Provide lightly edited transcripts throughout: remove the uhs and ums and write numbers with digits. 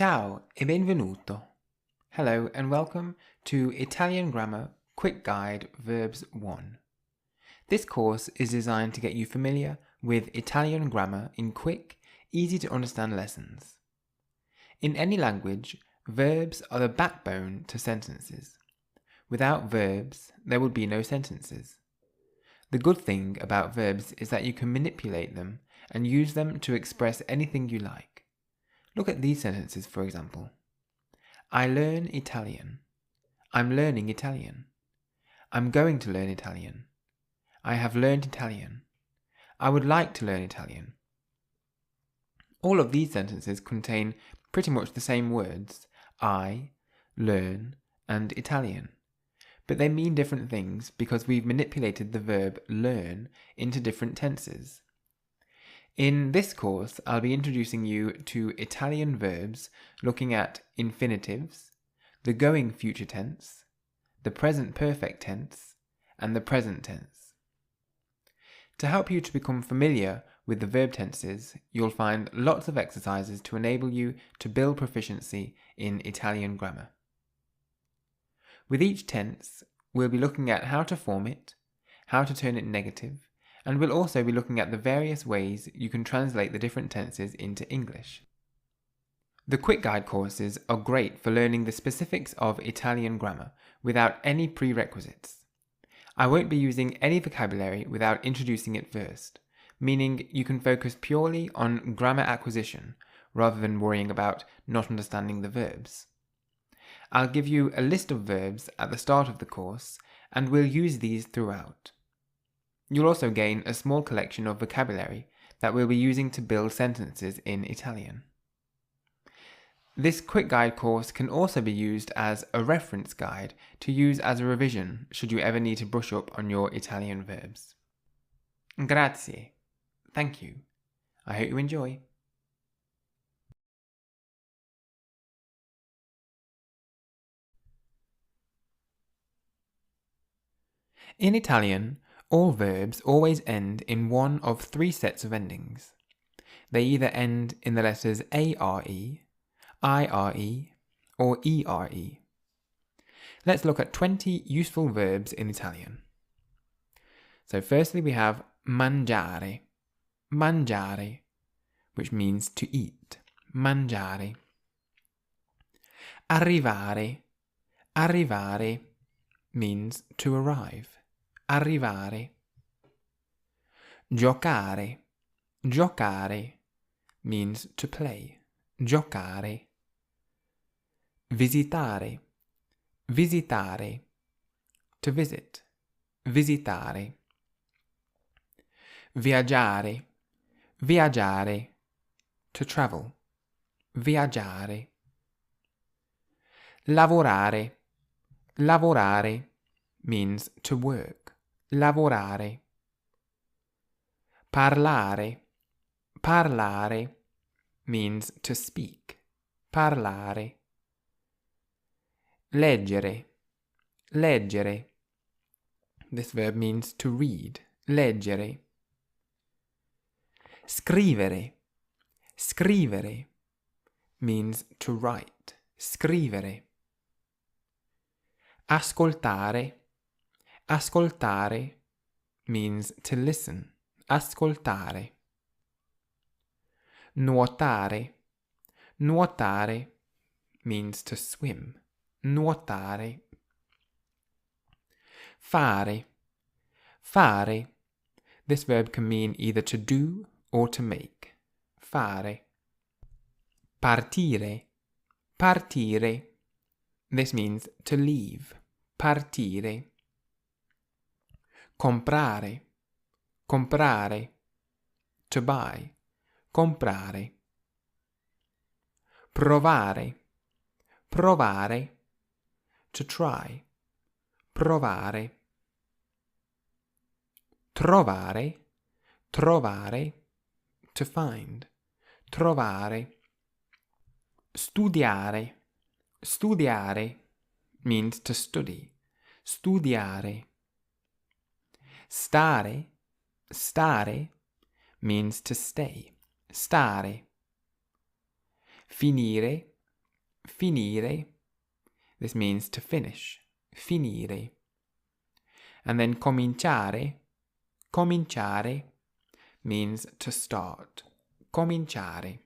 Ciao e benvenuto. Hello and welcome to Italian Grammar Quick Guide Verbs 1. This course is designed to get you familiar with Italian grammar in quick, easy to understand lessons. In any language, verbs are the backbone to sentences. Without verbs, there would be no sentences. The good thing about verbs is that you can manipulate them and use them to express anything you like. Look at these sentences, for example. I learn Italian. I'm learning Italian. I'm going to learn Italian. I have learned Italian. I would like to learn Italian. All of these sentences contain pretty much the same words, I, learn, and Italian. But they mean different things because we've manipulated the verb learn into different tenses. In this course, I'll be introducing you to Italian verbs looking at infinitives, the going future tense, the present perfect tense, and the present tense. To help you to become familiar with the verb tenses, you'll find lots of exercises to enable you to build proficiency in Italian grammar. With each tense, we'll be looking at how to form it, how to turn it negative, and we'll also be looking at the various ways you can translate the different tenses into English. The Quick Guide courses are great for learning the specifics of Italian grammar without any prerequisites. I won't be using any vocabulary without introducing it first, meaning you can focus purely on grammar acquisition rather than worrying about not understanding the verbs. I'll give you a list of verbs at the start of the course, and we'll use these throughout. You'll also gain a small collection of vocabulary that we'll be using to build sentences in Italian. This quick guide course can also be used as a reference guide to use as a revision should you ever need to brush up on your Italian verbs. Grazie. Thank you. I hope you enjoy. In Italian, all verbs always end in one of three sets of endings. They either end in the letters ARE, IRE, or ERE. Let's look at 20 useful verbs in Italian. So firstly we have mangiare, mangiare, which means to eat, mangiare. Arrivare, arrivare, means to arrive, arrivare. Giocare, giocare, means to play, giocare. Visitare, visitare, to visit, visitare. Viaggiare, viaggiare, to travel, viaggiare. Lavorare, lavorare, means to work, lavorare. Parlare, parlare, means to speak, parlare. Leggere, leggere. This verb means to read, leggere. Scrivere, scrivere, means to write, scrivere. Ascoltare, ascoltare, means to listen, ascoltare. Nuotare, nuotare, means to swim, nuotare. Fare, fare. This verb can mean either to do or to make, fare. Partire, partire. This means to leave, partire. Comprare, comprare, to buy, comprare. Provare, provare, to try, provare. Trovare, trovare, to find, trovare. Studiare, studiare, means to study, studiare. Stare, stare, means to stay, stare. Finire, finire. This means to finish. Finire. And then cominciare. Cominciare means to start. Cominciare.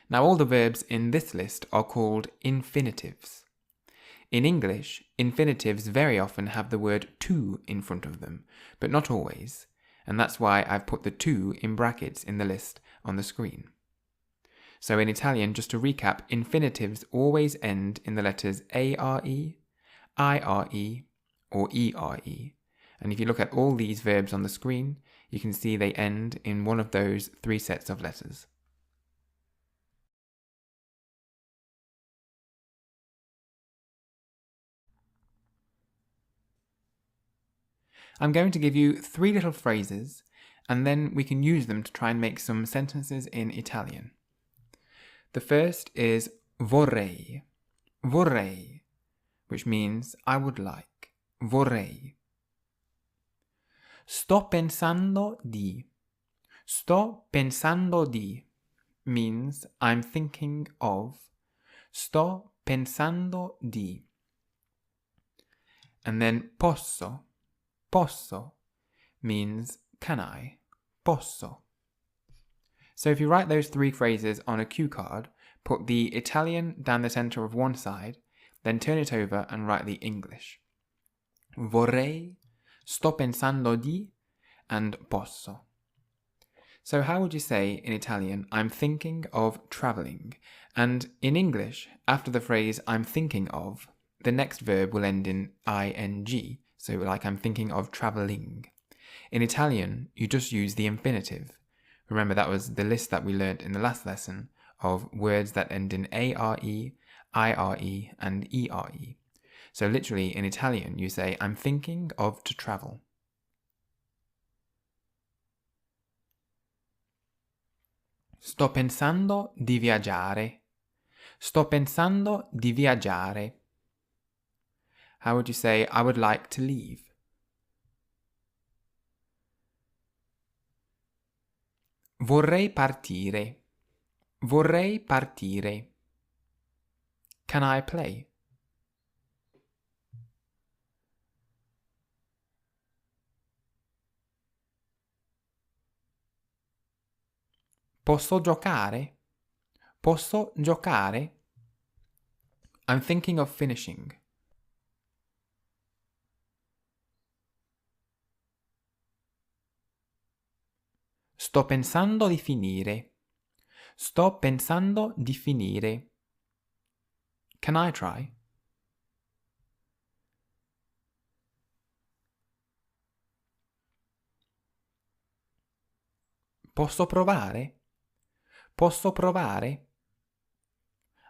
Now all the verbs in this list are called infinitives. In English, infinitives very often have the word to in front of them, but not always, and that's why I've put the to in brackets in the list on the screen. So in Italian, just to recap, infinitives always end in the letters are, ire, or ere. And if you look at all these verbs on the screen, you can see they end in one of those three sets of letters. I'm going to give you 3 little phrases, and then we can use them to try and make some sentences in Italian. The first is vorrei. Vorrei, which means I would like. Vorrei. Sto pensando di. Sto pensando di means I'm thinking of. Sto pensando di. And then posso. Posso means can I. Posso. So if you write those 3 phrases on a cue card, put the Italian down the center of one side, then turn it over and write the English. Vorrei, sto pensando di, and posso. So how would you say in Italian, I'm thinking of traveling? And in English, after the phrase I'm thinking of, the next verb will end in ing, so like I'm thinking of traveling. In Italian, you just use the infinitive. Remember, that was the list that we learnt in the last lesson of words that end in are, ire, and ere. So literally, in Italian, you say, I'm thinking of to travel. Sto pensando di viaggiare. Sto pensando di viaggiare. How would you say, I would like to leave? Vorrei partire. Vorrei partire. Can I play? Posso giocare? Posso giocare? I'm thinking of finishing. Sto pensando di finire. Sto pensando di finire. Can I try? Posso provare? Posso provare?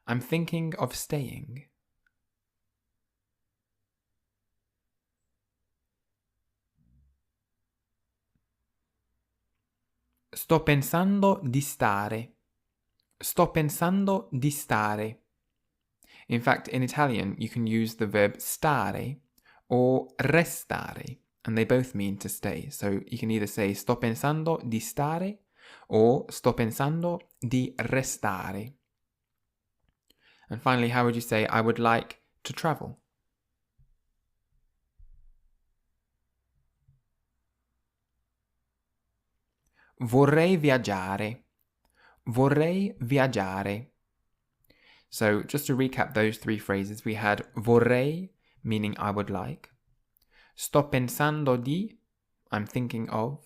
I'm thinking of staying. Sto pensando di stare. Sto pensando di stare. In fact, in Italian, you can use the verb stare or restare, and they both mean to stay. So you can either say sto pensando di stare or sto pensando di restare. And finally, how would you say I would like to travel? Vorrei viaggiare. Vorrei viaggiare. So just to recap those 3 phrases, we had vorrei, meaning I would like. Sto pensando di, I'm thinking of.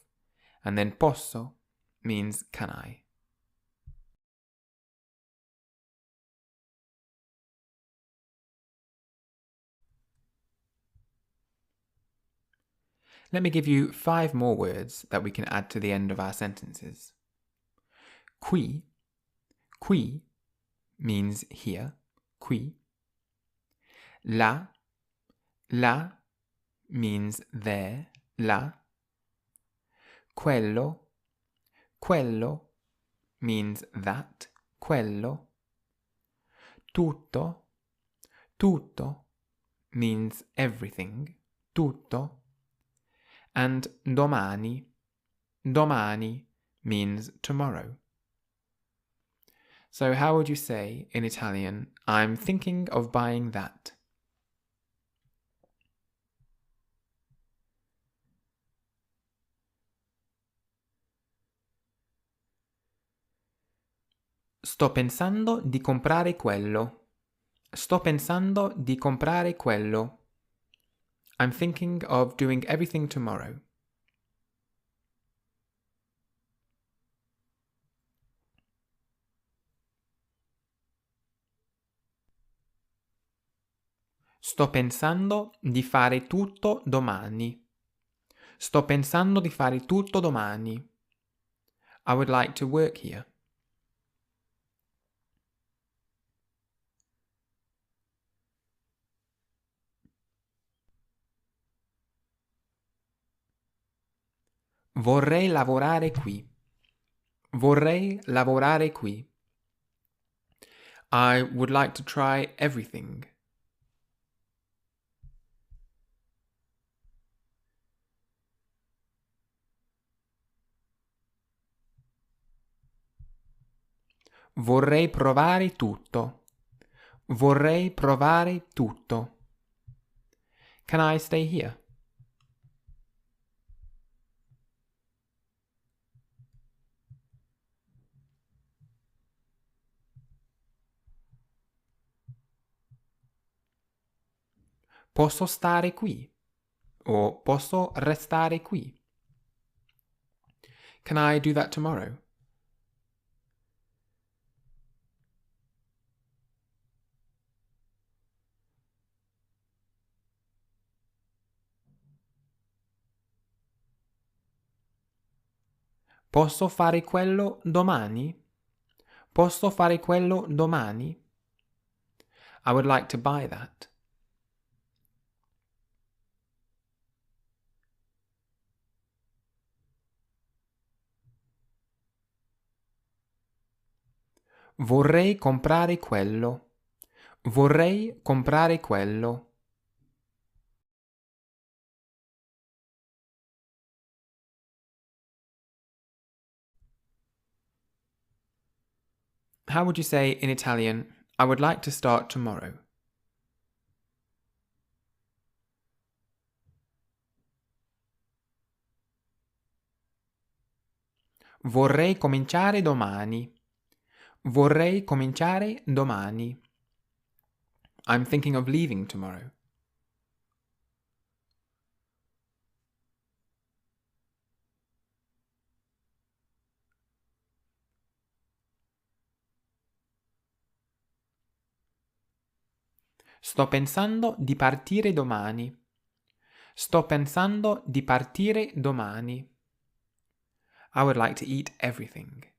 And then posso means can I. Let me give you 5 more words that we can add to the end of our sentences. Qui. Qui means here. Qui. La. La means there. La. Quello. Quello means that. Quello. Tutto. Tutto means everything. Tutto. And domani. Domani means tomorrow. So how would you say in Italian, I'm thinking of buying that? Sto pensando di comprare quello. Sto pensando di comprare quello. I'm thinking of doing everything tomorrow. Sto pensando di fare tutto domani. Sto pensando di fare tutto domani. I would like to work here. Vorrei lavorare qui. Vorrei lavorare qui. I would like to try everything. Vorrei provare tutto. Vorrei provare tutto. Can I stay here? Posso stare qui? O posso restare qui? Can I do that tomorrow? Posso fare quello domani? Posso fare quello domani? I would like to buy that. Vorrei comprare quello. Vorrei comprare quello. How would you say in Italian, I would like to start tomorrow? Vorrei cominciare domani. Vorrei cominciare domani. I'm thinking of leaving tomorrow. Sto pensando di partire domani. Sto pensando di partire domani. I would like to eat everything.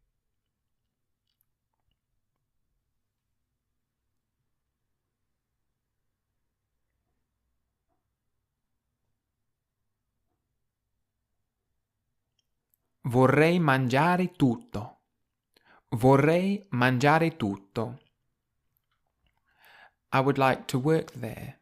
Vorrei mangiare tutto. Vorrei mangiare tutto. I would like to work there.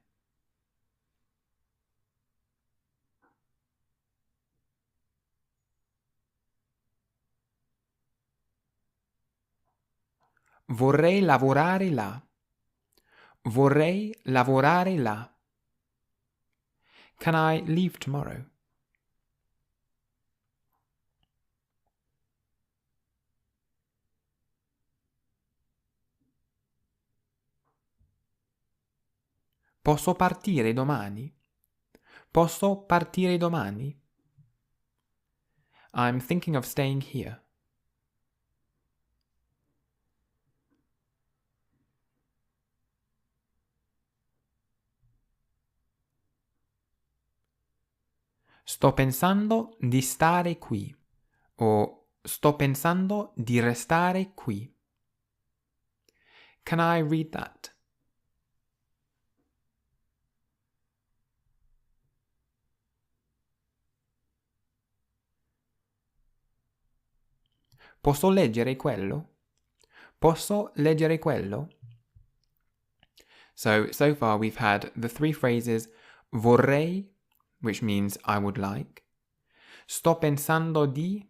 Vorrei lavorare là. Vorrei lavorare là. Can I leave tomorrow? Posso partire domani? Posso partire domani? I'm thinking of staying here. Sto pensando di stare qui. O sto pensando di restare qui. Can I read that? Posso leggere quello? Posso leggere quello? So far we've had the three phrases vorrei, which means I would like, sto pensando di,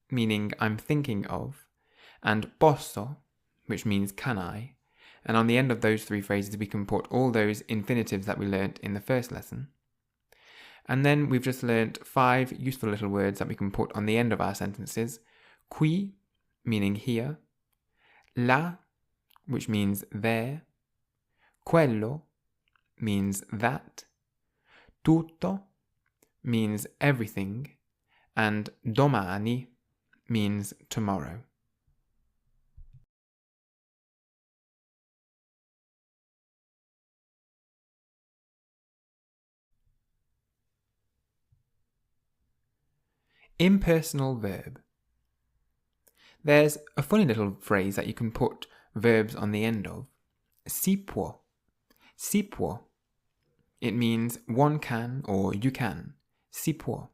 meaning I'm thinking of, and posso, which means can I, and on the end of those three phrases we can put all those infinitives that we learnt in the first lesson. And then we've just learnt 5 useful little words that we can put on the end of our sentences. Qui, meaning here. Là, which means there. Quello means that. Tutto means everything. And domani means tomorrow. Impersonal verb. There's a funny little phrase that you can put verbs on the end of. Si può. Si può. It means one can or you can. Si può.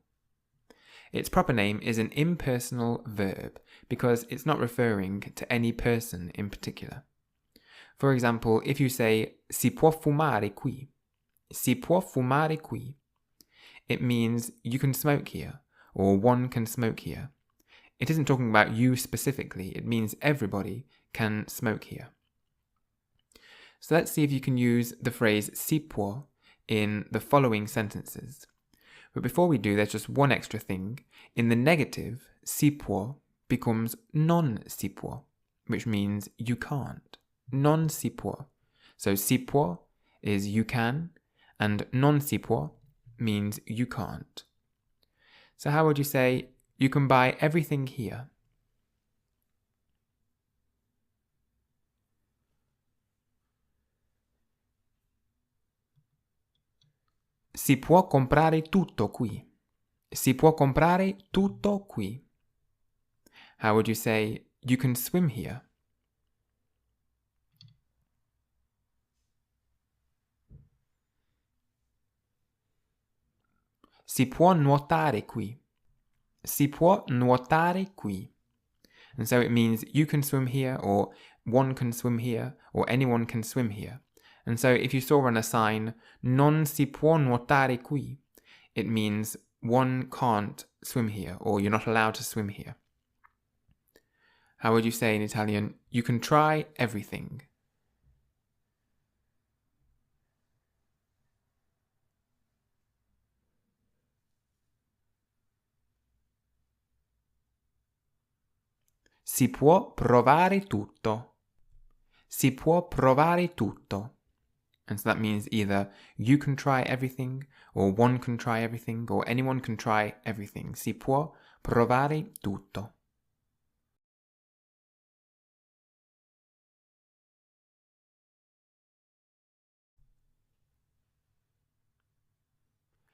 Its proper name is an impersonal verb because it's not referring to any person in particular. For example, if you say si può fumare qui, si può fumare qui, it means you can smoke here or one can smoke here. It isn't talking about you specifically, it means everybody can smoke here. So let's see if you can use the phrase si può in the following sentences. But before we do, there's just one extra thing. In the negative, si può becomes non si può, which means you can't. Non si può. So si può is you can, and non si può means you can't. So how would you say, you can buy everything here? Si può comprare tutto qui. Si può comprare tutto qui. How would you say, you can swim here? Si può nuotare qui. Si può nuotare qui. And so it means you can swim here, or one can swim here, or anyone can swim here. And so if you saw on a sign, non si può nuotare qui, it means one can't swim here, or you're not allowed to swim here. How would you say in Italian, you can try everything? Si può provare tutto. Si può provare tutto. And so that means either you can try everything, or one can try everything, or anyone can try everything. Si può provare tutto.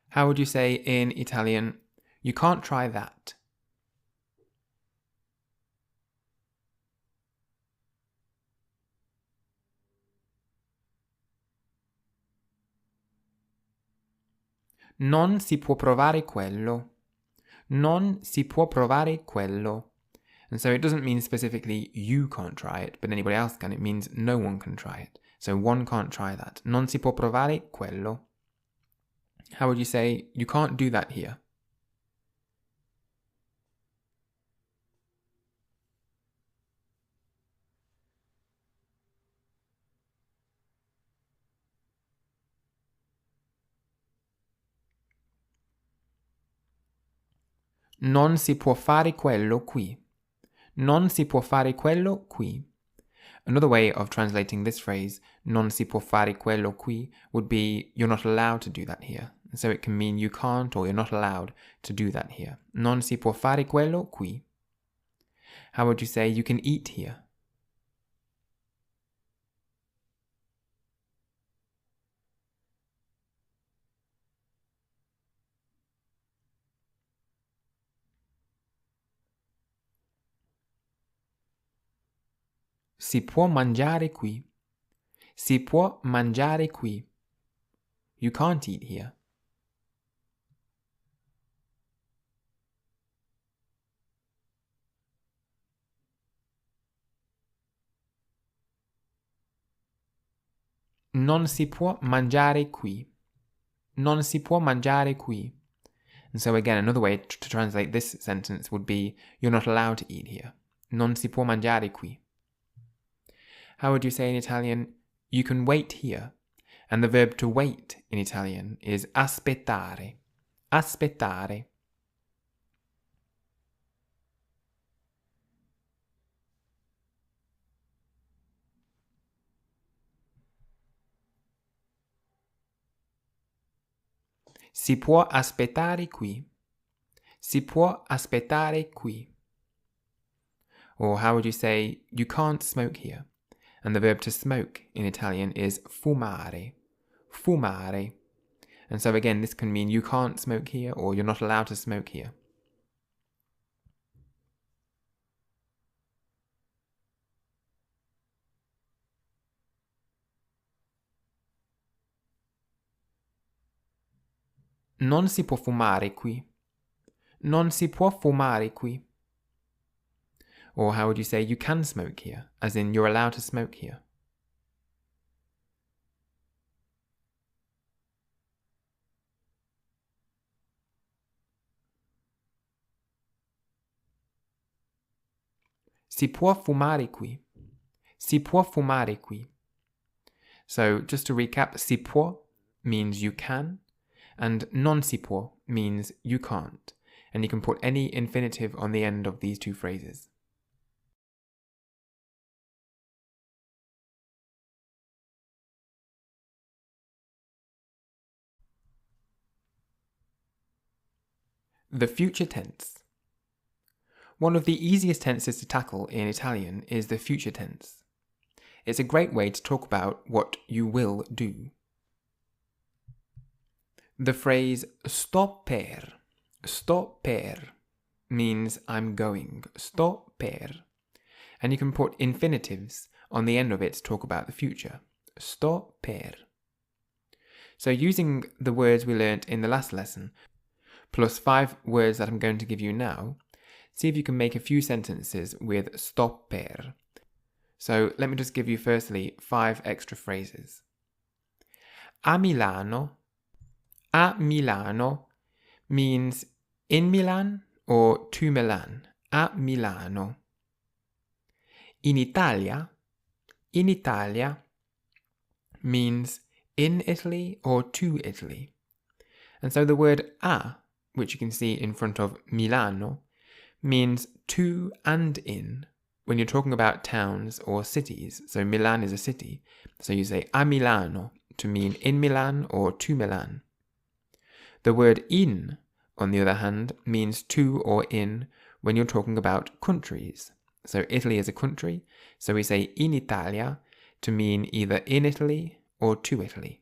How would you say in Italian, you can't try that? Non si può provare quello. Non si può provare quello. And so it doesn't mean specifically you can't try it, but anybody else can. It means no one can try it. So one can't try that. Non si può provare quello. How would you say, you can't do that here? Non si può fare quello qui. Non si può fare quello qui. Another way of translating this phrase, non si può fare quello qui, would be you're not allowed to do that here. So it can mean you can't or you're not allowed to do that here. Non si può fare quello qui. How would you say you can eat here? Si può mangiare qui. Si può mangiare qui. You can't eat here. Non si può mangiare qui. Non si può mangiare qui. And so again, another way to translate this sentence would be, you're not allowed to eat here. Non si può mangiare qui. How would you say in Italian, you can wait here? And the verb to wait in Italian is aspettare. Aspettare. Si può aspettare qui. Si può aspettare qui. Or how would you say, you can't smoke here? And the verb to smoke in Italian is fumare. Fumare. And so again, this can mean you can't smoke here or you're not allowed to smoke here. Non si può fumare qui. Non si può fumare qui. Or how would you say, you can smoke here? As in, you're allowed to smoke here. Si può fumare qui. Si può fumare qui. So, just to recap, si può means you can, and non si può means you can't. And you can put any infinitive on the end of these two phrases. The future tense. One of the easiest tenses to tackle in Italian is the future tense. It's a great way to talk about what you will do. The phrase sto per means I'm going, sto per. And you can put infinitives on the end of it to talk about the future, sto per. So using the words we learnt in the last lesson, plus 5 words that I'm going to give you now, see if you can make a few sentences with sto per. So let me just give you firstly 5 extra phrases. A Milano means in Milan or to Milan. A Milano. In Italia means in Italy or to Italy. And so the word a, which you can see in front of Milano, means to and in when you're talking about towns or cities. So Milan is a city. So you say a Milano to mean in Milan or to Milan. The word in, on the other hand, means to or in when you're talking about countries. So Italy is a country, so we say in Italia to mean either in Italy or to Italy.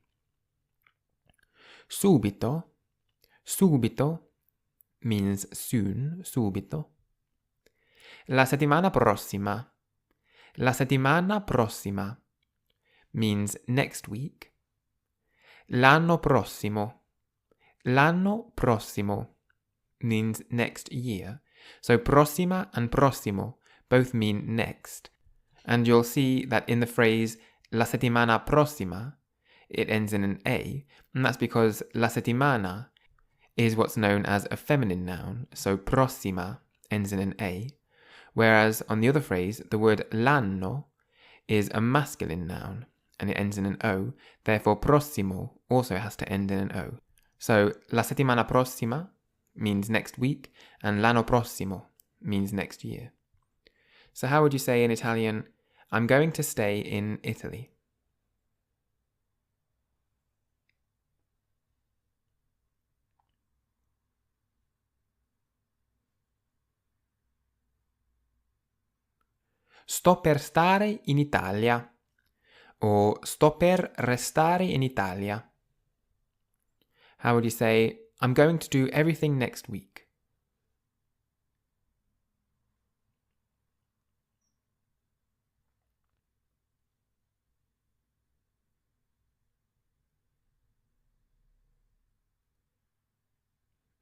Subito means soon, subito. La settimana prossima means next week. L'anno prossimo means next year. So prossima and prossimo both mean next. And you'll see that in the phrase la settimana prossima, it ends in an A, and that's because la settimana is what's known as a feminine noun, so prossima ends in an A, whereas on the other phrase, the word l'anno is a masculine noun, and it ends in an O, therefore prossimo also has to end in an O. So la settimana prossima means next week, and l'anno prossimo means next year. So how would you say in Italian, I'm going to stay in Italy? Sto per stare in Italia, or sto per restare in Italia. How would you say, I'm going to do everything next week?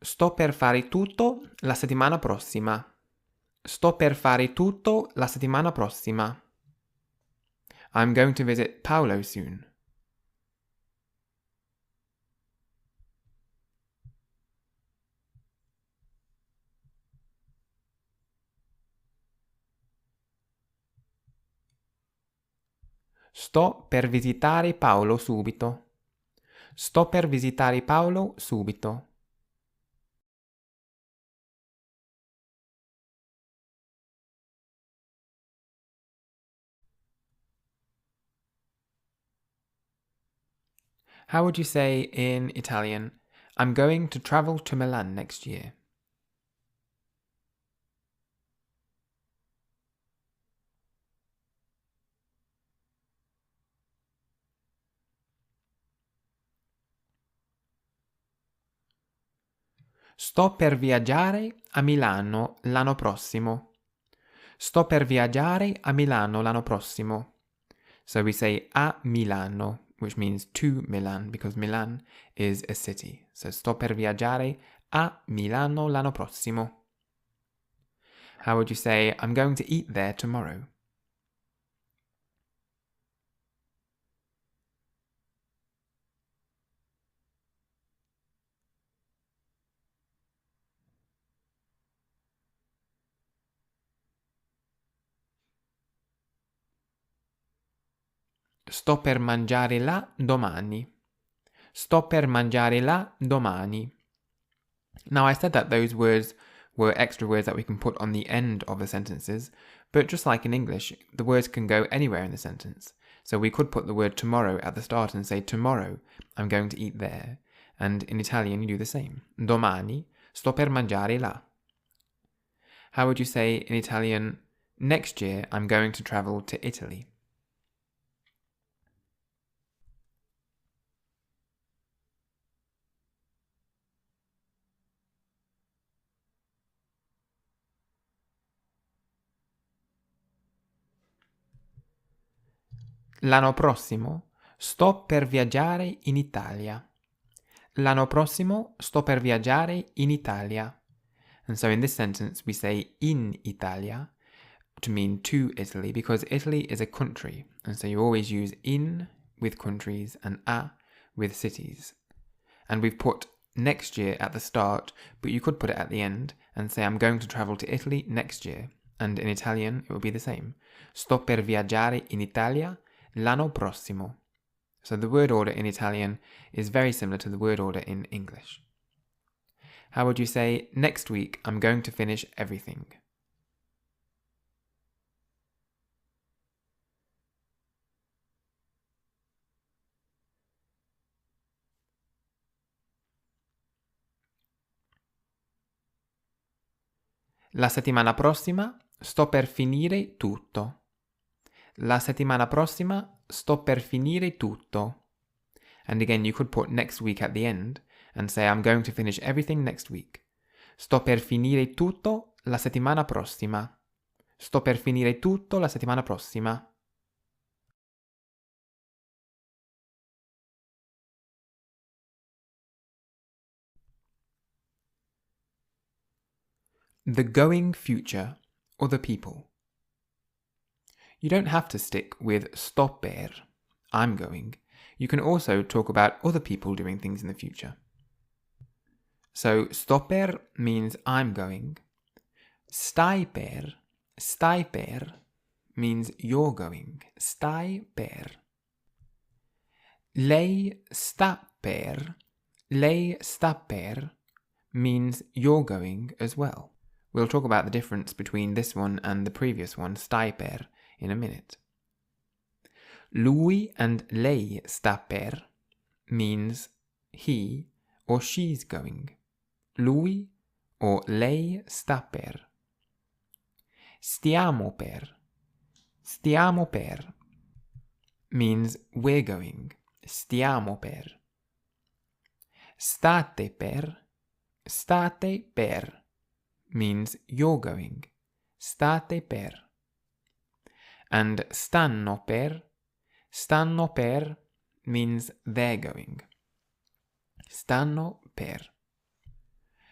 Sto per fare tutto la settimana prossima. Sto per fare tutto la settimana prossima. I'm going to visit Paolo soon. Sto per visitare Paolo subito. Sto per visitare Paolo subito. How would you say in Italian, I'm going to travel to Milan next year? Sto per viaggiare a Milano l'anno prossimo. Sto per viaggiare a Milano l'anno prossimo. So we say a Milano, which means to Milan, because Milan is a city. So sto per viaggiare a Milano l'anno prossimo. How would you say, I'm going to eat there tomorrow? Sto per mangiare là domani. Sto per mangiare là domani. Now I said that those words were extra words that we can put on the end of the sentences, but just like in English, the words can go anywhere in the sentence. So we could put the word tomorrow at the start and say tomorrow I'm going to eat there. And in Italian you do the same. Domani sto per mangiare là. How would you say in Italian, next year I'm going to travel to Italy? L'anno prossimo sto per viaggiare in Italia. L'anno prossimo sto per viaggiare in Italia. And so in this sentence we say in Italia to mean to Italy because Italy is a country. And so you always use in with countries and a with cities. And we've put next year at the start, but you could put it at the end and say I'm going to travel to Italy next year. And in Italian it would be the same. Sto per viaggiare in Italia l'anno prossimo. So the word order in Italian is very similar to the word order in English. How would you say, next week I'm going to finish everything? La settimana prossima sto per finire tutto. La settimana prossima sto per finire tutto. And again, you could put next week at the end and say I'm going to finish everything next week. Sto per finire tutto la settimana prossima. Sto per finire tutto la settimana prossima. The going future or the people. You don't have to stick with sto per, I'm going. You can also talk about other people doing things in the future. So sto per means I'm going. Stai per means you're going. Stai per. Lei sta per means you're going as well. We'll talk about the difference between this one and the previous one, stai per, in a minute. Lui and lei sta per means he or she's going. Lui or lei sta per. Stiamo per means we're going. Stiamo per. State per means you're going. State per. And stanno per means they're going. Stanno per.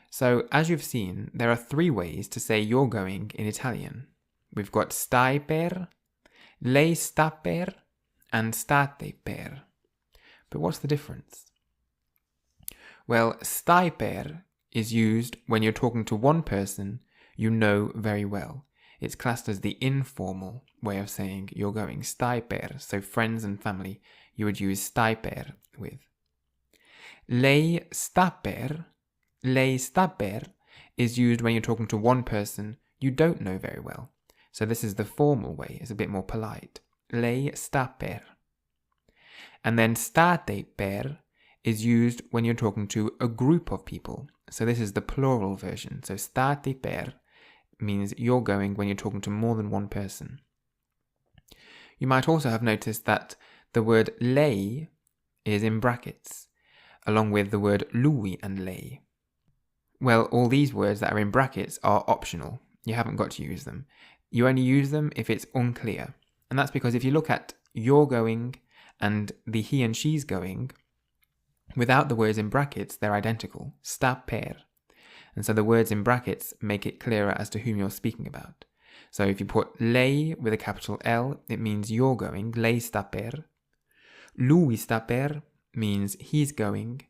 So, as you've seen, there are 3 ways to say you're going in Italian. We've got stai per, lei sta per, and state per. But what's the difference? Well, stai per is used when you're talking to one person you know very well. it's classed as the informal way of saying you're going. Stai per, so friends and family, you would use stai per with. Lei sta per is used when you're talking to one person you don't know very well. So this is the formal way, it's a bit more polite. Lei sta per. And then state per is used when you're talking to a group of people. So this is the plural version. So state per means you're going when you're talking to more than one person. You might also have noticed that the word lei is in brackets, along with the word lui and lei. Well, all these words that are in brackets are optional. You haven't got to use them. You only use them if it's unclear. And that's because if you look at you're going and the he and she's going, without the words in brackets, they're identical. Sta per. And so the words in brackets make it clearer as to whom you're speaking about. So if you put lei with a capital L, it means you're going. Lei sta per. Lui sta per means he's going.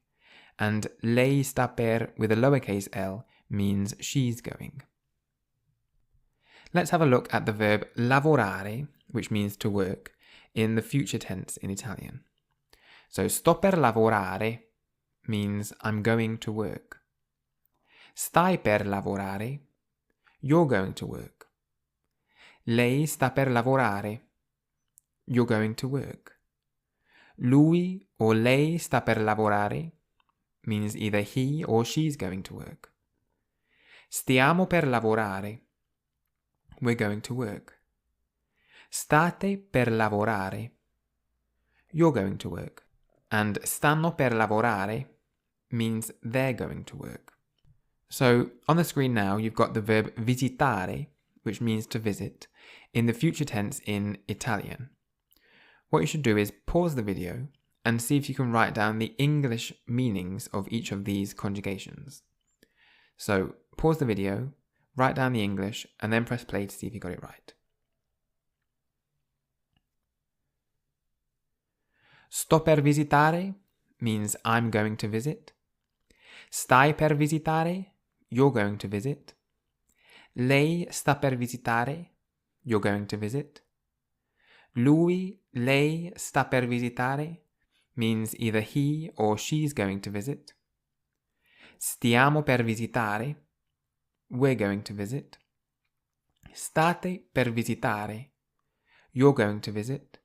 And lei sta per with a lowercase l means she's going. Let's have a look at the verb lavorare, which means to work, in the future tense in Italian. So sto per lavorare means I'm going to work. Stai per lavorare, you're going to work. Lei sta per lavorare, you're going to work. Lui or lei sta per lavorare means either he or she's going to work. Stiamo per lavorare, we're going to work. State per lavorare, you're going to work. And stanno per lavorare means they're going to work. So on the screen now you've got the verb visitare, which means to visit, in the future tense in Italian. What you should do is pause the video and see if you can write down the English meanings of each of these conjugations. So pause the video, write down the English, and then press play to see if you got it right. Sto per visitare means I'm going to visit. Stai per visitare, you're going to visit. Lei sta per visitare, you're going to visit. Lui, lei sta per visitare means either he or she's going to visit. Stiamo per visitare, we're going to visit. State per visitare, you're going to visit.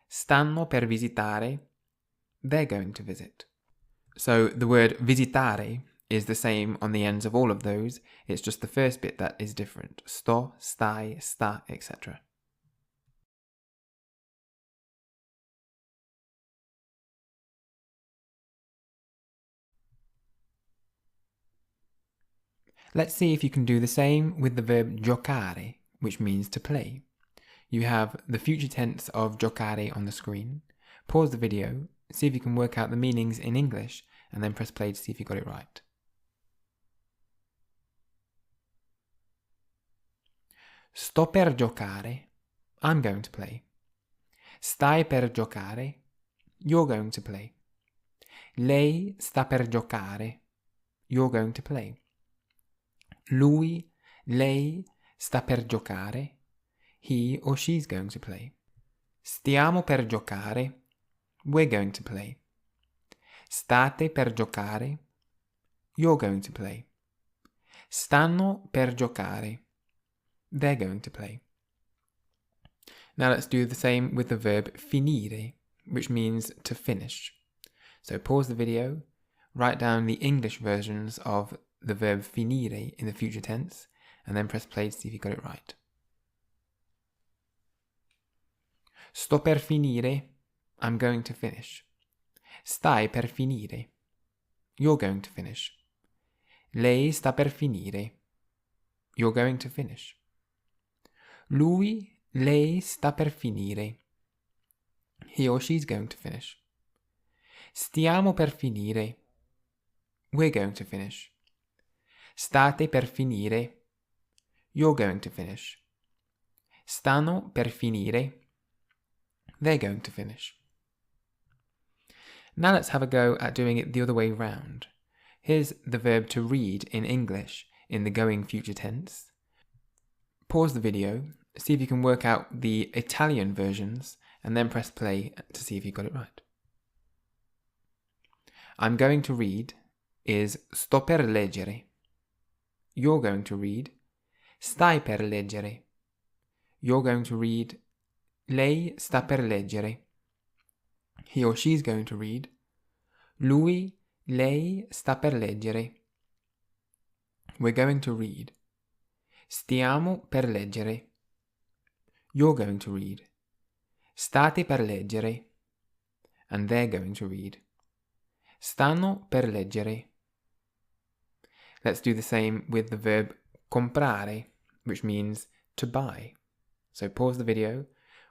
Stanno per visitare, they're going to visit. So the word visitare is the same on the ends of all of those, it's just the first bit that is different. Sto, stai, sta, etc. Let's see if you can do the same with the verb giocare, which means to play. You have the future tense of giocare on the screen. Pause the video, see if you can work out the meanings in English, and then press play to see if you got it right. Sto per giocare, I'm going to play. Stai per giocare, you're going to play. Lei sta per giocare, you're going to play. Lui, lei sta per giocare, he or she's going to play. Stiamo per giocare, we're going to play. State per giocare, you're going to play. Stanno per giocare, they're going to play. Now let's do the same with the verb finire, which means to finish. So pause the video, write down the English versions of the verb finire in the future tense, and then press play to see if you got it right. Sto per finire, I'm going to finish. Stai per finire, you're going to finish. Lei sta per finire, you're going to finish. Lui, lei sta per finire, he or she's going to finish. Stiamo per finire, we're going to finish. State per finire, you're going to finish. Stanno per finire, they're going to finish. Now let's have a go at doing it the other way round. Here's the verb to read in English in the going future tense. pause the video, see if you can work out the Italian versions, and then press play to see if you got it right. I'm going to read is sto per leggere. You're going to read stai per leggere. You're going to read lei sta per leggere. He or she's going to read lui, lei sta per leggere. We're going to read stiamo per leggere. You're going to read state per leggere. And they're going to read stanno per leggere. Let's do the same with the verb comprare, which means to buy. So pause the video,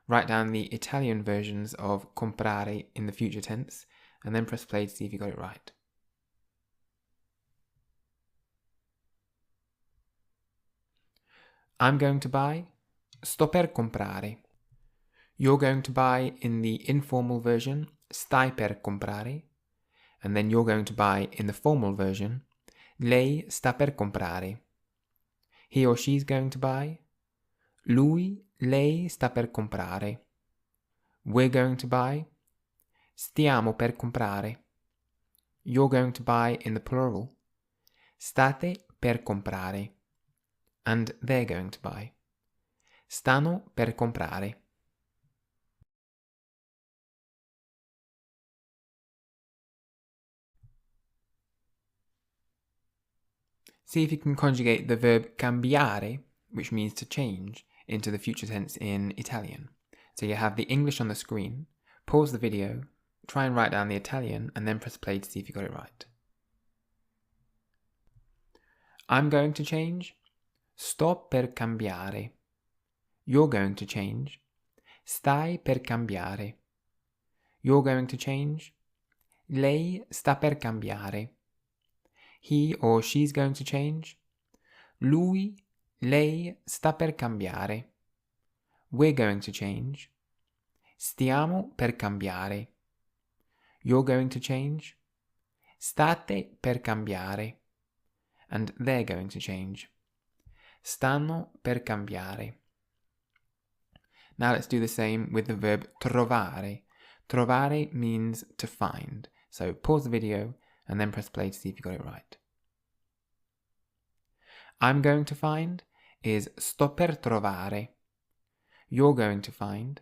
write down the Italian versions of comprare in the future tense, and then press play to see if you got it right. I'm going to buy, sto per comprare. You're going to buy in the informal version, stai per comprare, and then you're going to buy in the formal version, lei sta per comprare. He or she's going to buy, lui, lei sta per comprare. We're going to buy, stiamo per comprare. You're going to buy in the plural, state per comprare. And they're going to buy, stanno per comprare. See if you can conjugate the verb cambiare, which means to change, into the future tense in Italian. So you have the English on the screen, pause the video, try and write down the Italian, and then press play to see if you got it right. I'm going to change, sto per cambiare. You're going to change, stai per cambiare. You're going to change, lei sta per cambiare. He or she's going to change, lui, lei sta per cambiare. We're going to change, stiamo per cambiare. You're going to change, state per cambiare. And they're going to change, stanno per cambiare. Now let's do the same with the verb trovare. Trovare means to find. So pause the video and then press play to see if you got it right. I'm going to find is sto per trovare. You're going to find,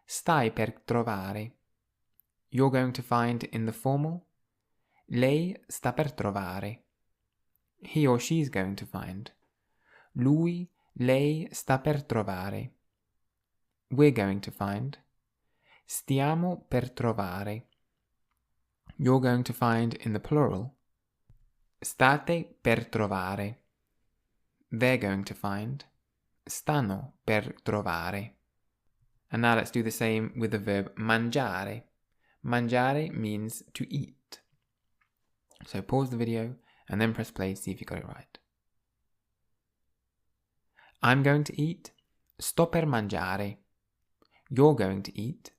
stai per trovare. You're going to find in the formal, lei sta per trovare. He or she's going to find, lui, lei sta per trovare. We're going to find, stiamo per trovare. You're going to find in the plural, state per trovare. They're going to find, stanno per trovare. And now let's do the same with the verb mangiare. Mangiare means to eat. So pause the video and then press play to see if you got it right. I'm going to eat, sto per mangiare. You're going to eat,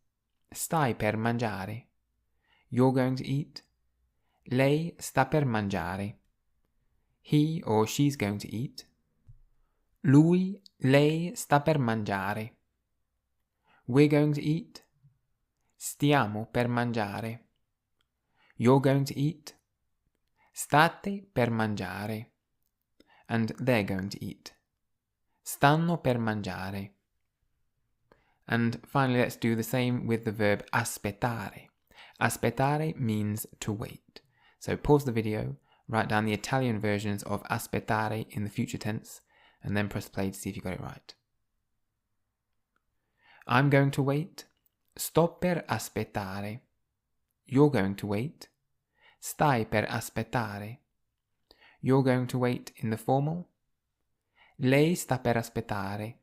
stai per mangiare. You're going to eat, lei sta per mangiare. He or she's going to eat, lui, lei sta per mangiare. We're going to eat, stiamo per mangiare. You're going to eat, state per mangiare. And they're going to eat, stanno per mangiare. And finally, let's do the same with the verb aspettare. Aspettare means to wait. So pause the video, write down the Italian versions of aspettare in the future tense, and then press play to see if you got it right. I'm going to wait, sto per aspettare. You're going to wait, stai per aspettare. You're going to wait in the formal, lei sta per aspettare.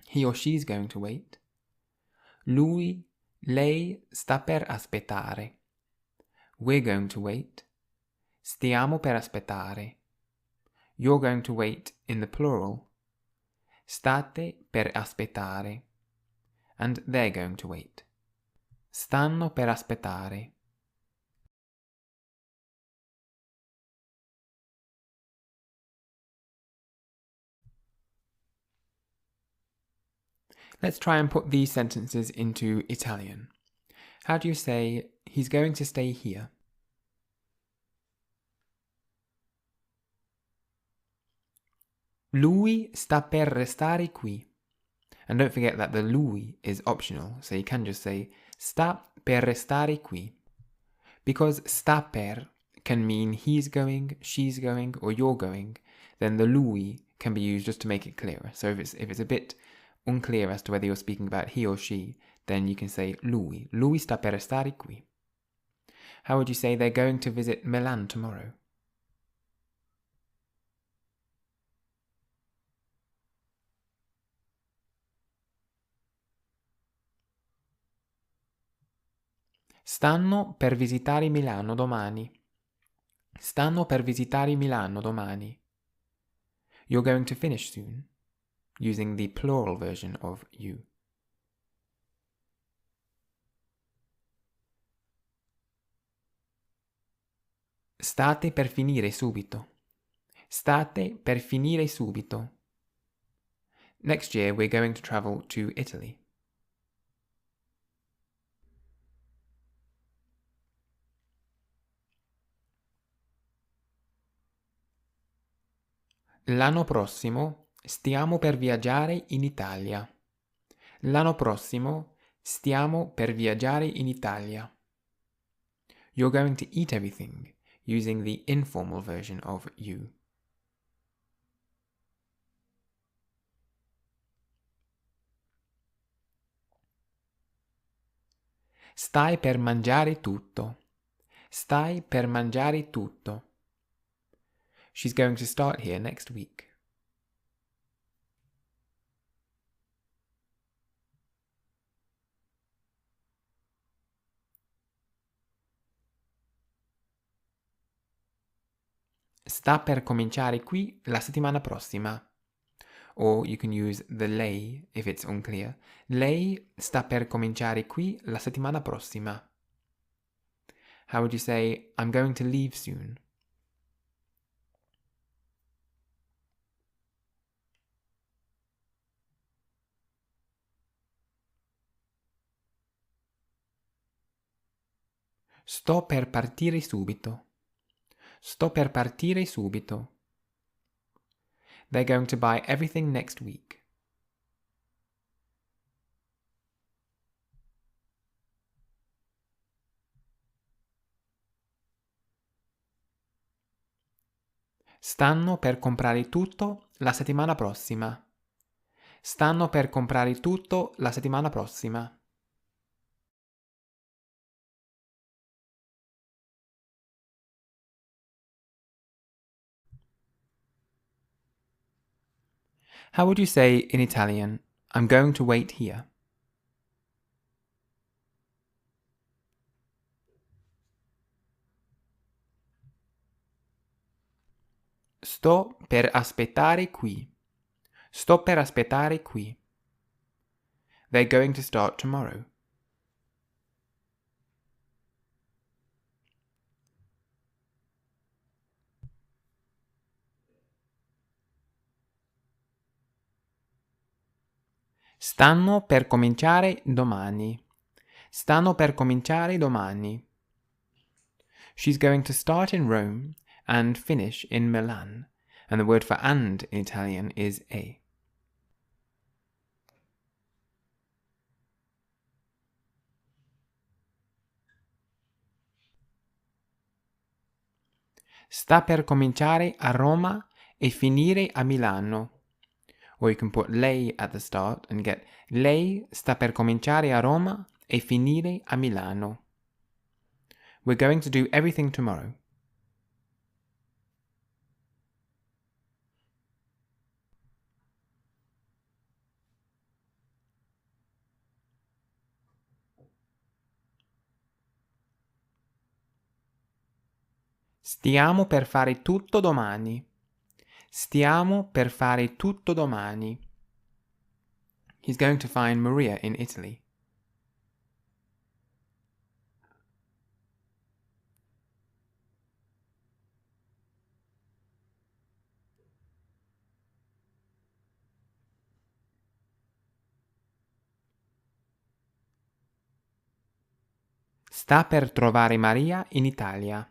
He or she's going to wait, lui, lei sta per aspettare. We're going to wait, stiamo per aspettare. You're going to wait in the plural, state per aspettare. And they're going to wait, stanno per aspettare. Let's try and put these sentences into Italian. How do you say, he's going to stay here? Lui sta per restare qui. And don't forget that the lui is optional, so you can just say sta per restare qui. Because sta per can mean he's going, she's going, or you're going, then the lui can be used just to make it clearer. So if it's a bit unclear as to whether you're speaking about he or she, then you can say lui. Lui sta per restare qui. How would you say they're going to visit Milan tomorrow? Stanno per visitare Milano domani. Stanno per visitare Milano domani. You're going to finish soon, using the plural version of you. State per finire subito. State per finire subito. Next year we're going to travel to Italy. L'anno prossimo stiamo per viaggiare in Italia. L'anno prossimo stiamo per viaggiare in Italia. You're going to eat everything, using the informal version of you. Stai per mangiare tutto. Stai per mangiare tutto. She's going to start here next week. Sta per cominciare qui la settimana prossima. Or you can use the lei if it's unclear. Lei sta per cominciare qui la settimana prossima. How would you say, I'm going to leave soon? Sto per partire subito. Sto per partire subito. They're going to buy everything next week. Stanno per comprare tutto la settimana prossima. Stanno per comprare tutto la settimana prossima. How would you say in Italian, I'm going to wait here? Sto per aspettare qui. Sto per aspettare qui. They're going to start tomorrow. Stanno per cominciare domani. Stanno per cominciare domani. She's going to start in Rome and finish in Milan. And the word for and in Italian is e. Sta per cominciare a Roma e finire a Milano. Or you can put lei at the start and get lei sta per cominciare a Roma e finire a Milano. We're going to do everything tomorrow. Stiamo per fare tutto domani. Stiamo per fare tutto domani. He's going to find Maria in Italy. sta per trovare Maria in Italia.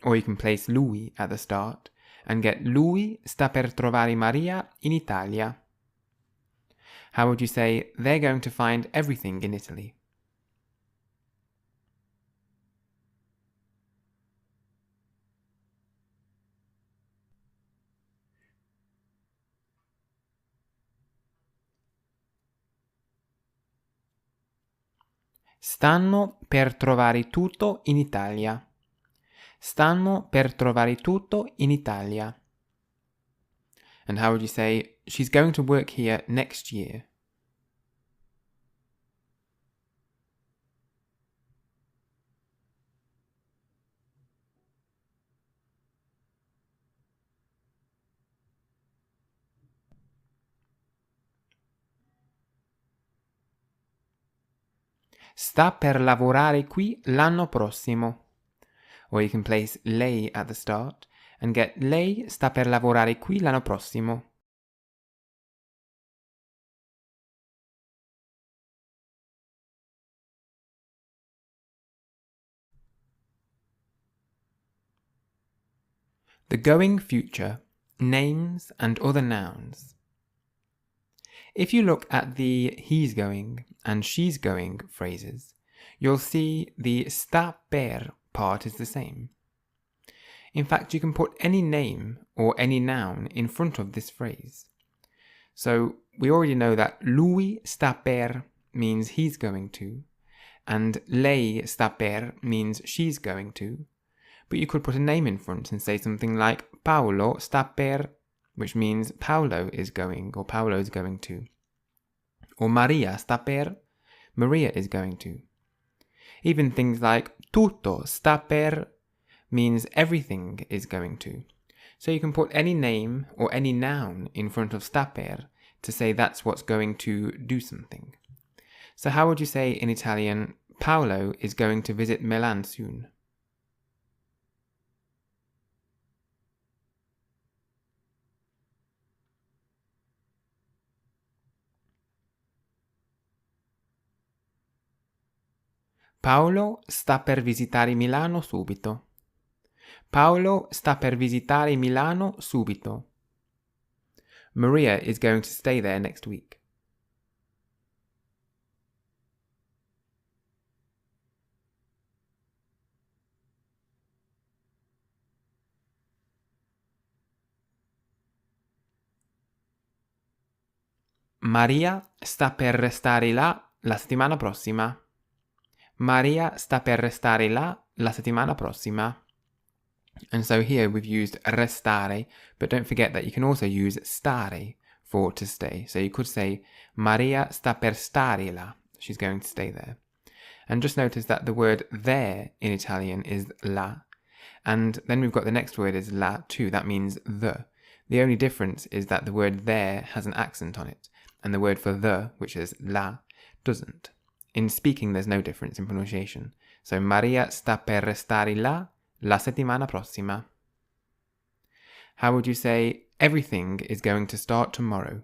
Or you can place lui at the start and get lui sta per trovare Maria in Italia. How would you say they're going to find everything in Italy? Stanno per trovare tutto in Italia. Stanno per trovare tutto in Italia. And how would you say she's going to work here next year? Sta per lavorare qui l'anno prossimo. Or you can place lei at the start and get lei sta per lavorare qui l'anno prossimo. The going future, names and other nouns. If you look at the he's going and she's going phrases, you'll see the sta per part is the same. In fact, you can put any name or any noun in front of this phrase. So we already know that lui sta per means he's going to, and lei sta per means she's going to, but you could put a name in front and say something like Paolo sta per, which means Paolo is going or Paolo is going to. Or Maria sta per, Maria is going to. Even things like tutto sta per means everything is going to. So you can put any name or any noun in front of sta per to say that's what's going to do something. So how would you say in Italian, Paolo is going to visit Milan soon? Paolo sta per visitare Milano subito. Paolo sta per visitare Milano subito. Maria is going to stay there next week. Maria sta per restare là la settimana prossima. Maria sta per restare là la settimana prossima. And so here we've used restare, but don't forget that you can also use stare for to stay. So you could say Maria sta per stare là. She's going to stay there. And just notice that the word there in Italian is la. And then we've got the next word is la too. That means the. The only difference is that the word there has an accent on it, and the word for the, which is la, doesn't. In speaking, there's no difference in pronunciation. So Maria sta per restare là la settimana prossima. How would you say everything is going to start tomorrow?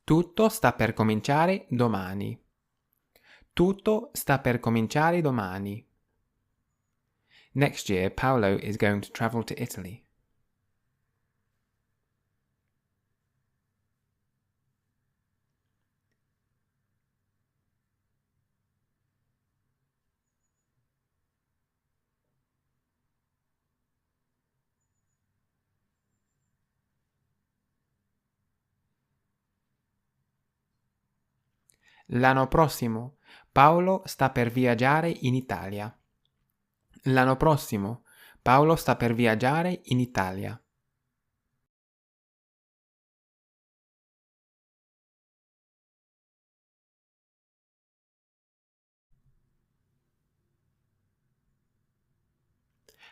Tutto sta per cominciare domani. Tutto sta per cominciare domani. Next year, Paolo is going to travel to Italy. L'anno prossimo, Paolo sta per viaggiare in Italia. L'anno prossimo, Paolo sta per viaggiare in Italia.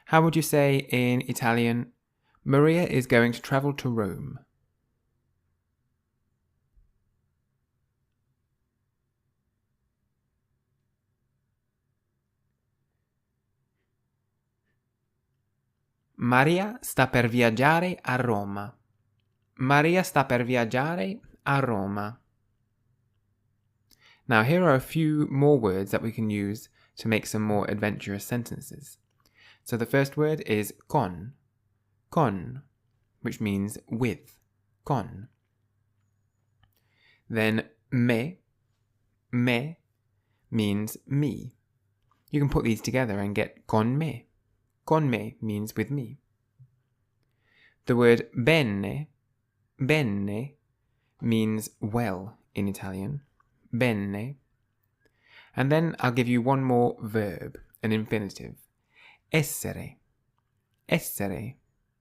How would you say in Italian, Maria is going to travel to Rome? Maria sta per viaggiare a Roma. Maria sta per viaggiare a Roma. Now here are a few more words that we can use to make some more adventurous sentences. So the first word is con, which means with, con. Then me means me. You can put these together and get con me. Con me means with me. The word bene means well in Italian. Bene. And then I'll give you one more verb, an infinitive. Essere.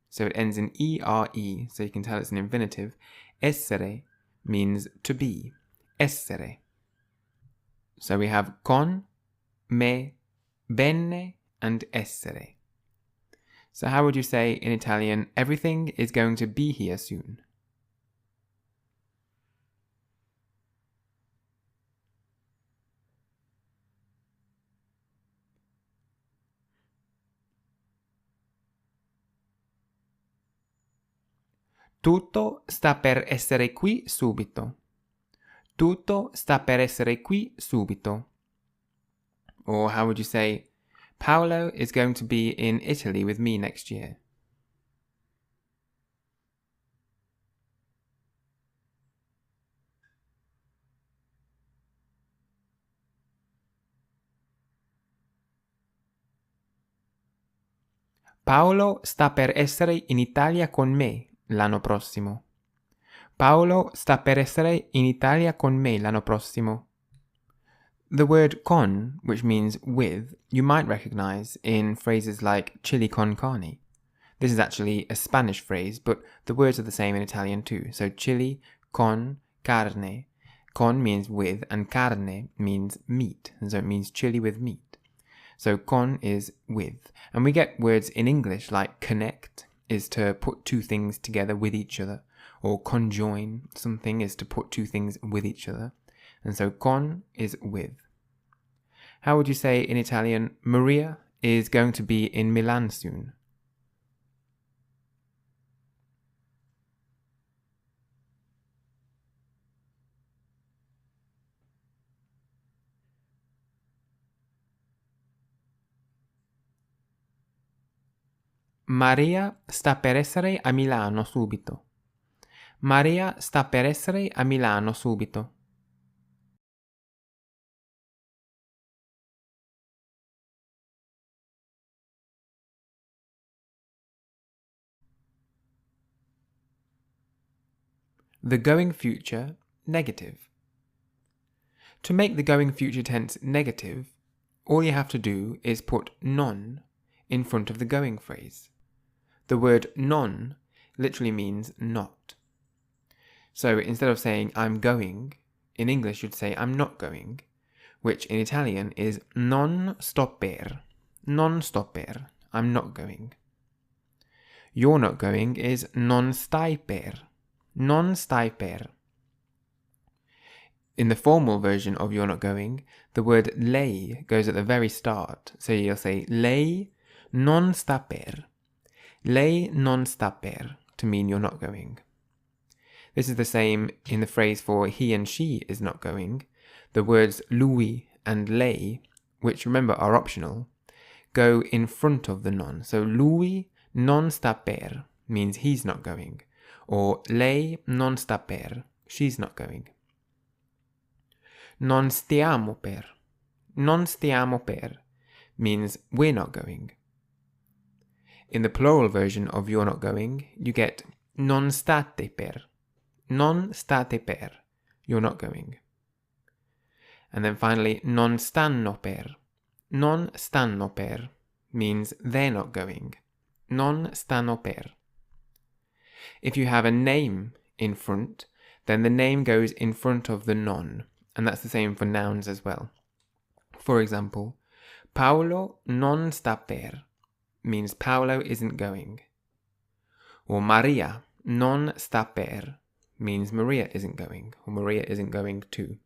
So it ends in ere, so you can tell it's an infinitive. Essere means to be. Essere. So we have con, me, bene, and essere. So how would you say in Italian, everything is going to be here soon? Tutto sta per essere qui subito. Tutto sta per essere qui subito. Or how would you say, Paolo is going to be in Italy with me next year. Paolo sta per essere in Italia con me l'anno prossimo. Paolo sta per essere in Italia con me l'anno prossimo. The word con, which means with, you might recognize in phrases like chili con carne. This is actually a Spanish phrase, but the words are the same in Italian too. So chili con carne. Con means with, and carne means meat, and so it means chili with meat. So con is with. And we get words in English like connect is to put two things together with each other, or conjoin something is to put two things with each other. And so con is with. How would you say in Italian, Maria is going to be in Milan soon? Maria sta per essere a Milano subito. Maria sta per essere a Milano subito. The going future negative. To make the going future tense negative, all you have to do is put non in front of the going phrase. The word non literally means not. So instead of saying I'm going, in English you'd say I'm not going, which in Italian is non sto per. Non sto per. I'm not going. You're not going is non stai per. Non stai per. In the formal version of you're not going, the word lei goes at the very start. So you'll say lei non sta per. Lei non sta per, to mean you're not going. This is the same in the phrase for he and she is not going. The words lui and lei, which remember are optional, go in front of the non. So lui non sta per means he's not going, or lei non sta per, she's not going. Non stiamo per. Non stiamo per means we're not going. In the plural version of you're not going, you get non state per. Non state per. You're not going. And then finally, non stanno per. Non stanno per means they're not going. Non stanno per. If you have a name in front, then the name goes in front of the non. And that's the same for nouns as well. For example, Paolo non sta per means Paolo isn't going. Or Maria non sta per means Maria isn't going, or Maria isn't going too.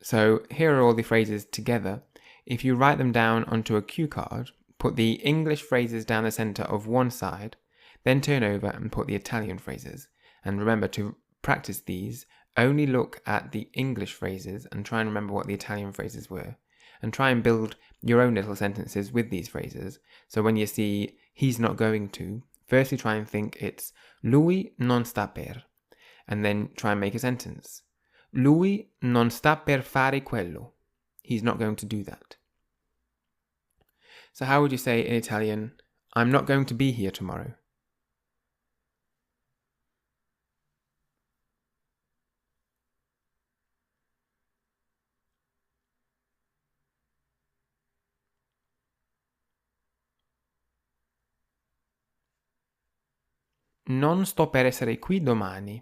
So here are all the phrases together. If you write them down onto a cue card, put the English phrases down the center of one side, then turn over and put the Italian phrases. And remember to practice these, only look at the English phrases and try and remember what the Italian phrases were. And try and build your own little sentences with these phrases. So when you see he's not going to, firstly try and think it's lui non sta per. And then try and make a sentence. Lui non sta per fare quello. He's not going to do that. So how would you say in Italian, I'm not going to be here tomorrow? Non sto per essere qui domani.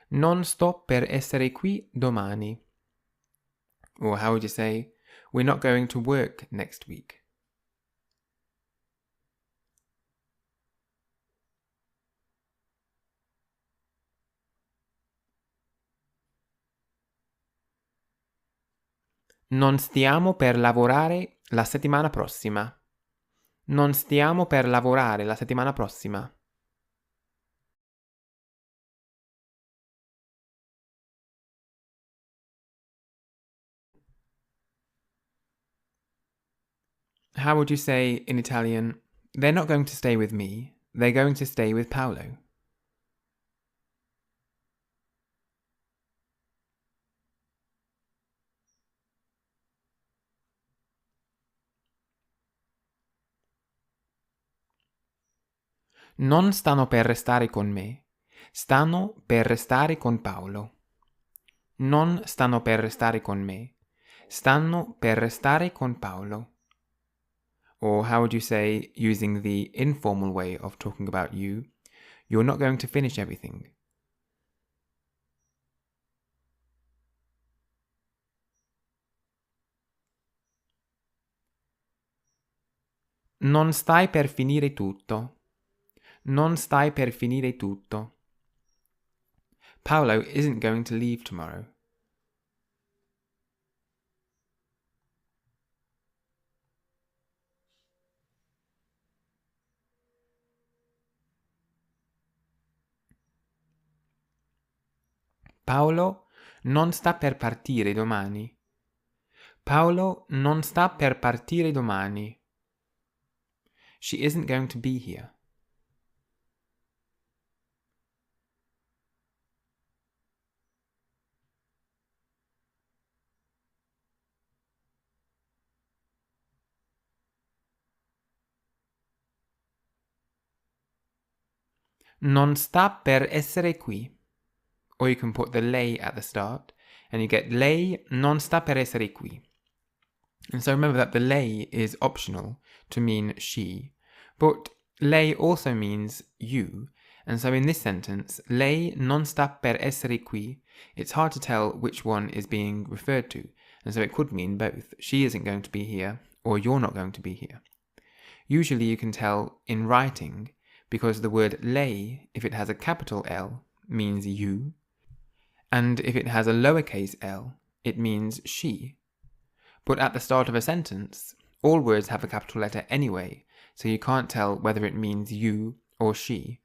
Non sto per essere qui domani. Or how would you say, we're not going to work next week? Non stiamo per lavorare la settimana prossima. Non stiamo per lavorare la settimana prossima. How would you say in Italian, they're not going to stay with me, they're going to stay with Paolo? Non stanno per restare con me, stanno per restare con Paolo. Non stanno per restare con me, stanno per restare con Paolo. Or how would you say, using the informal way of talking about you, you're not going to finish everything. Non stai per finire tutto. Non stai per finire tutto. Paolo isn't going to leave tomorrow. Paolo non sta per partire domani. Paolo non sta per partire domani. She isn't going to be here. Non sta per essere qui. Or you can put the lei at the start, and you get lei non sta per essere qui. And so remember that the lei is optional to mean she, but lei also means you. And so in this sentence, lei non sta per essere qui, it's hard to tell which one is being referred to. And so it could mean both. She isn't going to be here, or you're not going to be here. Usually you can tell in writing, because the word lei, if it has a capital L, means you, and if it has a lowercase l, it means she. But at the start of a sentence, all words have a capital letter anyway, so you can't tell whether it means you or she.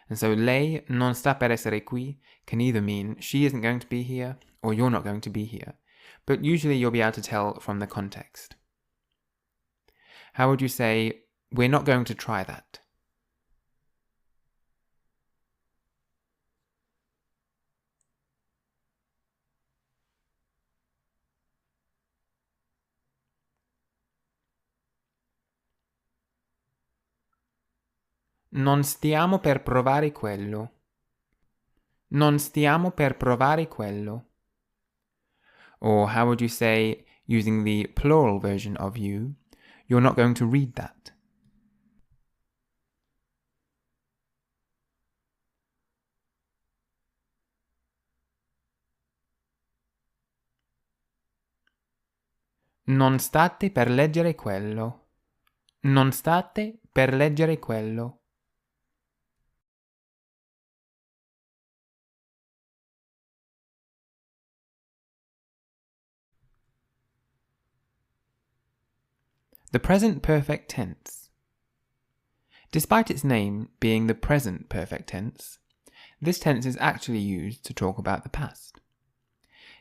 And so lei non sta per essere qui can either mean she isn't going to be here or you're not going to be here. But usually you'll be able to tell from the context. How would you say, we're not going to try that? Non stiamo per provare quello. Non stiamo per provare quello. Or how would you say, using the plural version of you, you're not going to read that? Non state per leggere quello. Non state per leggere quello. The present perfect tense. Despite its name being the present perfect tense, this tense is actually used to talk about the past.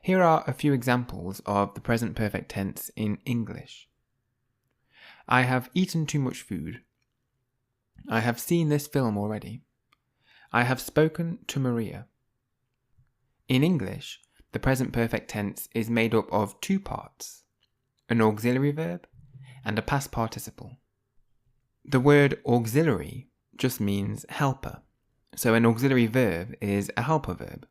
Here are a few examples of the present perfect tense in English. I have eaten too much food. I have seen this film already. I have spoken to Maria. In English, the present perfect tense is made up of two parts, an auxiliary verb and a past participle. The word auxiliary just means helper, so an auxiliary verb is a helper verb.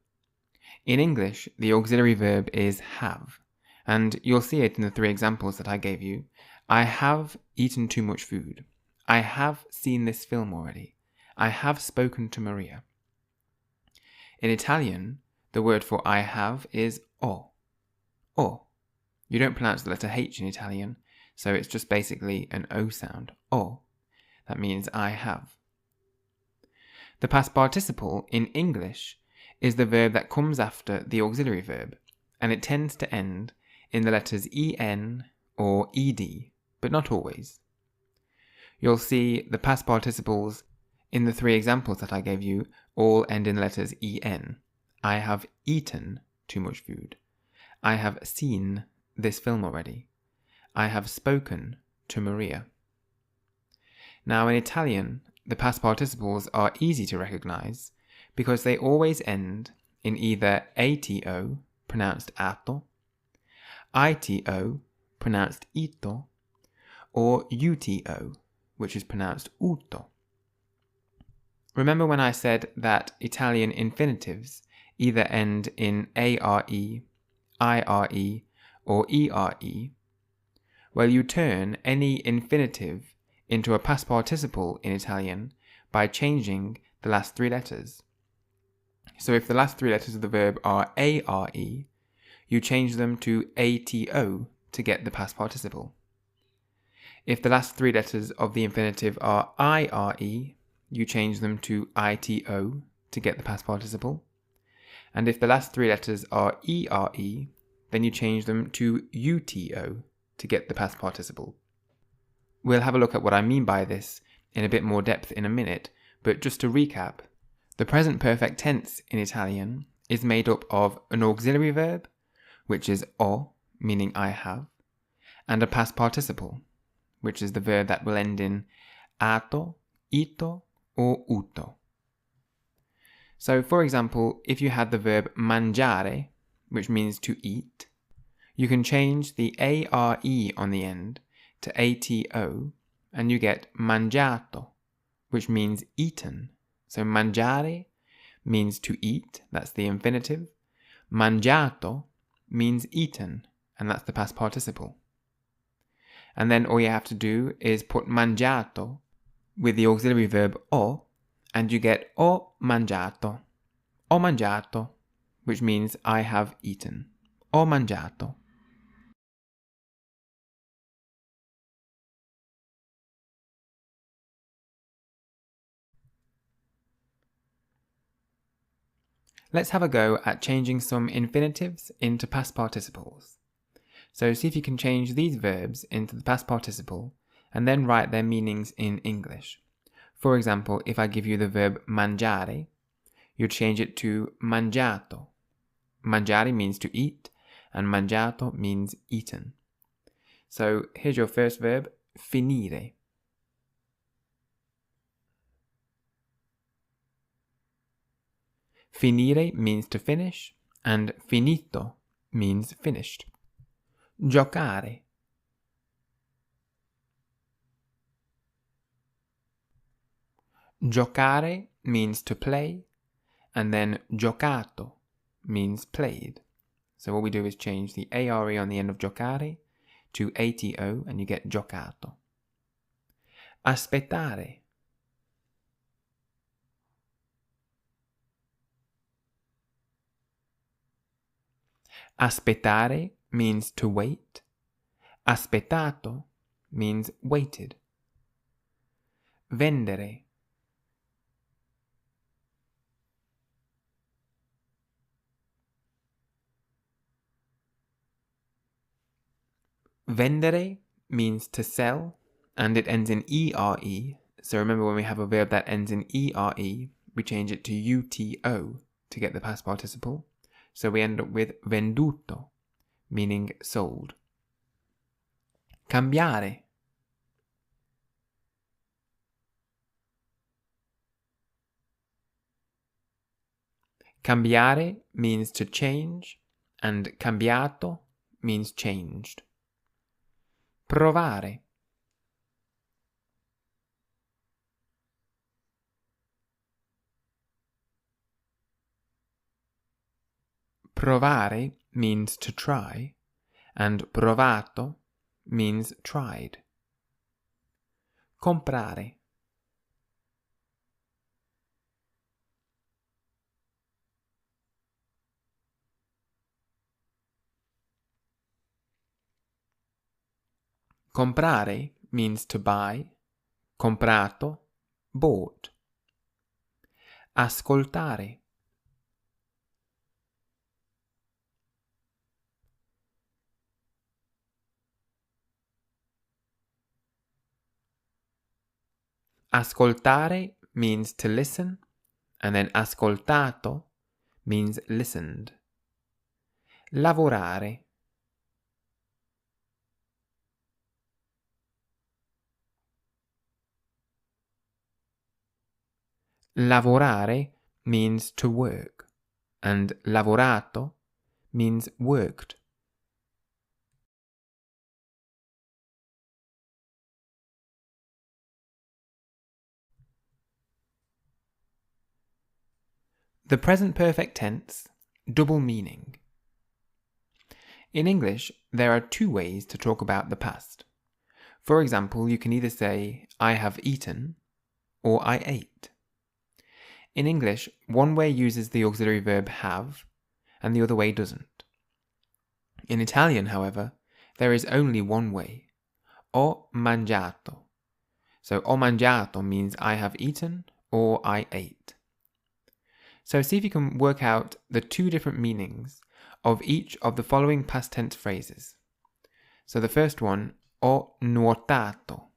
In English, the auxiliary verb is have, and you'll see it in the three examples that I gave you. I have eaten too much food. I have seen this film already. I have spoken to Maria. In Italian, the word for I have is ho. Ho. You don't pronounce the letter H in Italian, so it's just basically an O sound. Ho. That means I have. The past participle in English is the verb that comes after the auxiliary verb, and it tends to end in the letters en or ed, but not always. You'll see the past participles in the three examples that I gave you all end in the letters en. I have eaten too much food. I have seen this film already. I have spoken to Maria. Now in Italian, the past participles are easy to recognize because they always end in either ato, pronounced ato, ito, pronounced ito, or uto, which is pronounced uto. Remember when I said that Italian infinitives either end in are, ire, or ere? Well, you turn any infinitive into a past participle in Italian by changing the last three letters. So if the last three letters of the verb are are, you change them to ato to get the past participle. If the last three letters of the infinitive are ire, you change them to ito to get the past participle. And if the last three letters are ere, then you change them to uto to get the past participle. We'll have a look at what I mean by this in a bit more depth in a minute, but just to recap, the present perfect tense in Italian is made up of an auxiliary verb, which is ho, meaning I have, and a past participle, which is the verb that will end in ato, ito, or uto. So, for example, if you had the verb mangiare, which means to eat, you can change the are on the end to ato, and you get mangiato, which means eaten. So mangiare means to eat, that's the infinitive. Mangiato means eaten, and that's the past participle. And then all you have to do is put mangiato with the auxiliary verb ho, and you get ho mangiato, which means I have eaten. Ho mangiato. Let's have a go at changing some infinitives into past participles. So see if you can change these verbs into the past participle and then write their meanings in English. For example, if I give you the verb mangiare, you change it to mangiato. Mangiare means to eat, and mangiato means eaten. So here's your first verb, finire. Finire means to finish, and finito means finished. Giocare. Giocare means to play, and then giocato means played. So what we do is change the are on the end of giocare to ato, and you get giocato. Aspettare. Aspettare means to wait. Aspettato means waited. Vendere. Vendere means to sell, and it ends in ere. So remember, when we have a verb that ends in ere, we change it to uto to get the past participle. So we end up with venduto, meaning sold. Cambiare. Cambiare means to change, and cambiato means changed. Provare. Provare means to try, and provato means tried. Comprare. Comprare means to buy, comprato, bought. Ascoltare. Ascoltare means to listen, and then ascoltato means listened. Lavorare. Lavorare means to work, and lavorato means worked. The present perfect tense, double meaning. In English, there are two ways to talk about the past. For example, you can either say, I have eaten, or I ate. In English, one way uses the auxiliary verb have, and the other way doesn't. In Italian, however, there is only one way, ho mangiato. So ho mangiato means I have eaten or I ate. So see if you can work out the two different meanings of each of the following past tense phrases. So the first one, ho nuotato.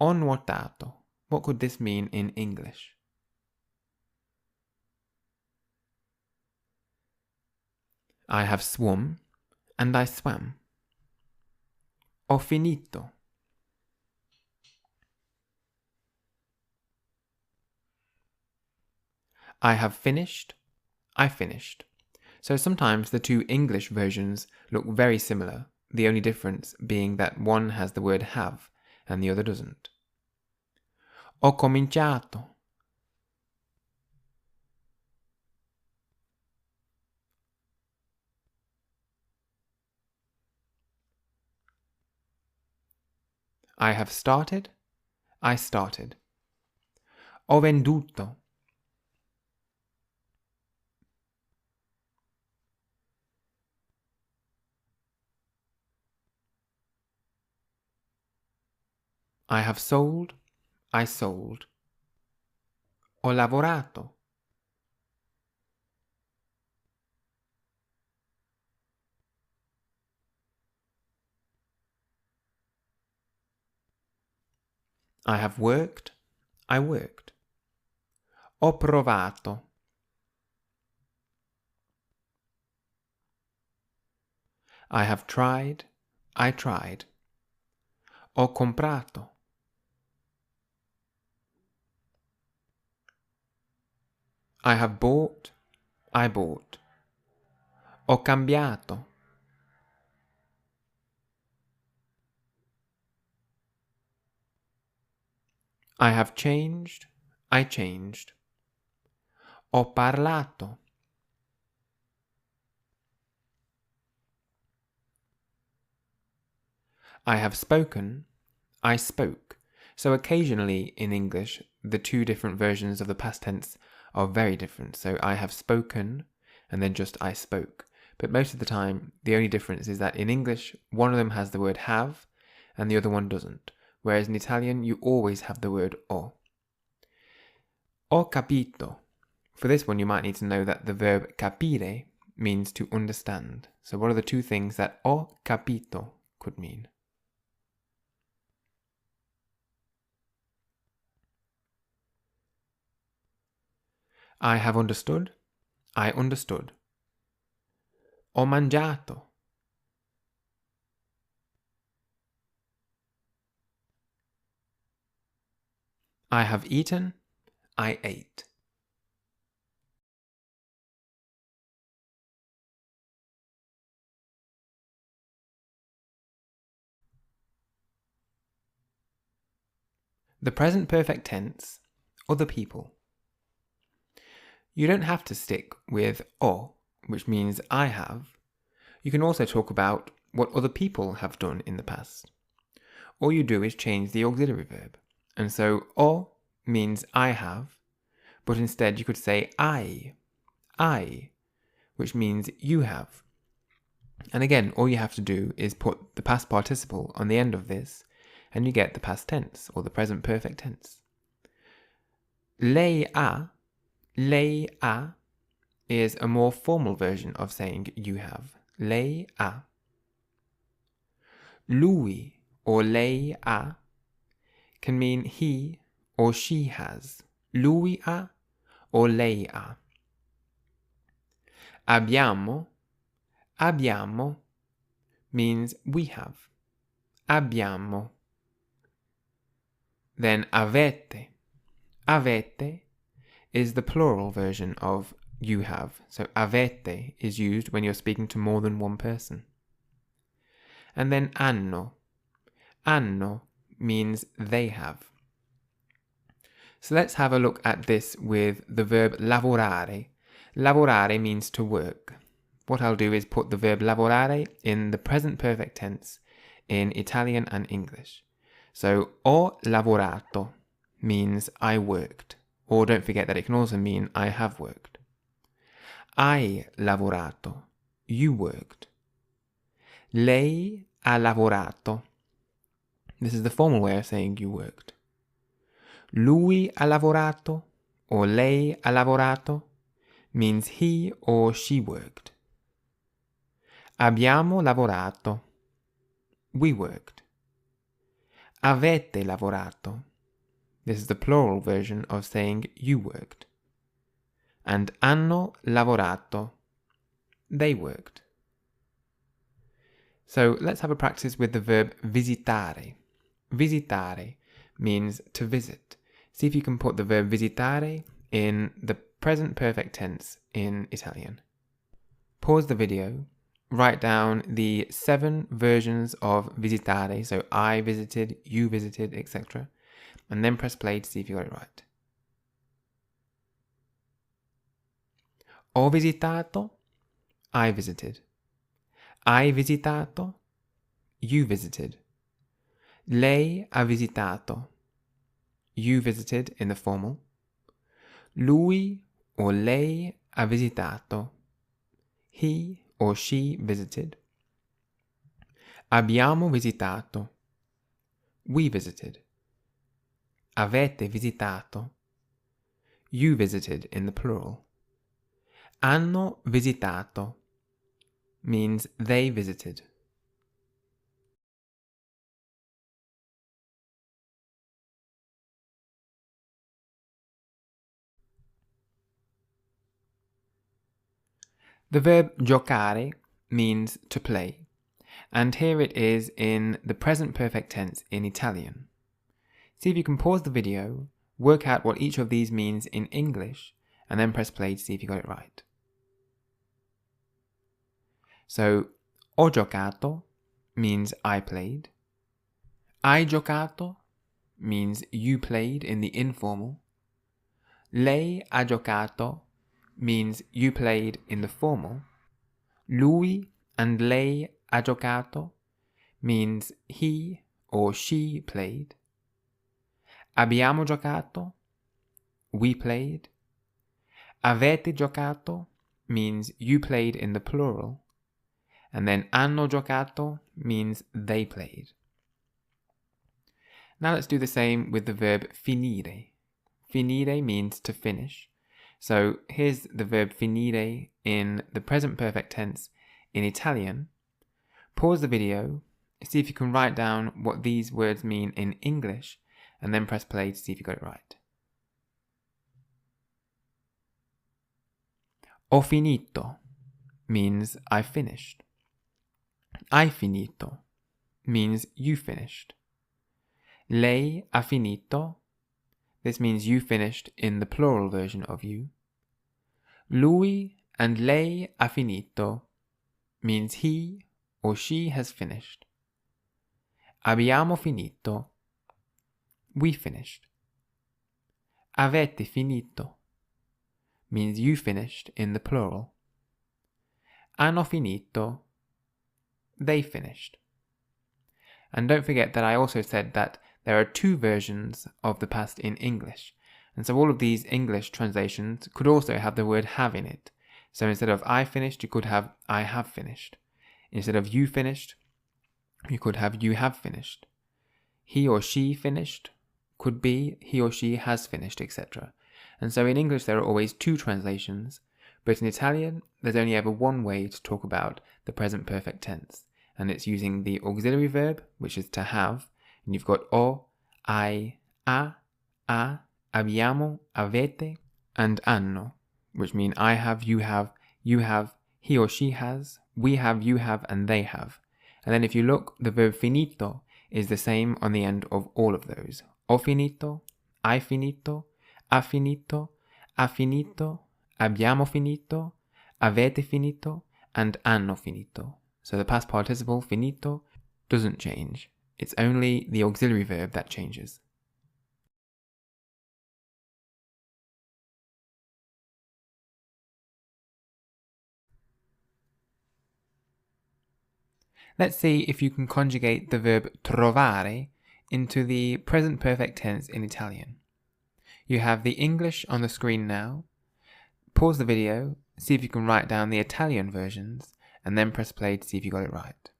Ho nuotato. What could this mean in English? I have swum and I swam. Ho finito. I have finished, I finished. So sometimes the two English versions look very similar, the only difference being that one has the word have and the other doesn't. Ho cominciato. I have started, I started. Ho venduto. I have sold, I sold. Ho lavorato. I have worked, I worked. Ho provato. I have tried, I tried. Ho comprato. I have bought, I bought. Ho cambiato. I have changed, I changed. Ho parlato. I have spoken, I spoke. So occasionally in English, the two different versions of the past tense are very different. So I have spoken, and then just I spoke. But most of the time, the only difference is that in English, one of them has the word have, and the other one doesn't. Whereas in Italian, you always have the word ho. Ho capito. For this one, you might need to know that the verb capire means to understand. So what are the two things that ho capito could mean? I have understood. I understood. Ho mangiato. I have eaten. I ate. The present perfect tense, other people. You don't have to stick with o, which means I have. You can also talk about what other people have done in the past. All you do is change the auxiliary verb. And so o means I have, but instead you could say I, which means you have. And again, all you have to do is put the past participle on the end of this, and you get the past tense, or the present perfect tense. Lei ha is a more formal version of saying you have. Lei ha. Lui or lei ha can mean he or she has. Lui ha or lei ha. Abbiamo means we have. Abbiamo. Then avete is the plural version of you have. So avete is used when you're speaking to more than one person. And then hanno means they have. So let's have a look at this with the verb lavorare. Lavorare means to work. What I'll do is put the verb lavorare in the present perfect tense in Italian and English. So ho lavorato means I worked. Or don't forget that it can also mean I have worked. Hai lavorato, you worked. Lei ha lavorato. This is the formal way of saying you worked. Lui ha lavorato or lei ha lavorato means he or she worked. Abbiamo lavorato. We worked. Avete lavorato. This is the plural version of saying you worked. And hanno lavorato. They worked. So let's have a practice with the verb visitare. Visitare means to visit. See if you can put the verb visitare in the present perfect tense in Italian. Pause the video, write down the 7 versions of visitare, so I visited, you visited, etc. And then press play to see if you got it right. Ho visitato, I visited. Hai visitato, you visited. Lei ha visitato, you visited in the formal. Lui or lei ha visitato, he or she visited. Abbiamo visitato, we visited. Avete visitato, you visited in the plural. Hanno visitato means they visited. The verb giocare means to play, and here it is in the present perfect tense in Italian. See if you can pause the video, work out what each of these means in English, and then press play to see if you got it right. So, ho giocato means I played. Hai giocato means you played in the informal. Lei ha giocato means you played in the formal. Lui and lei ha giocato means he or she played. Abbiamo giocato, we played. Avete giocato means you played in the plural. And then hanno giocato means they played. Now let's do the same with the verb finire. Finire means to finish. So here's the verb finire in the present perfect tense in Italian. Pause the video, see if you can write down what these words mean in English, and then press play to see if you got it right. Ho finito means I finished. Hai finito means you finished. Lei ha finito. This means you finished in the plural version of you. Lui and lei ha finito means he or she has finished. Abbiamo finito. We finished. Avete finito means you finished in the plural. Hanno finito. They finished. And don't forget that I also said that there are two versions of the past in English. And so all of these English translations could also have the word have in it. So instead of I finished, you could have I have finished. Instead of you finished, you could have you have finished. He or she finished could be he or she has finished, etc. And so in English there are always two translations, but in Italian there's only ever one way to talk about the present perfect tense. And it's using the auxiliary verb, which is to have, and you've got ho, hai, ha, abbiamo, avete, and hanno, which mean I have, you have, he or she has, we have, you have, and they have. And then if you look, the verb finito is the same on the end of all of those. Ho finito, hai finito, ha finito, abbiamo finito, avete finito, and hanno finito. So the past participle finito doesn't change. It's only the auxiliary verb that changes. Let's see if you can conjugate the verb trovare into the present perfect tense in Italian. You have the English on the screen now. Pause the video, see if you can write down the Italian versions, and then press play to see if you got it right.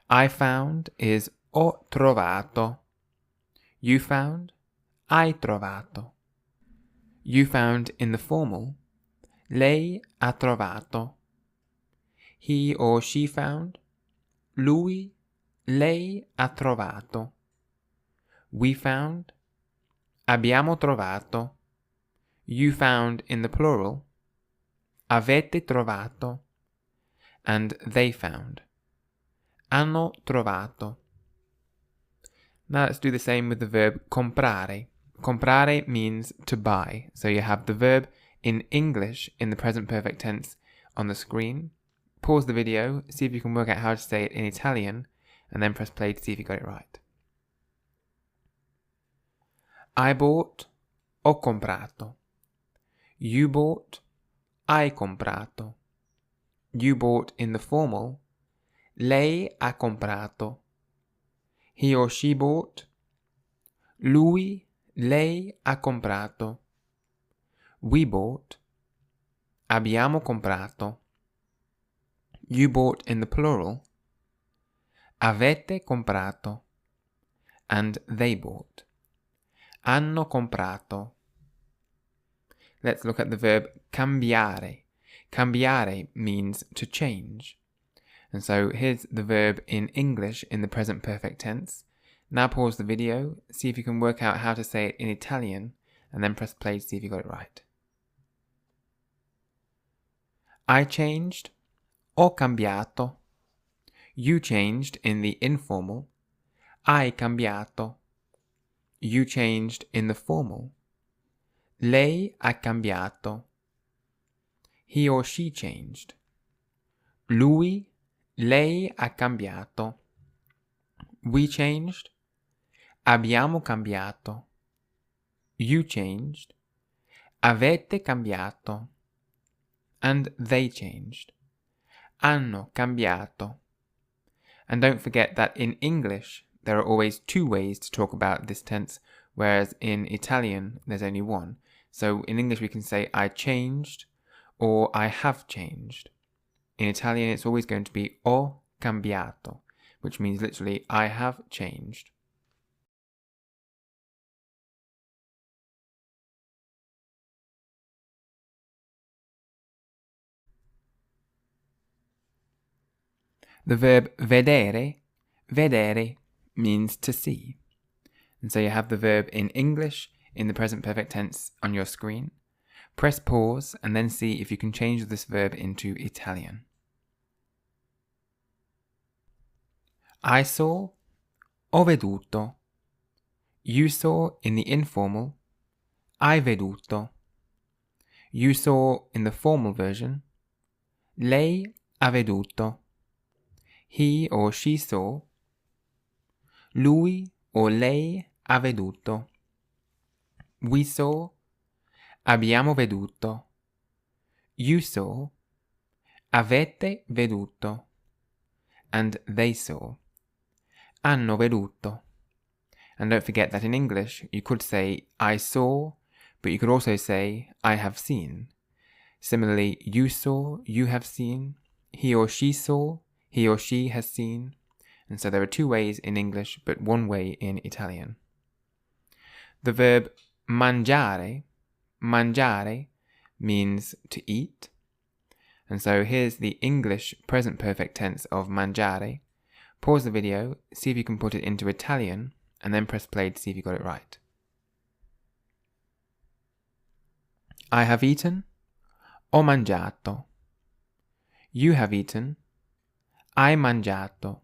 I found is ho trovato. You found, hai trovato. You found in the formal, lei ha trovato. He or she found, lui, lei ha trovato. We found, abbiamo trovato. You found in the plural, avete trovato. And they found, hanno trovato. Now let's do the same with the verb comprare. Comprare means to buy. So you have the verb in English in the present perfect tense on the screen. Pause the video, see if you can work out how to say it in Italian, and then press play to see if you got it right. I bought, ho comprato. You bought, hai comprato. You bought in the formal, lei ha comprato. He or she bought, lui, lei ha comprato. We bought, abbiamo comprato. You bought in the plural, avete comprato. And they bought, hanno comprato. Let's look at the verb cambiare. Cambiare means to change. And so here's the verb in English in the present perfect tense. Now pause the video, see if you can work out how to say it in Italian, and then press play to see if you got it right. I changed, ho cambiato. You changed in the informal, hai cambiato. You changed in the formal, lei ha cambiato. He or she changed, lui, lei ha cambiato. We changed, abbiamo cambiato. You changed, avete cambiato. And they changed, hanno cambiato. And don't forget that in English, there are always two ways to talk about this tense, whereas in Italian, there's only one. So in English, we can say I changed or I have changed. In Italian, it's always going to be ho cambiato, which means literally I have changed. The verb vedere, vedere means to see. And so you have the verb in English in the present perfect tense on your screen. Press pause and then see if you can change this verb into Italian. I saw, ho veduto. You saw in the informal, hai veduto. You saw in the formal version, lei ha veduto. He or she saw, lui or lei ha veduto. We saw, abbiamo veduto. You saw, avete veduto. And they saw, hanno veduto. And don't forget that in English, you could say, I saw, but you could also say, I have seen. Similarly, you saw, you have seen. He or she saw, he or she has seen. And so there are two ways in English, but one way in Italian. The verb mangiare, mangiare, means to eat. And so here's the English present perfect tense of mangiare. Pause the video, see if you can put it into Italian, and then press play to see if you got it right. I have eaten, ho mangiato. You have eaten, hai mangiato.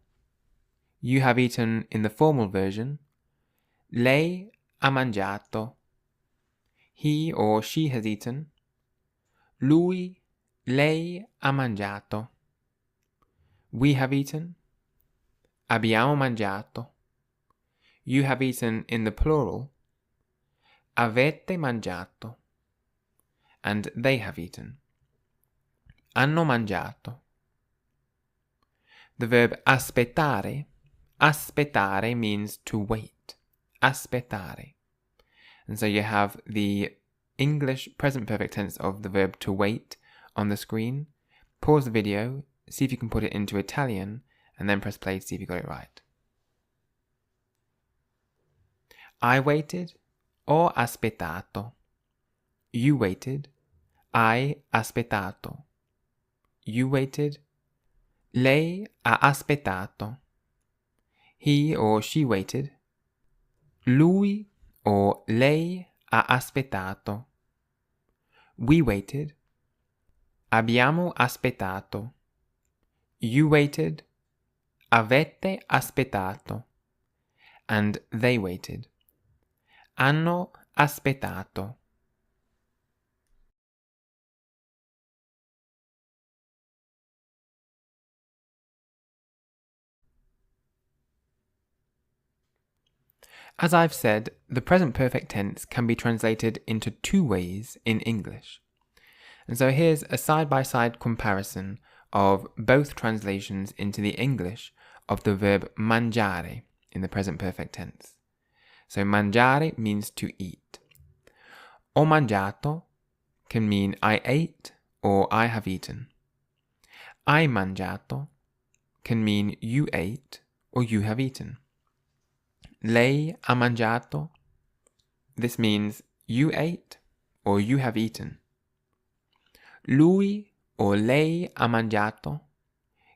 You have eaten in the formal version, lei ha mangiato. He or she has eaten, lui, lei ha mangiato. We have eaten, abbiamo mangiato. You have eaten in the plural, avete mangiato. And they have eaten, hanno mangiato. The verb aspettare, aspettare means to wait, aspettare. And so you have the English present perfect tense of the verb to wait on the screen. Pause the video, see if you can put it into Italian, and then press play to see if you got it right. I waited, ho aspettato. You waited, hai aspettato. You waited, lei ha aspettato. He or she waited, lui or lei ha aspettato. We waited, abbiamo aspettato. You waited, avete aspettato. And they waited, hanno aspettato. As I've said, the present perfect tense can be translated into two ways in English. And so here's a side-by-side comparison of both translations into the English of the verb mangiare in the present perfect tense. So mangiare means to eat. Ho mangiato can mean I ate or I have eaten. Hai mangiato can mean you ate or you have eaten. Lei ha mangiato. This means you ate or you have eaten. Lui or lei ha mangiato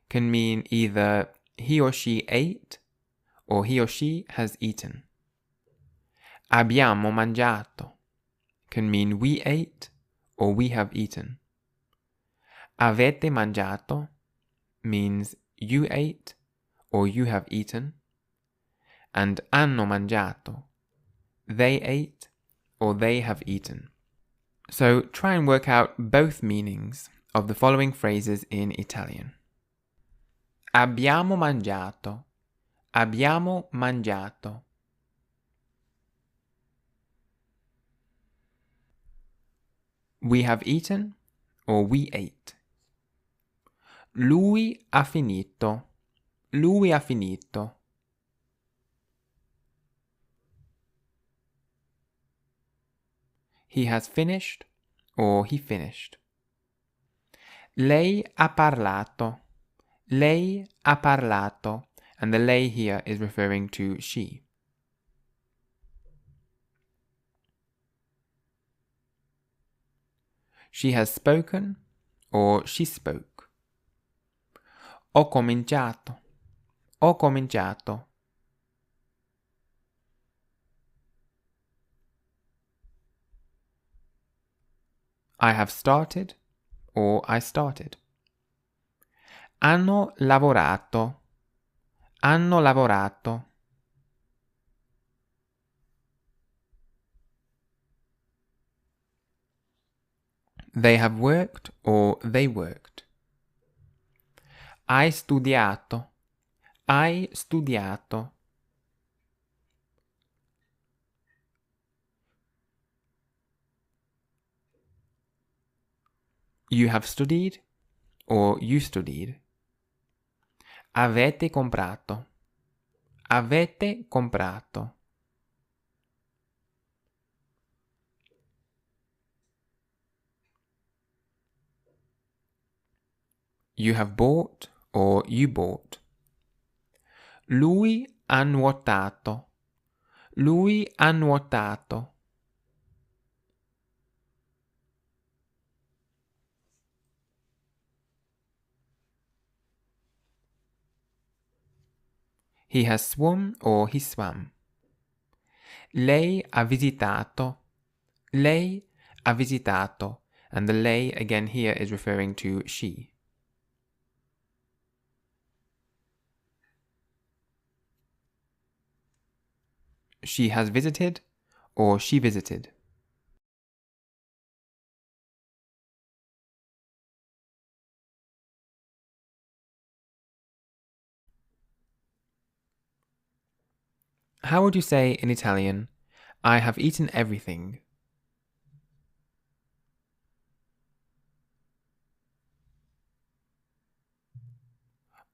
can mean either he or she ate or he or she has eaten. Abbiamo mangiato can mean we ate or we have eaten. Avete mangiato means you ate or you have eaten. And hanno mangiato, they ate or they have eaten. So try and work out both meanings of the following phrases in Italian. Abbiamo mangiato, abbiamo mangiato. We have eaten or we ate. Lui ha finito, lui ha finito. He has finished or he finished. Lei ha parlato. Lei ha parlato. And the lei here is referring to she. She has spoken or she spoke. Ho cominciato. Ho cominciato. I have started or I started. Hanno lavorato. Hanno lavorato. They have worked or they worked. Hai studiato. Hai studiato. You have studied or you studied. Avete comprato. Avete comprato. You have bought or you bought. Lui ha nuotato. Lui ha nuotato. He has swum or he swam. Lei ha visitato. Lei ha visitato. And the lei again here is referring to she. She has visited or she visited. How would you say in Italian, I have eaten everything?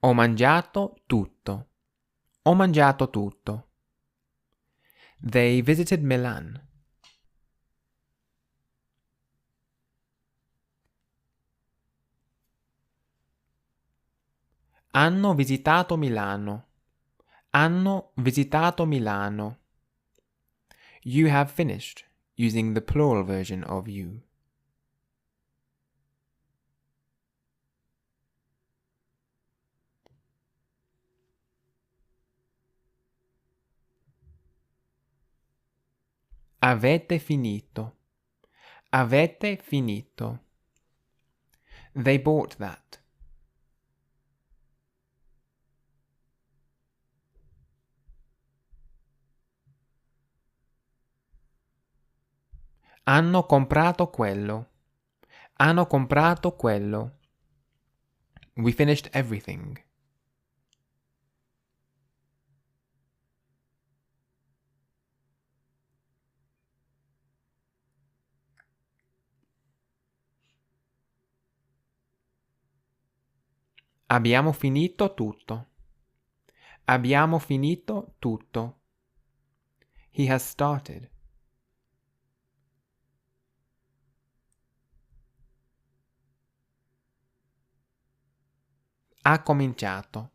Ho mangiato tutto. Ho mangiato tutto. They visited Milan. Hanno visitato Milano. Hanno visitato Milano. You have finished, using the plural version of you. Avete finito. Avete finito. They bought that. Hanno comprato quello. Hanno comprato quello. We finished everything. Abbiamo finito tutto. Abbiamo finito tutto. He has started. Ha cominciato.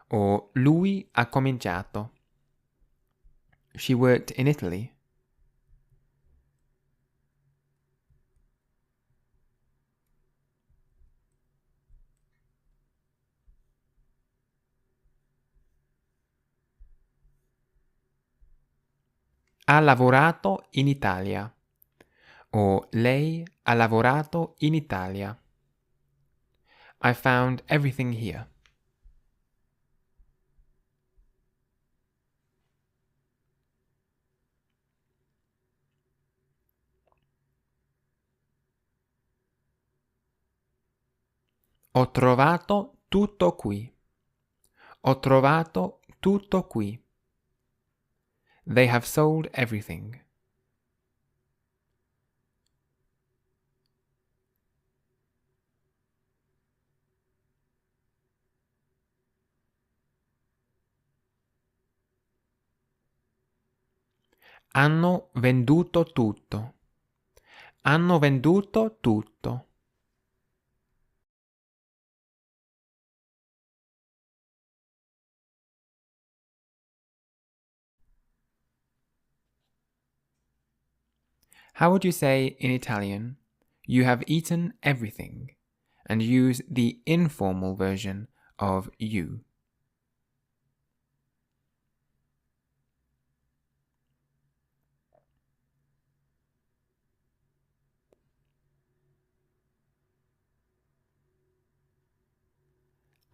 Or lui ha cominciato. She worked in Italy. Ha lavorato in Italia. Or lei ha lavorato in Italia. I found everything here. Ho trovato tutto qui. Ho trovato tutto qui. They have sold everything. Hanno venduto tutto. Hanno venduto tutto. How would you say in Italian, you have eaten everything, and use the informal version of you?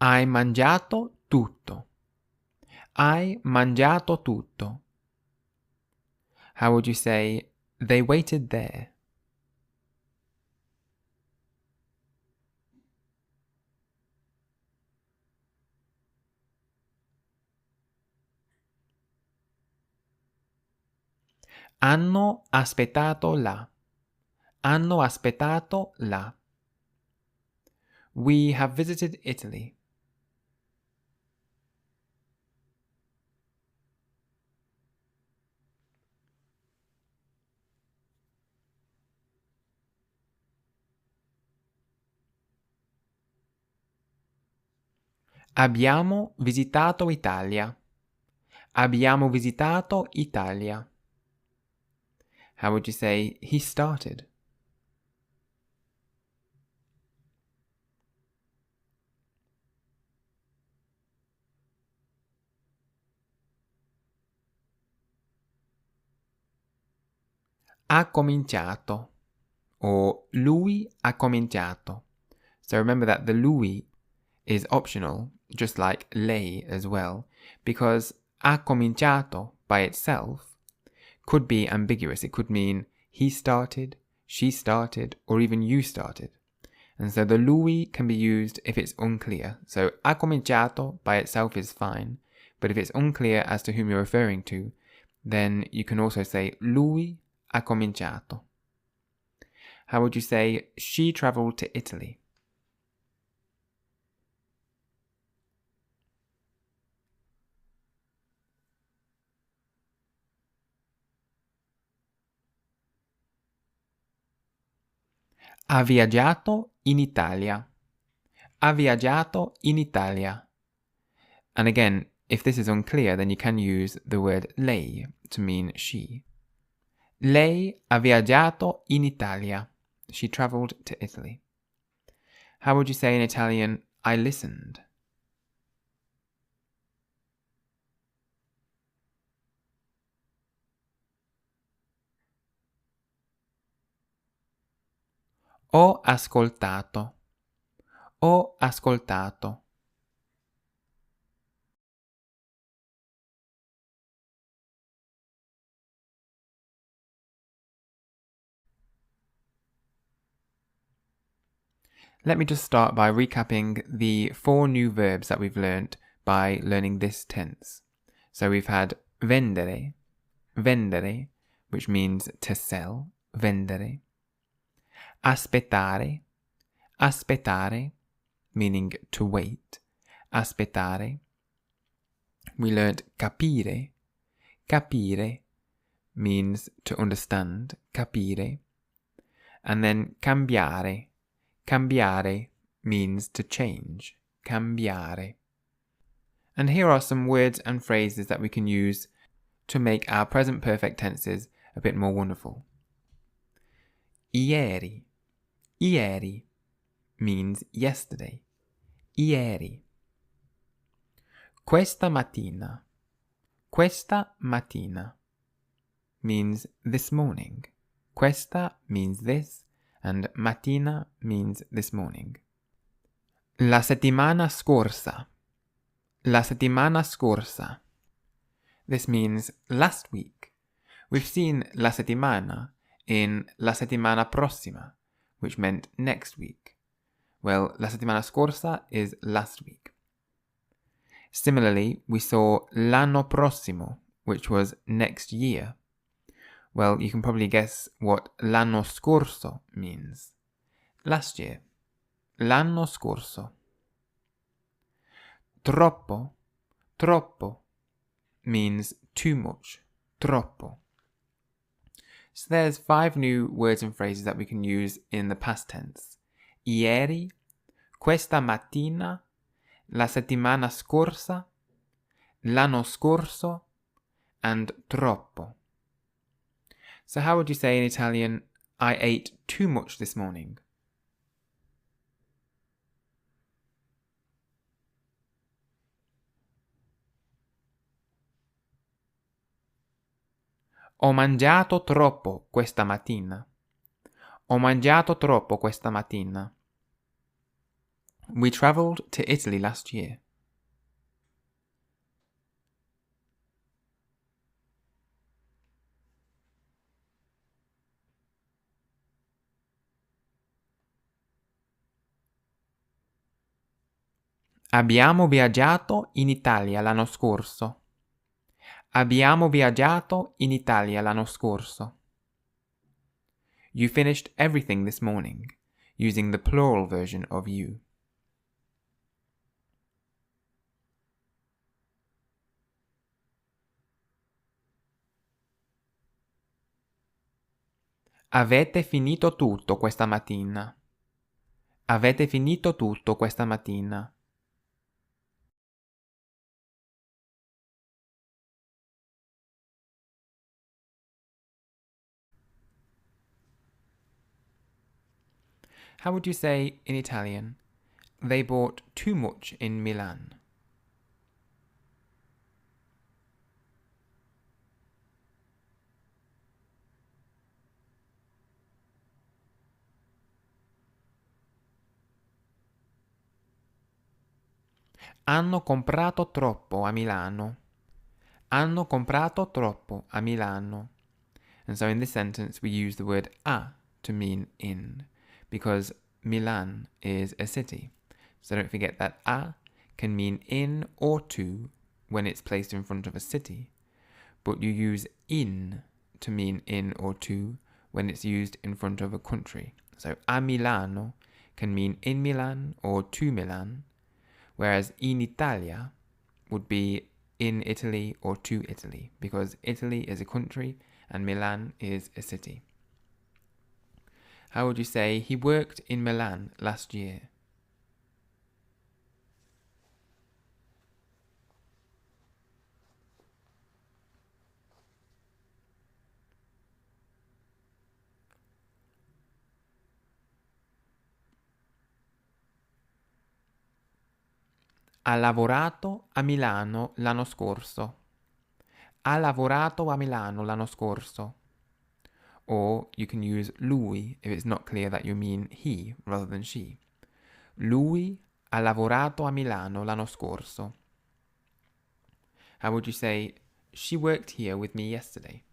Hai mangiato tutto. Hai mangiato tutto. How would you say, they waited there? Hanno aspettato là. Hanno aspettato là. We have visited Italy. Abbiamo visitato Italia. Abbiamo visitato Italia. How would you say, he started? Ha cominciato. Or lui ha cominciato. So remember that the lui is optional, just like lei as well, because ha cominciato by itself could be ambiguous. It could mean he started, she started, or even you started. And so the lui can be used if it's unclear. So ha cominciato by itself is fine, but if it's unclear as to whom you're referring to, then you can also say lui ha cominciato. How would you say she traveled to Italy? Ha viaggiato in Italia. Ha viaggiato in Italia. And again, if this is unclear, then you can use the word lei to mean she. Lei ha viaggiato in Italia. She traveled to Italy. How would you say in Italian, I listened? Ho ascoltato. Ho ascoltato. Let me just start by recapping the 4 new verbs that we've learnt by learning this tense. So we've had vendere, vendere, which means to sell, vendere. Aspettare, aspettare, meaning to wait, aspettare. We learnt capire, capire means to understand, capire. And then cambiare, cambiare means to change, cambiare. And here are some words and phrases that we can use to make our present perfect tenses a bit more wonderful. Ieri, ieri means yesterday, ieri. Questa mattina, questa mattina means this morning. Questa means this, and mattina means this morning. La settimana scorsa, la settimana scorsa. This means last week. We've seen la settimana in la settimana prossima, which meant next week. Well, la settimana scorsa is last week. Similarly, we saw l'anno prossimo, which was next year. Well, you can probably guess what l'anno scorso means. Last year. L'anno scorso. Troppo, troppo means too much. Troppo. So there's 5 new words and phrases that we can use in the past tense. Ieri, questa mattina, la settimana scorsa, l'anno scorso, and troppo. So how would you say in Italian, I ate too much this morning? Ho mangiato troppo questa mattina. Ho mangiato troppo questa mattina. We travelled to Italy last year. Abbiamo viaggiato in Italia l'anno scorso. Abbiamo viaggiato in Italia l'anno scorso. You finished everything this morning, using the plural version of you. Avete finito tutto questa mattina. Avete finito tutto questa mattina. How would you say in Italian, they bought too much in Milan? Hanno comprato troppo a Milano. Hanno comprato troppo a Milano. And so in this sentence we use the word a to mean in, because Milan is a city. So don't forget that a can mean in or to when it's placed in front of a city, but you use in to mean in or to when it's used in front of a country. So a Milano can mean in Milan or to Milan, whereas in Italia would be in Italy or to Italy, because Italy is a country and Milan is a city. How would you say he worked in Milan last year? Ha lavorato a Milano l'anno scorso. Ha lavorato a Milano l'anno scorso. Or you can use lui if it's not clear that you mean he rather than she. Lui ha lavorato a Milano l'anno scorso. How would you say, she worked here with me yesterday?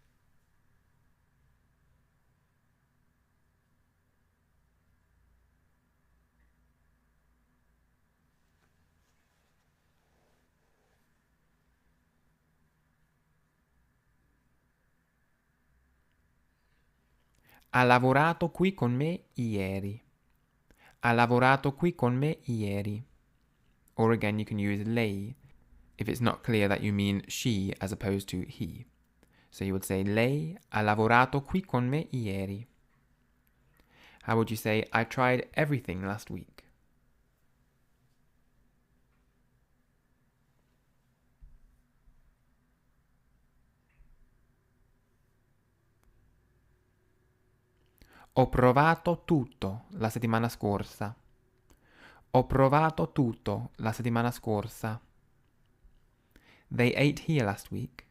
Ha lavorato qui con me ieri. Ha lavorato qui con me ieri. Or again, you can use lei if it's not clear that you mean she as opposed to he. So you would say, lei ha lavorato qui con me ieri. How would you say, I tried everything last week? Ho provato tutto la settimana scorsa. Ho provato tutto la settimana scorsa. They ate here last week.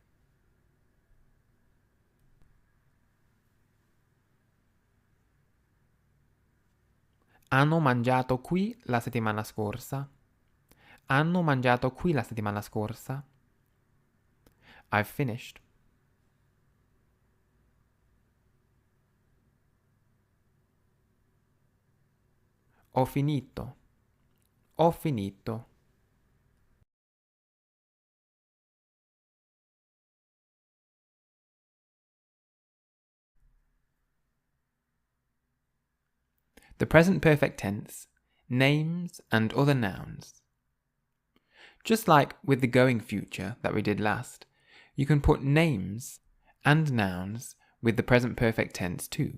Hanno mangiato qui la settimana scorsa. Hanno mangiato qui la settimana scorsa. I've finished. Ho finito. Ho finito. The present perfect tense, names and other nouns. Just like with the going future that we did last, you can put names and nouns with the present perfect tense too.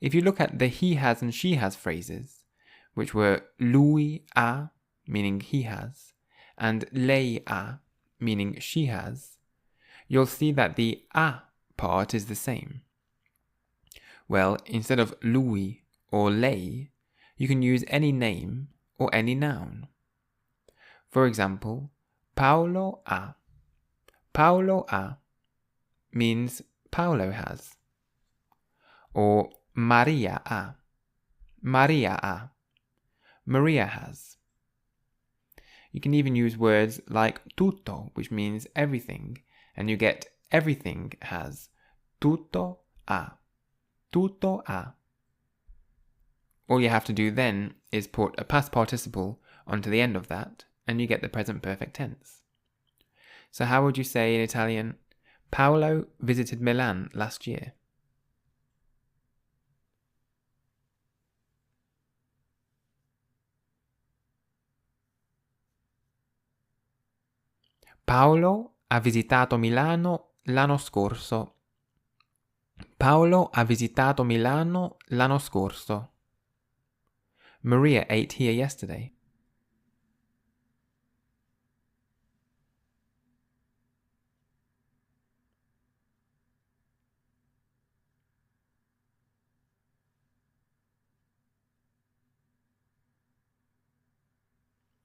If you look at the he has and she has phrases, which were lui ha, meaning he has, and lei ha, meaning she has, you'll see that the a part is the same. Well, instead of lui or lei, you can use any name or any noun. For example, Paolo ha. Paolo ha means Paolo has. Or Maria ha. Maria ha. Maria has. You can even use words like tutto, which means everything, and you get everything has. Tutto ha. Tutto ha. All you have to do then is put a past participle onto the end of that, and you get the present perfect tense. So how would you say in Italian, Paolo visited Milan last year? Paolo ha visitato Milano l'anno scorso. Paolo ha visitato Milano l'anno scorso. Maria ate here yesterday.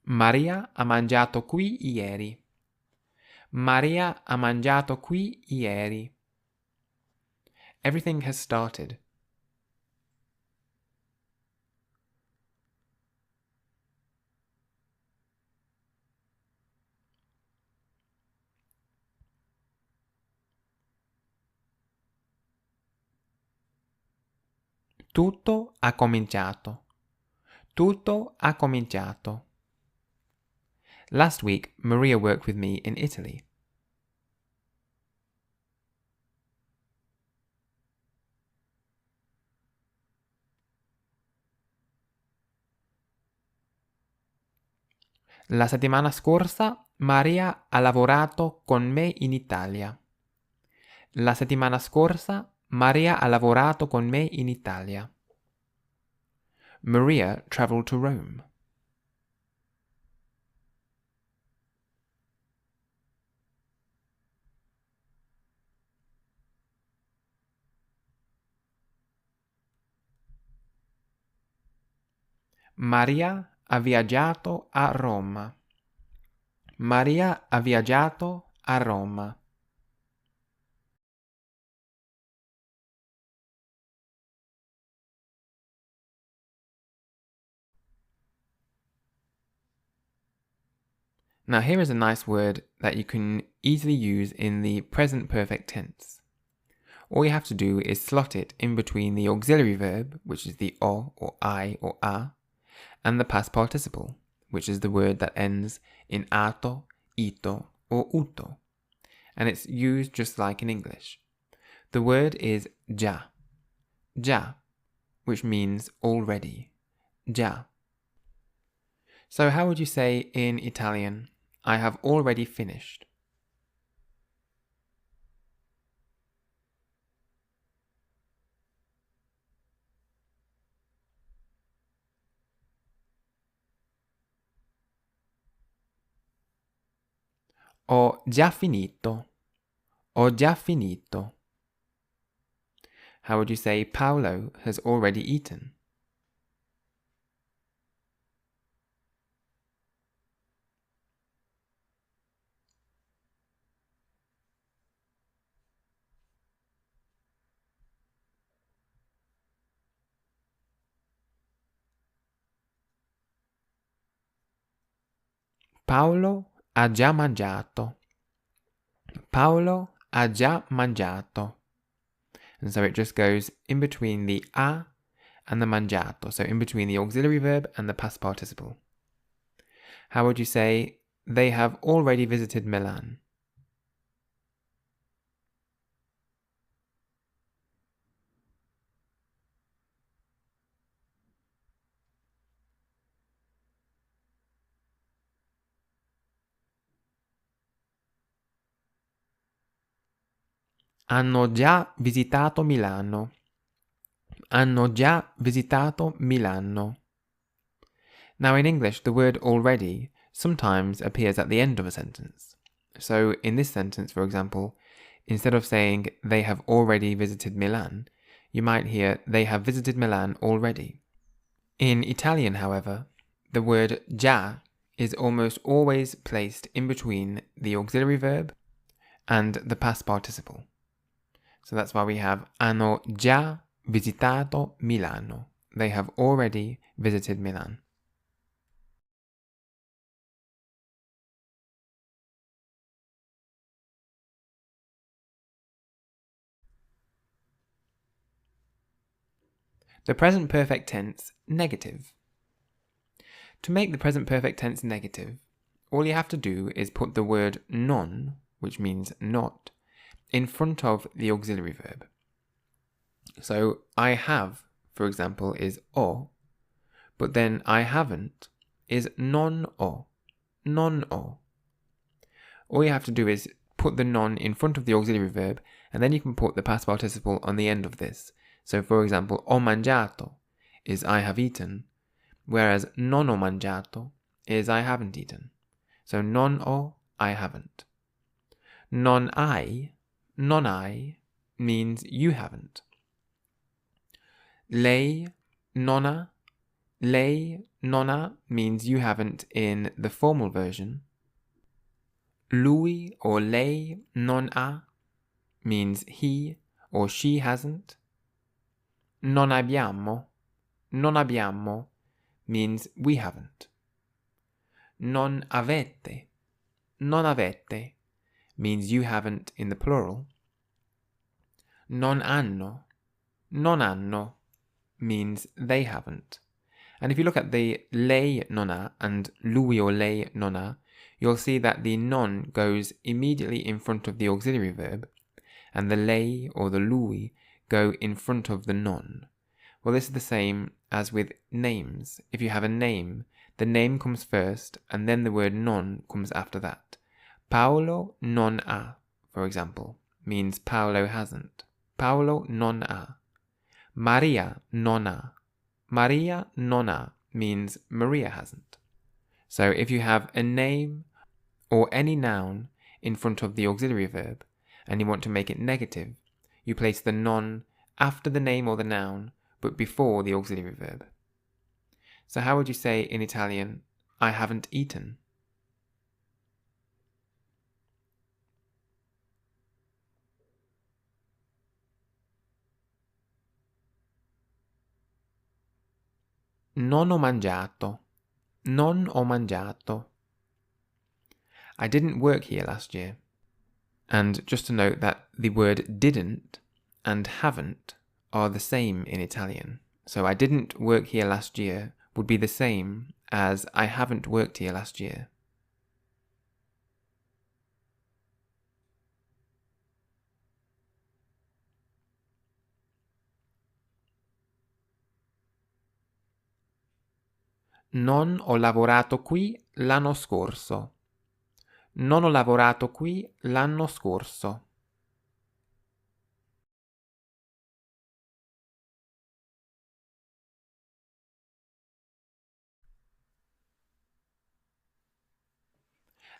Maria ha mangiato qui ieri. Maria ha mangiato qui ieri. Everything has started. Tutto ha cominciato. Tutto ha cominciato. Last week, Maria worked with me in Italy. La settimana scorsa Maria ha lavorato con me in Italia. La settimana scorsa Maria ha lavorato con me in Italia. Maria traveled to Rome. Maria ha viaggiato a Roma. Maria ha viaggiato a Roma. Now here is a nice word that you can easily use in the present perfect tense. All you have to do is slot it in between the auxiliary verb, which is the o or I or a, and the past participle, which is the word that ends in ato, ito, or uto. And it's used just like in English. The word is già. Già, which means already. Già. So how would you say in Italian, I have already finished? Ho già finito. Ho già finito. How would you say Paolo has already eaten? Paolo ha già mangiato. Paolo ha già mangiato. And so it just goes in between the a and the mangiato, so in between the auxiliary verb and the past participle. How would you say, they have already visited Milan? Hanno già visitato Milano. Hanno già visitato Milano. Now in English, the word already sometimes appears at the end of a sentence. So in this sentence, for example, instead of saying they have already visited Milan, you might hear they have visited Milan already. In Italian, however, the word già is almost always placed in between the auxiliary verb and the past participle. So that's why we have hanno già visitato Milano. They have already visited Milan. the present perfect tense negative. To make the present perfect tense negative, all you have to do is put the word non, which means not, in front of the auxiliary verb. So I have, for example, is o, but then I haven't is non o, non o. All you have to do is put the non in front of the auxiliary verb, and then you can put the past participle on the end of this. So for example, ho mangiato is I have eaten, whereas non ho mangiato is I haven't eaten. So non ho, I haven't. Non hai means you haven't. Lei non ha means you haven't in the formal version. Lui or lei non ha means he or she hasn't. Non abbiamo means we haven't. Non avete means you haven't in the plural. Non hanno means they haven't. And if you look at the lei non ha and lui or lei non ha, you'll see that the non goes immediately in front of the auxiliary verb, and the lei or the lui go in front of the non. Well, this is the same as with names. If you have a name, the name comes first, and then the word non comes after that. Paolo non ha, for example, means Paolo hasn't. Paolo non ha. Maria non ha means Maria hasn't. So if you have a name or any noun in front of the auxiliary verb and you want to make it negative, you place the non after the name or the noun but before the auxiliary verb. So how would you say in Italian, I haven't eaten? Non ho mangiato. I didn't work here last year. And just to note that the word didn't and haven't are the same in Italian. So I didn't work here last year would be the same as I haven't worked here last year. Non ho lavorato qui l'anno scorso. Non ho lavorato qui l'anno scorso.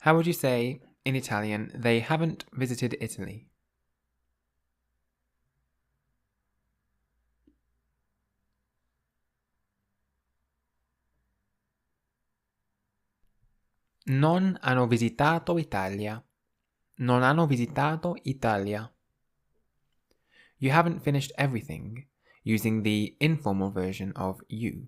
How would you say, in Italian, they haven't visited Italy? Non hanno visitato Italia. Non hanno visitato Italia. You haven't finished everything, using the informal version of you.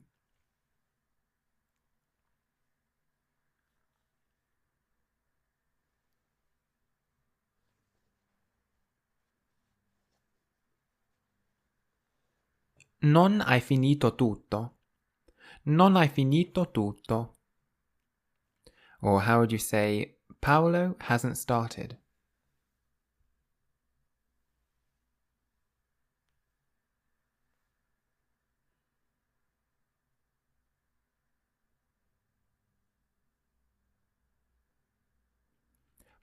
Non hai finito tutto. Non hai finito tutto. Or how would you say, Paolo hasn't started?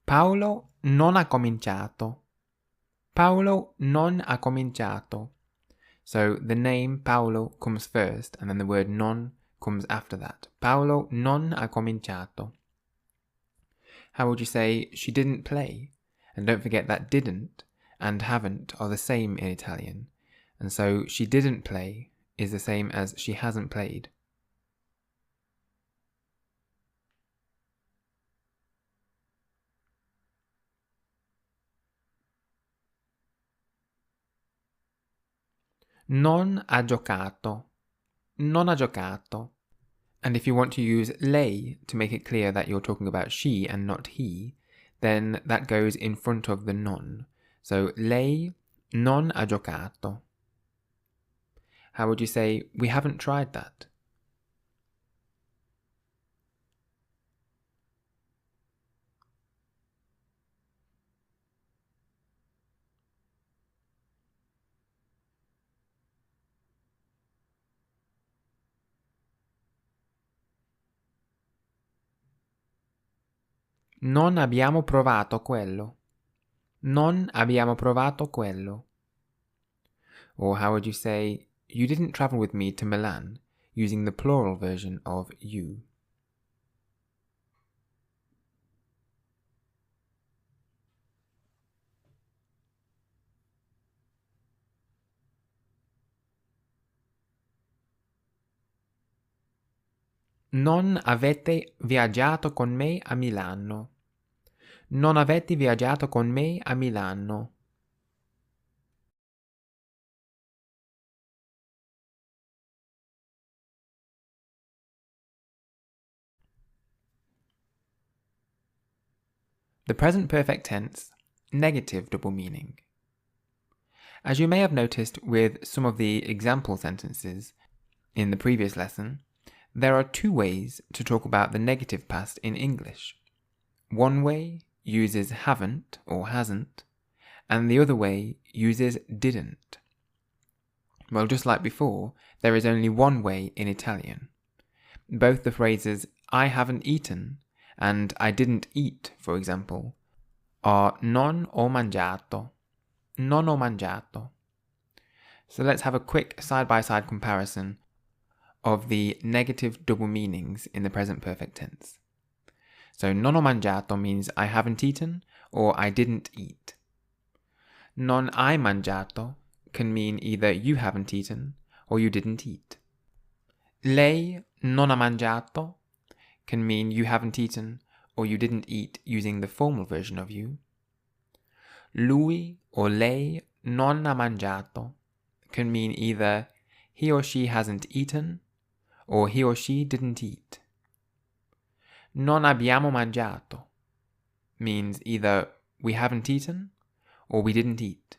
Paolo non ha cominciato. Paolo non ha cominciato. So the name Paolo comes first and then the word non comes after that. Paolo non ha cominciato. How would you say she didn't play? And don't forget that didn't and haven't are the same in Italian. And so she didn't play is the same as she hasn't played. Non ha giocato. Non ha giocato. And if you want to use lei to make it clear that you're talking about she and not he, then that goes in front of the non. So lei non ha giocato. How would you say, we haven't tried that? Non abbiamo provato quello. Non abbiamo provato quello. Or how would you say, you didn't travel with me to Milan, using the plural version of you. Non avete viaggiato con me a Milano. Non avete viaggiato con me a Milano. The present perfect tense, negative double meaning. As you may have noticed with some of the example sentences in the previous lesson, there are two ways to talk about the negative past in English. One way uses haven't or hasn't, and the other way uses didn't. Well, just like before, there is only one way in Italian. Both the phrases I haven't eaten and I didn't eat, for example, are non ho mangiato. Non ho mangiato. So let's have a quick side-by-side comparison of the negative double meanings in the present perfect tense. So non ho mangiato means I haven't eaten or I didn't eat. Non hai mangiato can mean either you haven't eaten or you didn't eat. Lei non ha mangiato can mean you haven't eaten or you didn't eat using the formal version of you. Lui or lei non ha mangiato can mean either he or she hasn't eaten or he or she didn't eat. Non abbiamo mangiato means either we haven't eaten or we didn't eat.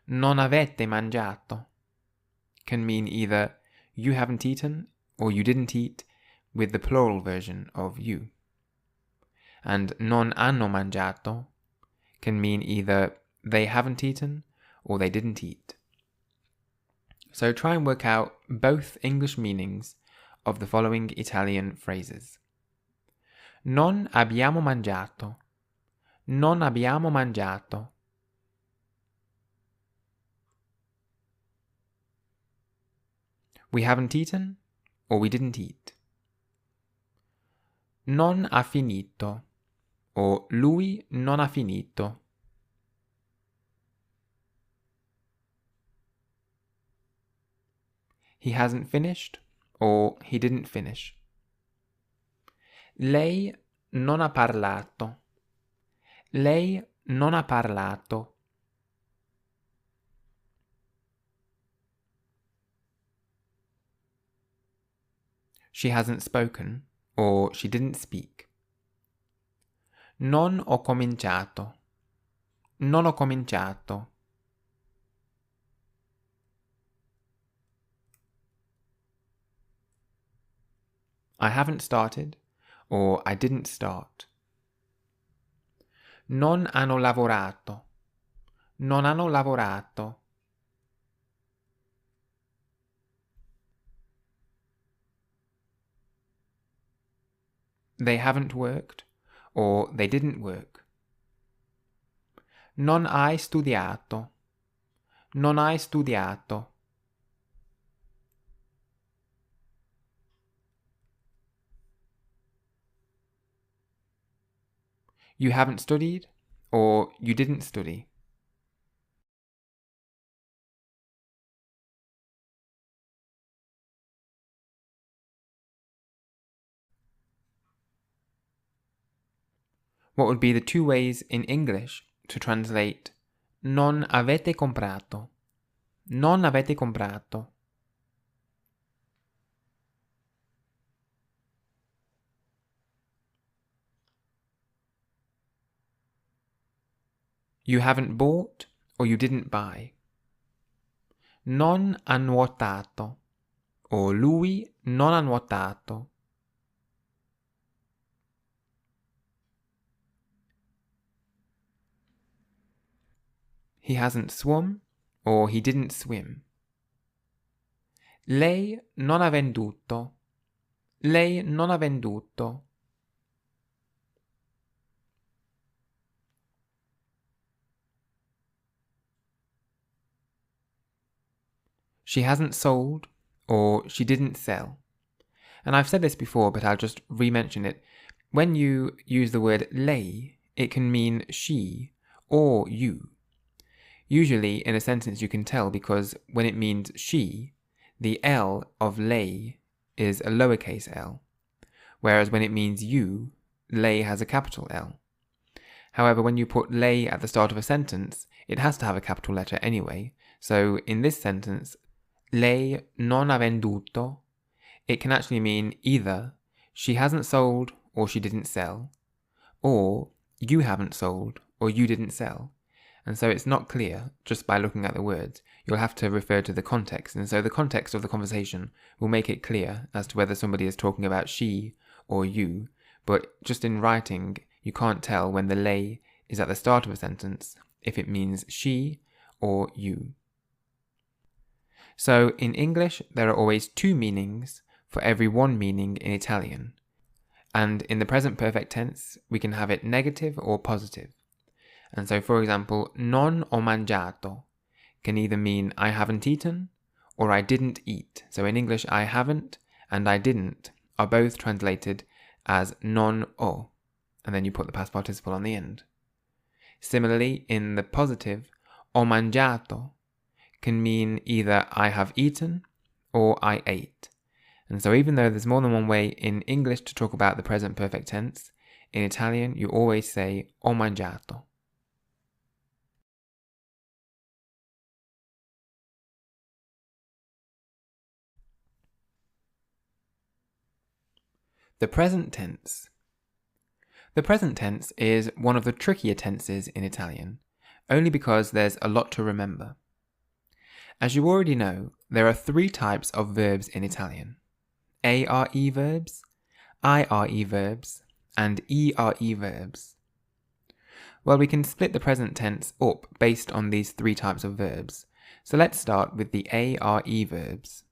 Non avete mangiato can mean either you haven't eaten or you didn't eat with the plural version of you. And non hanno mangiato can mean either they haven't eaten or they didn't eat. So try and work out both English meanings of the following Italian phrases. Non abbiamo mangiato. Non abbiamo mangiato. We haven't eaten or we didn't eat. Non ha finito or lui non ha finito. He hasn't finished or he didn't finish. Lei non ha parlato. Lei non ha parlato. She hasn't spoken or she didn't speak. Non ho cominciato. Non ho cominciato. I haven't started or I didn't start. Non hanno lavorato. Non hanno lavorato. They haven't worked or they didn't work. Non hai studiato. Non hai studiato. You haven't studied or you didn't study. What would be the two ways in English to translate non avete comprato? Non avete comprato. You haven't bought or you didn't buy. non ha nuotato o lui non ha nuotato. He hasn't swum or he didn't swim. Lei non ha venduto. Lei non ha venduto. She hasn't sold or she didn't sell. And I've said this before, but I'll just re-mention it. When you use the word lei, it can mean she or you. Usually in a sentence you can tell because when it means she, the L of lei is a lowercase l, whereas when it means you, lei has a capital L. However, when you put lei at the start of a sentence, it has to have a capital letter anyway. So in this sentence, lei non ha venduto, it can actually mean either she hasn't sold or she didn't sell, or you haven't sold or you didn't sell. And so it's not clear just by looking at the words. You'll have to refer to the context. And so the context of the conversation will make it clear as to whether somebody is talking about she or you. But just in writing, you can't tell when the lei is at the start of a sentence if it means she or you. So in English, there are always two meanings for every one meaning in Italian. And in the present perfect tense, we can have it negative or positive. And so, for example, non ho mangiato can either mean I haven't eaten or I didn't eat. So in English, I haven't and I didn't are both translated as non ho, and then you put the past participle on the end. Similarly, in the positive, ho mangiato can mean either I have eaten or I ate. And so even though there's more than one way in English to talk about the present perfect tense, in Italian you always say ho mangiato. The present tense. The present tense is one of the trickier tenses in Italian, only because there's a lot to remember. As you already know, there are three types of verbs in Italian: ARE verbs, IRE verbs, and ERE verbs. Well, we can split the present tense up based on these three types of verbs. So let's start with the ARE verbs.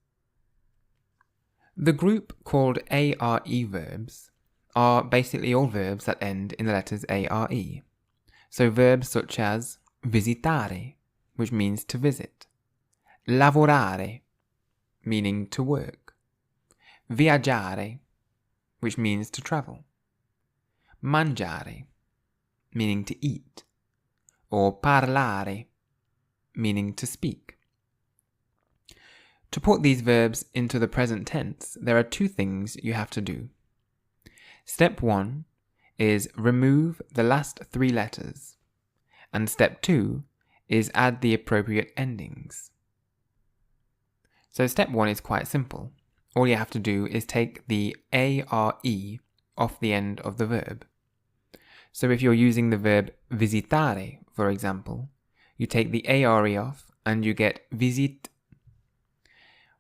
The group called ARE verbs are basically all verbs that end in the letters ARE. So verbs such as visitare, which means to visit, lavorare, meaning to work, viaggiare, which means to travel, mangiare, meaning to eat, or parlare, meaning to speak. To put these verbs into the present tense, there are two things you have to do. Step 1 is remove the last three letters, and step 2 is add the appropriate endings. So step 1 is quite simple. All you have to do is take the ARE off the end of the verb. So if you're using the verb visitare, for example, you take the ARE off and you get visit.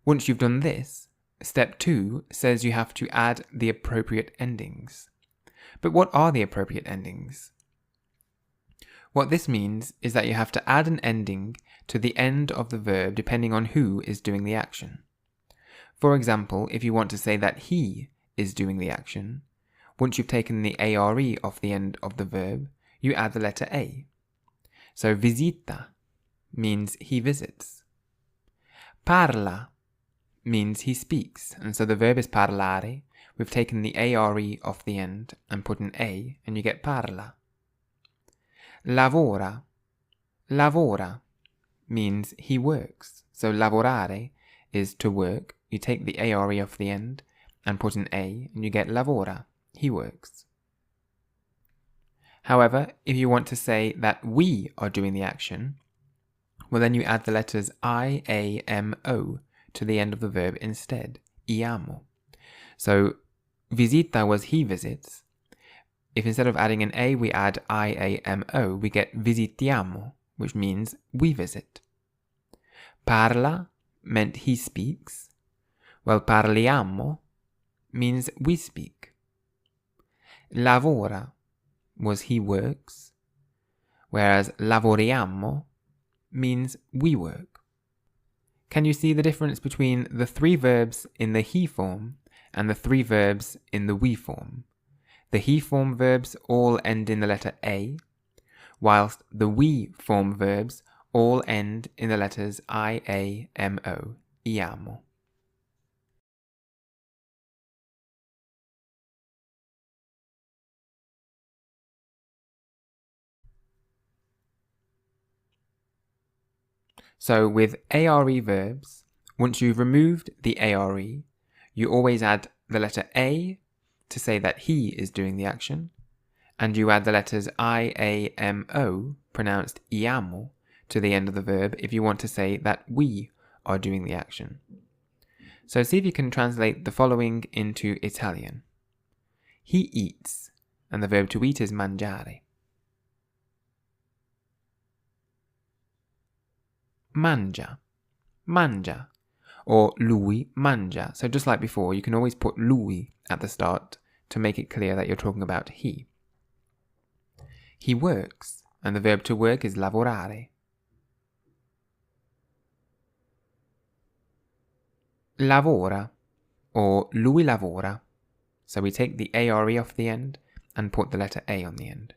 Once you've done this, step 2 says you have to add the appropriate endings. But what are the appropriate endings? What this means is that you have to add an ending to the end of the verb depending on who is doing the action. For example, if you want to say that he is doing the action, once you've taken the ARE off the end of the verb, you add the letter A. So visita means he visits. Parla means he speaks, and so the verb is parlare. We've taken the ARE off the end and put an A, and you get parla. Lavora. Lavora means he works. So lavorare is to work. You take the ARE off the end and put an A, and you get lavora. He works. However, if you want to say that we are doing the action, well then you add the letters I, A, M, O to the end of the verb instead, iamo. So visita was he visits. If instead of adding an A we add I-A-M-O, we get visitiamo, which means we visit. Parla meant he speaks, while parliamo means we speak. Lavora was he works, whereas lavoriamo means we work. Can you see the difference between the three verbs in the he form and the three verbs in the we form? The he form verbs all end in the letter A, whilst the we form verbs all end in the letters I-A-M-O, iamo. So with ARE verbs, once you've removed the ARE, you always add the letter A to say that he is doing the action, and you add the letters I-A-M-O, pronounced iamo, to the end of the verb if you want to say that we are doing the action. So see if you can translate the following into Italian. He eats, and the verb to eat is mangiare. Mangia, mangia, or lui mangia. So just like before, you can always put lui at the start to make it clear that you're talking about he. He works, and the verb to work is lavorare. Lavora, or lui lavora. So we take the ARE off the end and put the letter A on the end.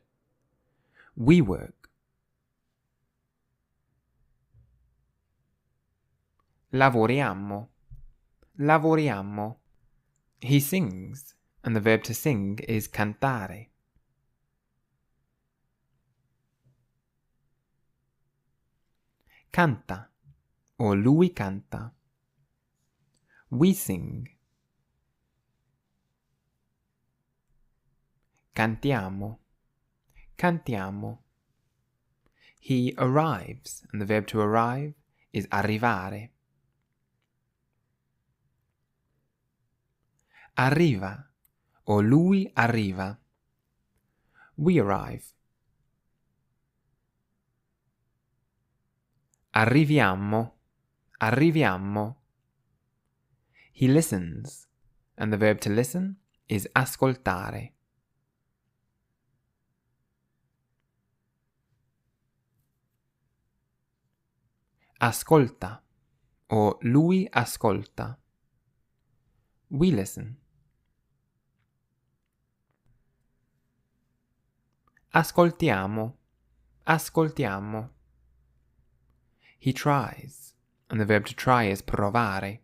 We work. Lavoriamo. Lavoriamo. He sings, and the verb to sing is cantare. Canta, or lui canta. We sing. Cantiamo. Cantiamo. He arrives, and the verb to arrive is arrivare. Arriva, or lui arriva. We arrive. Arriviamo. Arriviamo. He listens, and the verb to listen is ascoltare. Ascolta, or lui ascolta. We listen. Ascoltiamo. Ascoltiamo. He tries, and the verb to try is provare.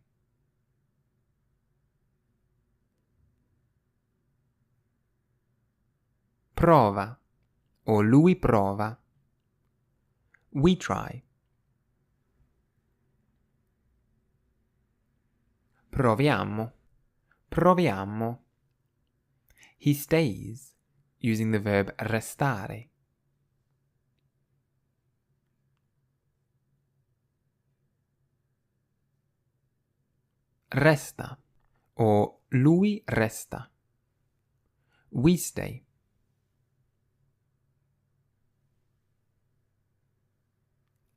Prova, or lui prova. We try. Proviamo. Proviamo. He stays, using the verb restare. Resta, or lui resta. We stay.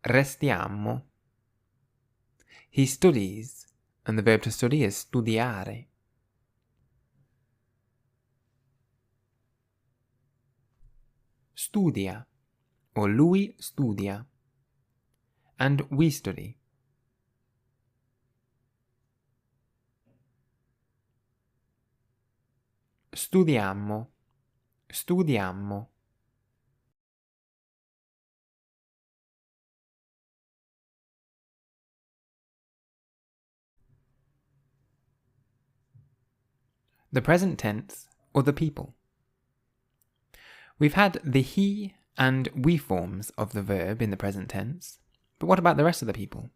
Restiamo. He studies, and the verb to study is studiare. Studia, or lui studia. And we study. Studiamo. Studiamo. The present tense, or the people. We've had the he and we forms of the verb in the present tense, but what about the rest of the people?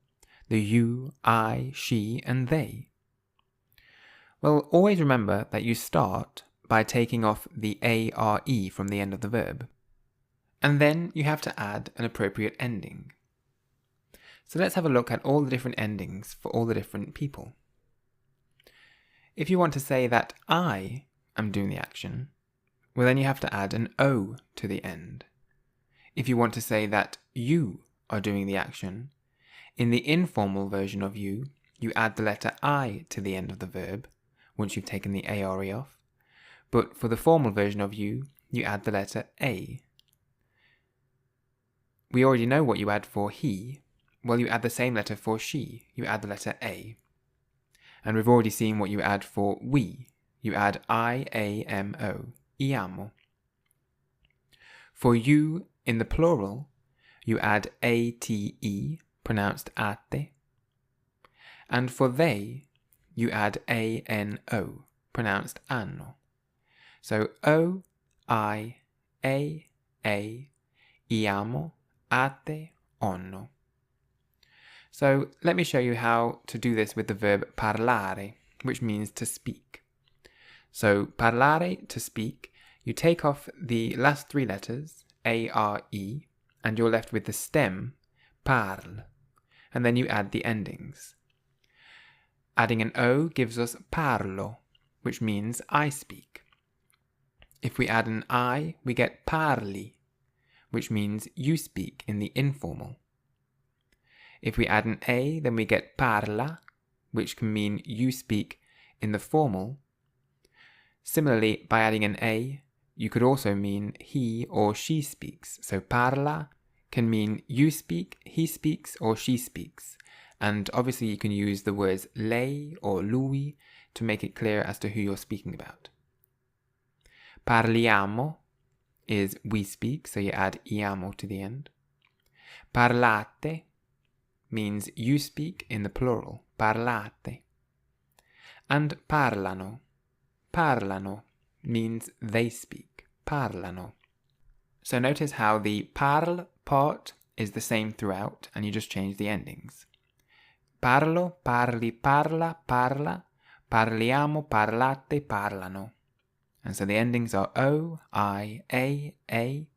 The you, I, she, and they. Well, always remember that you start by taking off the ARE from the end of the verb, and then you have to add an appropriate ending. So let's have a look at all the different endings for all the different people. If you want to say that I am doing the action, well then you have to add an O to the end. If you want to say that you are doing the action, In the informal version of you add the letter I to the end of the verb once you've taken the ARE off. But for the formal version of you add the letter A. We already know what you add for he. Well, you add the same letter for she. You add the letter A. And we've already seen what you add for we. You add I-A-M-O. Iamo. For you in the plural, you add A-T-E, pronounced ate. And for they, you add A-N-O, pronounced anno. So O, I, A, iamo, ate, onno. So let me show you how to do this with the verb parlare, which means to speak. So parlare, to speak, you take off the last three letters, A-R-E, and you're left with the stem, parl, and then you add the endings. Adding an O gives us parlo, which means I speak. If we add an I, we get parli, which means you speak in the informal. If we add an A, then we get parla, which can mean you speak in the formal. Similarly, by adding an A, you could also mean he or she speaks. So parla can mean you speak, he speaks, or she speaks. And obviously you can use the words lei or lui to make it clear as to who you're speaking about. Parliamo is we speak, so you add iamo to the end. Parlate means you speak in the plural, parlate. And parlano. Parlano means they speak, parlano. So notice how the parl part is the same throughout, and you just change the endings. Parlo, parli, parla, parla, parliamo, parlate, parlano. And so the endings are O, I, A,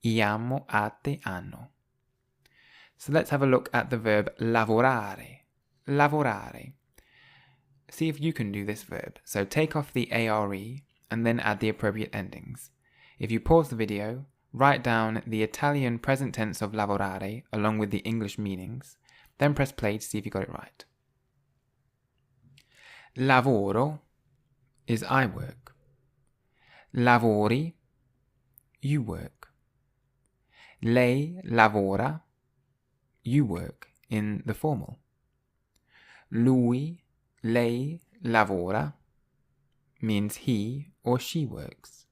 iamo, ate, anno. So let's have a look at the verb lavorare. Lavorare. See if you can do this verb. So take off the ARE and then add the appropriate endings. If you pause the video, write down the Italian present tense of lavorare along with the English meanings, then press play to see if you got it right. Lavoro is I work. Lavori, you work. Lei lavora, you work in the formal. Lui, lei lavora means he or she works.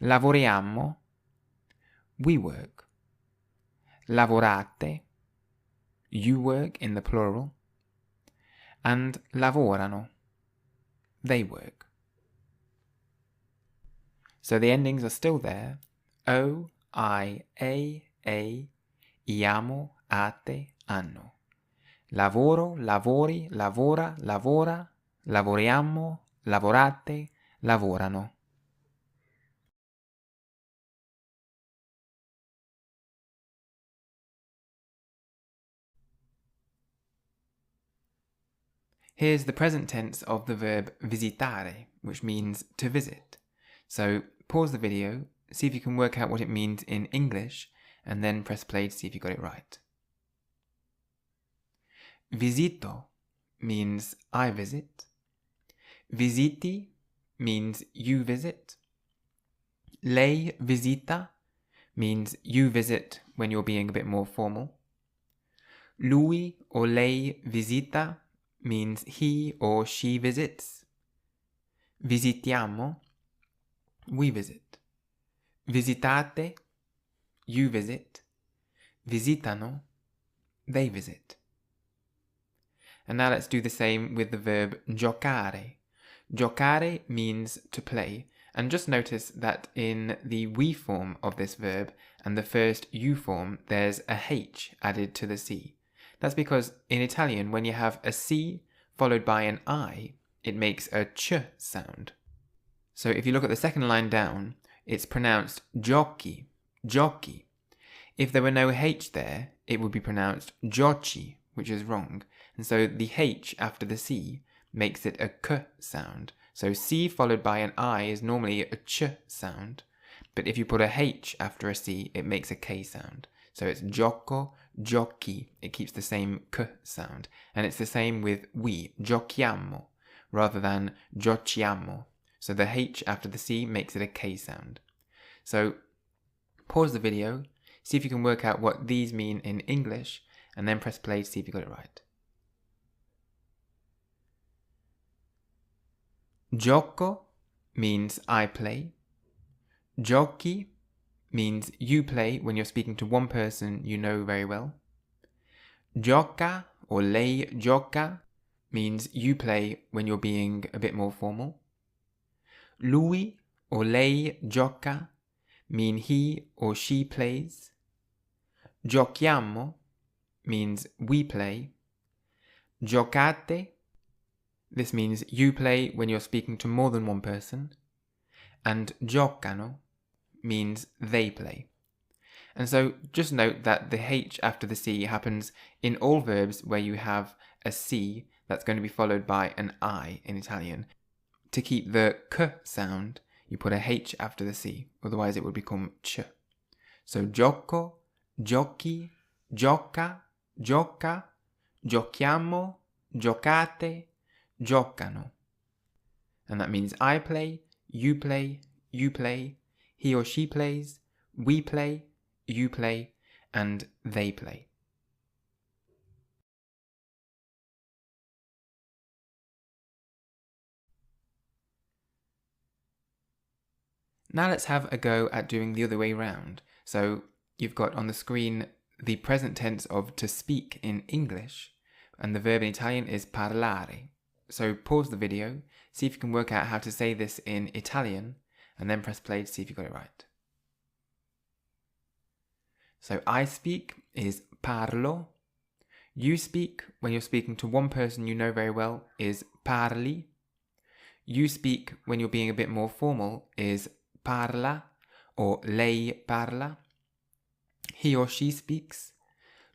Lavoriamo, we work. Lavorate, you work in the plural. And lavorano, they work. So the endings are still there. O, I, A, iamo, ate, anno. Lavoro, lavori, lavora, lavora, lavoriamo, lavorate, lavorano. Here's the present tense of the verb visitare, which means to visit. So pause the video, see if you can work out what it means in English, and then press play to see if you got it right. Visito means I visit. Visiti means you visit. Lei visita means you visit when you're being a bit more formal. Lui or lei visita means he or she visits. Visitiamo, we visit. Visitate, you visit. Visitano, they visit. And now let's do the same with the verb giocare. Giocare means to play, and just notice that in the we form of this verb and the first you form, there's a H added to the C. That's because in Italian, when you have a C followed by an I, it makes a ch sound. So if you look at the second line down, it's pronounced giochi, giochi. If there were no H there, it would be pronounced giochi, which is wrong. And so the H after the C makes it a k sound. So C followed by an I is normally a ch sound. But if you put a H after a C, it makes a K sound. So it's gioco, giochi. It keeps the same k sound. And it's the same with we, giochiamo, rather than giochiamo. So the H after the C makes it a K sound. So pause the video, see if you can work out what these mean in English, and then press play to see if you got it right. Gioco means I play. Giochi means you play when you're speaking to one person you know very well. Gioca or lei gioca means you play when you're being a bit more formal. Lui or lei gioca mean he or she plays. Giochiamo means we play. Giocate, this means you play when you're speaking to more than one person. And giocano means they play. And so just note that the H after the C happens in all verbs where you have a C that's going to be followed by an I in Italian. To keep the K sound, you put a H after the C, otherwise it would become ch. So gioco, giochi, gioca, gioca, giochiamo, giocate, giocano. And that means I play, you play, he or she plays, we play, you play, and they play. Now let's have a go at doing the other way round. So you've got on the screen the present tense of to speak in English, and the verb in Italian is parlare. So pause the video, see if you can work out how to say this in Italian, and then press play to see if you got it right. So I speak is parlo. You speak when you're speaking to one person you know very well is parli. You speak when you're being a bit more formal is parla or lei parla. He or she speaks.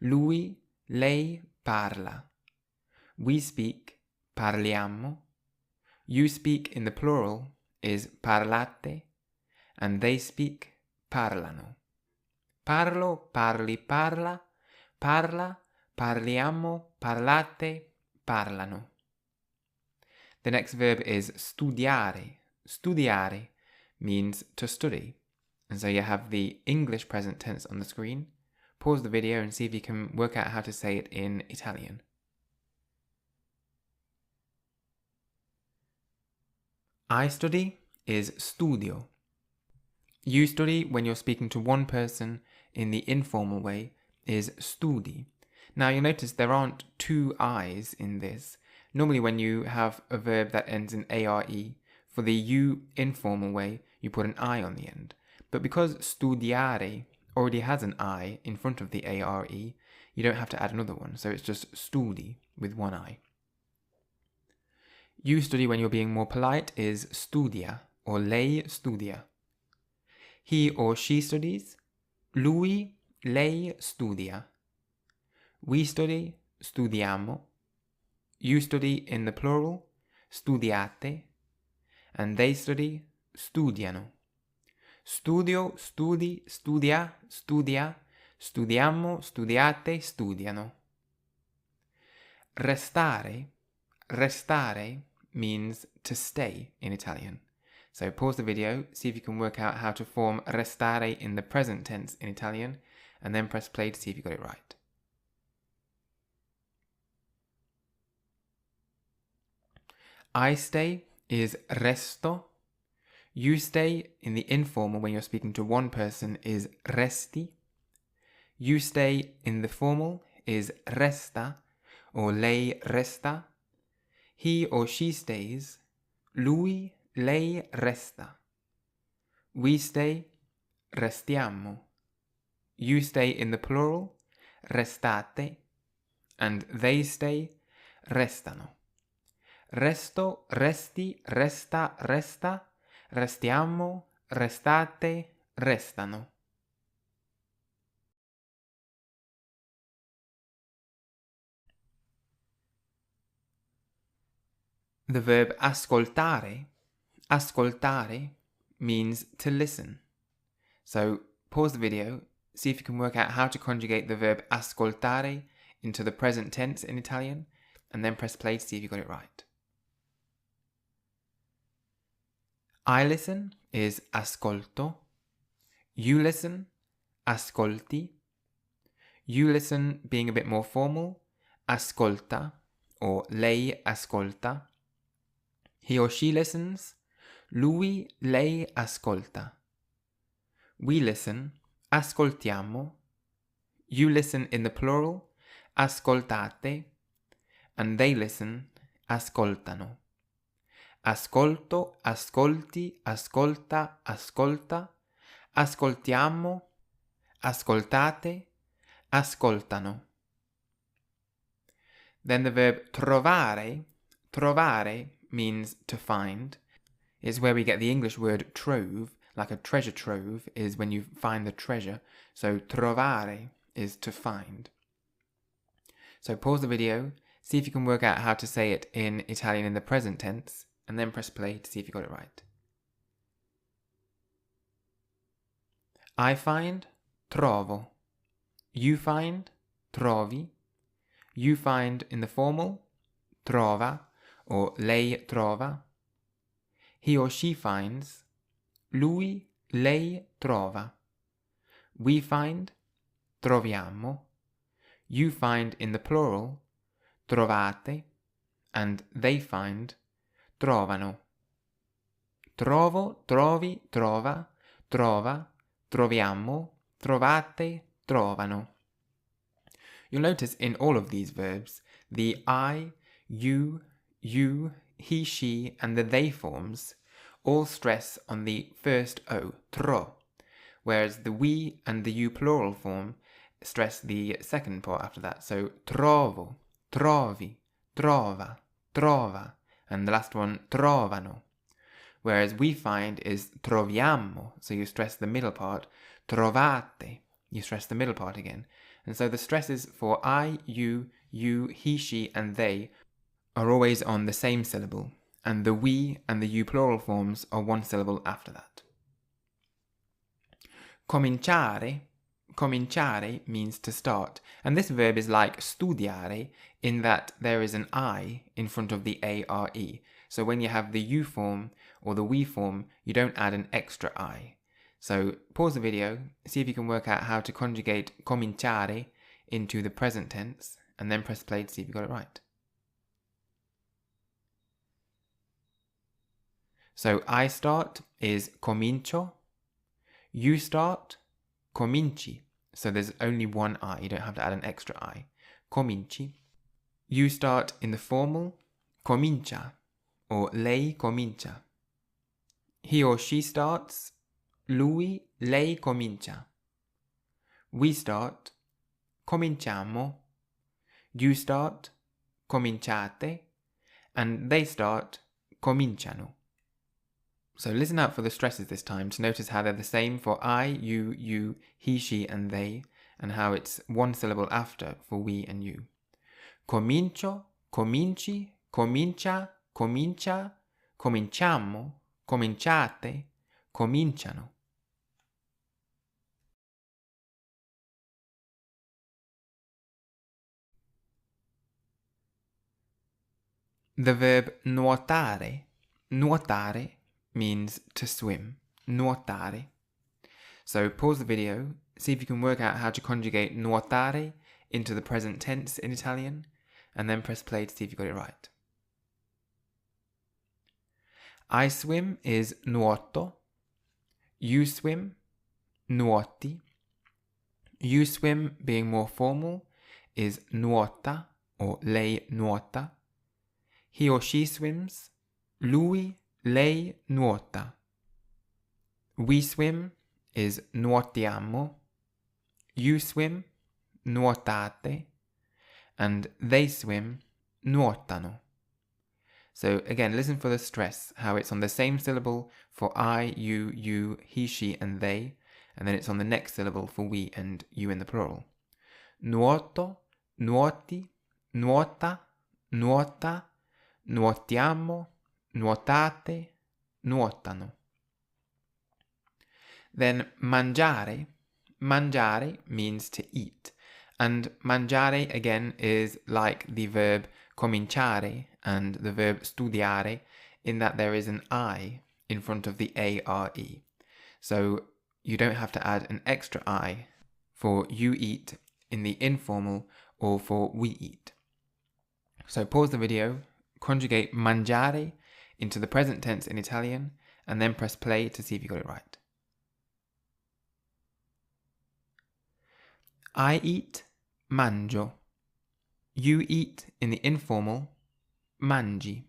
Lui, lei parla. We speak, parliamo. You speak in the plural is parlate. And they speak, parlano. Parlo, parli, parla. Parla, parliamo, parlate, parlano. The next verb is studiare. Studiare means to study. And so you have the English present tense on the screen. Pause the video and see if you can work out how to say it in Italian. I study is studio. You study when you're speaking to one person in the informal way is studi. Now you'll notice there aren't two I's in this. Normally when you have a verb that ends in ARE, for the you informal way, you put an I on the end. But because studiare already has an I in front of the ARE, you don't have to add another one. So it's just studi with one I. You study when you're being more polite is studia or lei studia. He or she studies. Lui, lei studia. We study, studiamo. You study in the plural, studiate. And they study, studiano. Studio, studi, studia, studia. Studiamo, studiate, studiano. Restare. Restare means to stay in Italian. So pause the video, see if you can work out how to form restare in the present tense in Italian, and then press play to see if you got it right. I stay is resto. You stay in the informal when you're speaking to one person is resti. You stay in the formal is resta or lei resta. He or she stays. Lui, lei resta. We stay, restiamo. You stay in the plural, restate. And they stay, restano. Resto, resti, resta, resta. Restiamo, restate, restano. The verb ascoltare, ascoltare means to listen. So pause the video, see if you can work out how to conjugate the verb ascoltare into the present tense in Italian, and then press play to see if you got it right. I listen is ascolto. You listen, ascolti. You listen being a bit more formal, ascolta, or lei ascolta. He or she listens, lui, lei ascolta. We listen, ascoltiamo. You listen in the plural, ascoltate. And they listen, ascoltano. Ascolto, ascolti, ascolta, ascolta. Ascoltiamo, ascoltate, ascoltano. Then the verb trovare, trovare means to find. It's where we get the English word trove, like a treasure trove is when you find the treasure. So trovare is to find. So pause the video, see if you can work out how to say it in Italian in the present tense, and then press play to see if you got it right. I find, trovo. You find, trovi. You find in the formal, trova, or lei trova. He or she finds, lui, lei trova. We find, troviamo. You find in the plural, trovate, and they find, trovano. Trovo, trovi, trova, trova, troviamo, trovate, trovano. You'll notice in all of these verbs, the I, you, he, she, and the they forms all stress on the first O, tro, whereas the we and the you plural form stress the second part after that. So trovo, trovi, trova, trova, and the last one, trovano. Whereas we find is troviamo, so you stress the middle part, trovate, you stress the middle part again. And so the stresses for I, you, he, she, and they are always on the same syllable, and the we and the you plural forms are one syllable after that. Cominciare, cominciare means to start, and this verb is like studiare in that there is an I in front of the are. So when you have the you form or the we form, you don't add an extra I. So pause the video, see if you can work out how to conjugate cominciare into the present tense, and then press play to see if you got it right. So I start is comincio. You start, cominci. So there's only one I, you don't have to add an extra I. Cominci. You start in the formal, comincia, or lei comincia. He or she starts, lui, lei comincia. We start, cominciamo. You start, cominciate. And they start, cominciano. So listen out for the stresses this time to notice how they're the same for I, you, he, she, and they, and how it's one syllable after for we and you. Comincio, cominci, comincia, comincia, cominciamo, cominciate, cominciano. The verb nuotare, nuotare means to swim, nuotare. So pause the video, see if you can work out how to conjugate nuotare into the present tense in Italian, and then press play to see if you got it right. I swim is nuoto. You swim, nuoti. You swim being more formal is nuota or lei nuota. He or she swims, lui, lei nuota. We swim is nuotiamo. You swim, nuotate. And they swim, nuotano. So again, listen for the stress, how it's on the same syllable for I, you, he, she, and they, and then it's on the next syllable for we and you in the plural. Nuoto, nuoti, nuota, nuota, nuotiamo, nuotate, nuotano. Then mangiare. mangiare means to eat. And mangiare, again, is like the verb cominciare and the verb studiare in that there is an I in front of the are. So you don't have to add an extra I for you eat in the informal or for we eat. So pause the video, conjugate mangiare into the present tense in Italian, and then press play to see if you got it right. I eat, mangio. You eat in the informal, mangi.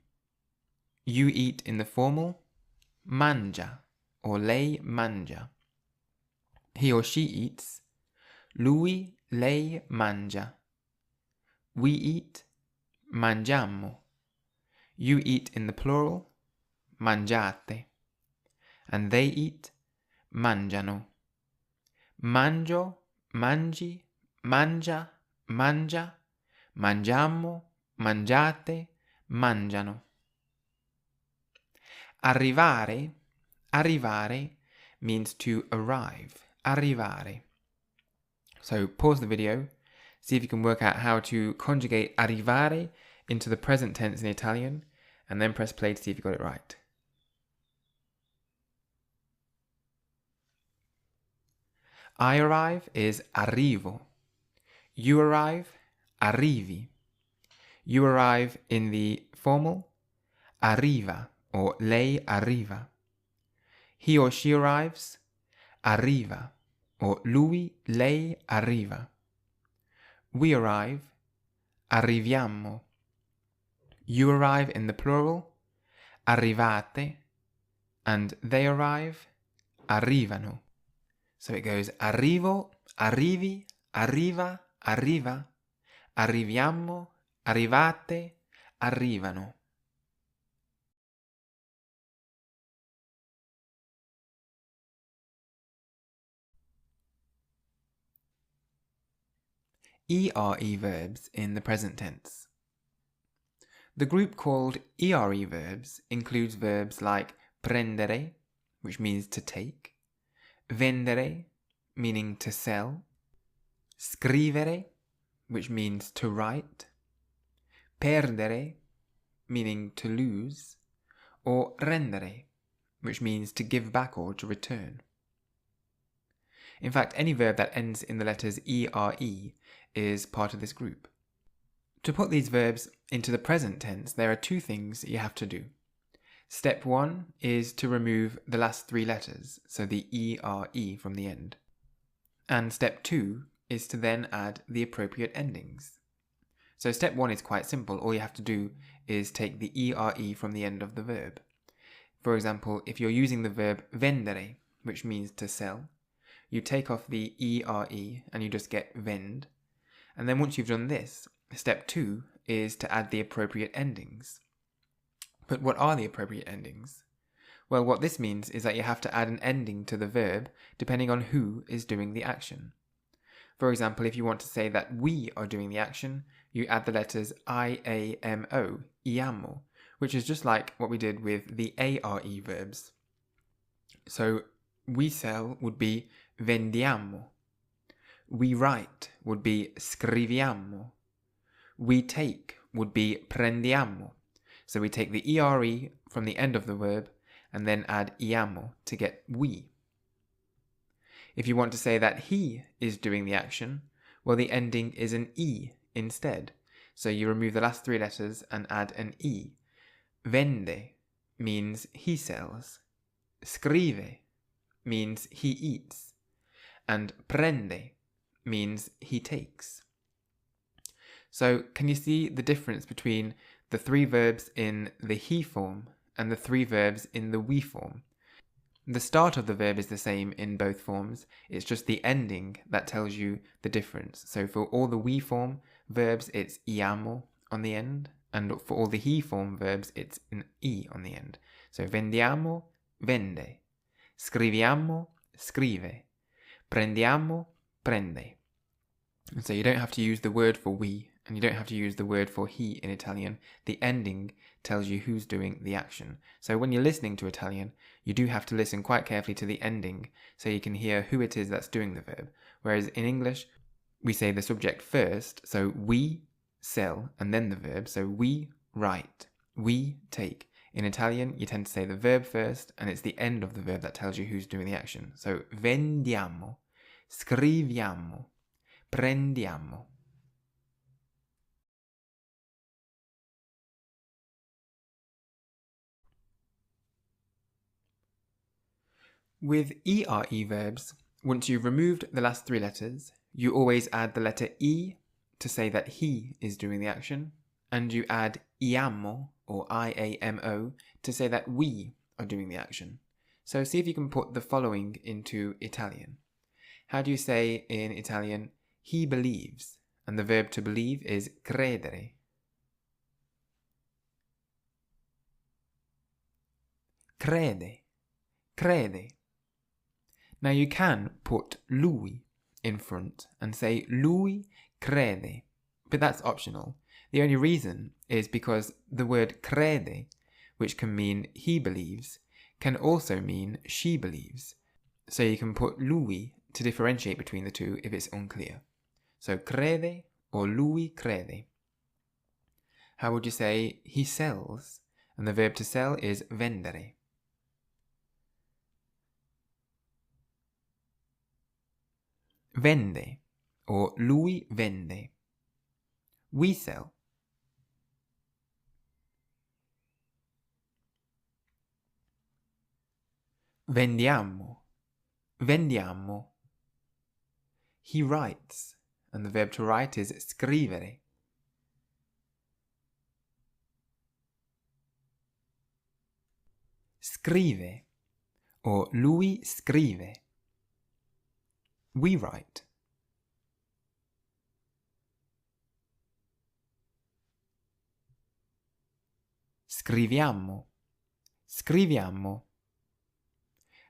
You eat in the formal, mangia, or lei mangia. He or she eats, lui, lei mangia. We eat, mangiamo. You eat in the plural, mangiate. And they eat, mangiano. Mangio, mangi, mangia, mangia, mangiamo, mangiate, mangiano. Arrivare, arrivare means to arrive. Arrivare. So pause the video, see if you can work out how to conjugate arrivare into the present tense in Italian, and then press play to see if you got it right. I arrive is arrivo. You arrive, arrivi. You arrive in the formal, arriva, or lei arriva. He or she arrives, arriva, or lui, lei arriva. We arrive, arriviamo. You arrive in the plural, arrivate, and they arrive, arrivano. So it goes arrivo, arrivi, arriva, arriva, arriviamo, arrivate, arrivano. ERE verbs in the present tense. The group called ERE verbs includes verbs like prendere, which means to take, vendere, meaning to sell, scrivere, which means to write, perdere, meaning to lose, or rendere, which means to give back or to return. In fact, any verb that ends in the letters ERE is part of this group. To put these verbs into the present tense, there are two things you have to do. Step 1 is to remove the last three letters, so the ERE from the end. And step 2 is to then add the appropriate endings. So step 1 is quite simple. All you have to do is take the ERE from the end of the verb. For example, if you're using the verb vendere, which means to sell, you take off the ERE and you just get vend. And then once you've done this, step 2 is to add the appropriate endings. But what are the appropriate endings? Well, what this means is that you have to add an ending to the verb depending on who is doing the action. For example, if you want to say that we are doing the action, you add the letters I-A-M-O, iamo, which is just like what we did with the ARE verbs. So we sell would be vendiamo. We write would be scriviamo. We take would be prendiamo. So we take the ERE from the end of the verb and then add iamo to get we. If you want to say that he is doing the action, well, the ending is an E instead. So you remove the last three letters and add an E. Vende means he sells. Scrive means he eats. And prende means he takes. So can you see the difference between the three verbs in the he form and the three verbs in the we form? The start of the verb is the same in both forms, it's just the ending that tells you the difference. So for all the we form verbs, it's iamo on the end, and for all the he form verbs, it's an E on the end. So vendiamo, vende. Scriviamo, scrive. Prendiamo, prende. And so you don't have to use the word for we and you don't have to use the word for he in Italian. The ending tells you who's doing the action. So when you're listening to Italian, you do have to listen quite carefully to the ending so you can hear who it is that's doing the verb. Whereas in English, we say the subject first, so we sell, and then the verb. So we write, we take. In Italian, you tend to say the verb first, and it's the end of the verb that tells you who's doing the action. So vendiamo, scriviamo, prendiamo. With ERE verbs, once you've removed the last three letters, you always add the letter E to say that he is doing the action, and you add iamo or IAMO to say that we are doing the action. So see if you can put the following into Italian. How do you say in Italian, he believes? And the verb to believe is credere. Crede, crede. Now you can put lui in front and say lui crede, but that's optional. The only reason is because the word crede, which can mean he believes, can also mean she believes. So you can put lui to differentiate between the two if it's unclear. So crede or lui crede. How would you say he sells? And the verb to sell is vendere. Vende or lui vende. We sell. Vendiamo. Vendiamo. He writes, and the verb to write is scrivere. Scrive or lui scrive. We write. Scriviamo. Scriviamo.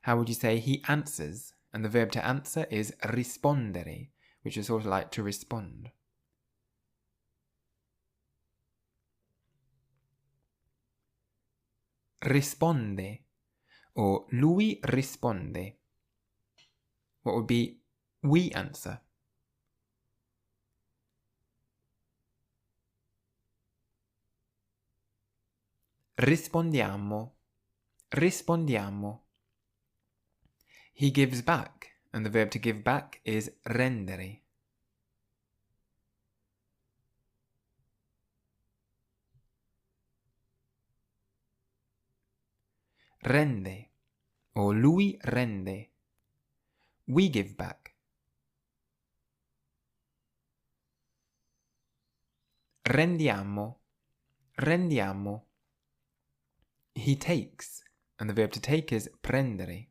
How would you say he answers? And the verb to answer is rispondere, which is sort of like to respond. Risponde or lui risponde. What would be we answer? Rispondiamo. Rispondiamo. He gives back, and the verb to give back is rendere. Rende or lui rende. We give back. Rendiamo. Rendiamo. He takes, and the verb to take is prendere.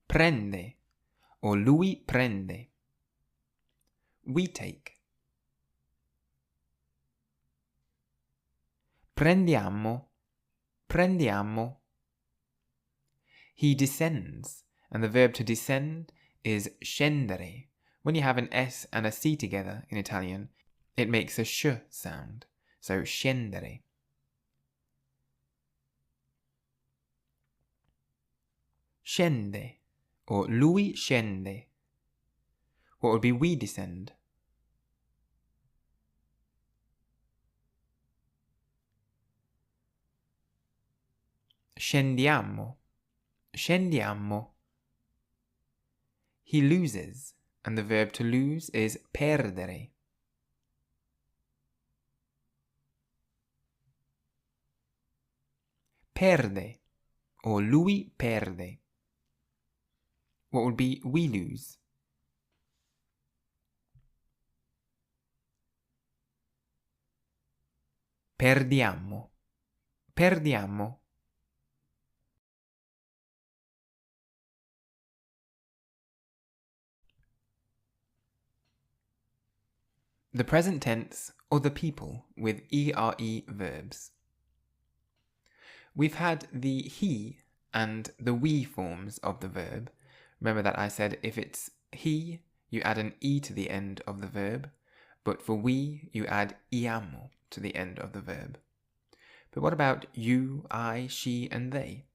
Prende or lui prende. We take. Prendiamo. Prendiamo. He descends, and the verb to descend is scendere. When you have an S and a C together in Italian, it makes a sh sound. So scendere. Scende or lui scende. What would be we descend? Scendiamo. Scendiamo. He loses, and the verb to lose is perdere. Perde or lui perde. What would be we lose? Perdiamo. Perdiamo. The present tense, other people, with ERE verbs. We've had the he and the we forms of the verb. Remember that I said if it's he, you add an E to the end of the verb, but for we, you add iamo to the end of the verb. But what about you, I, she, and they?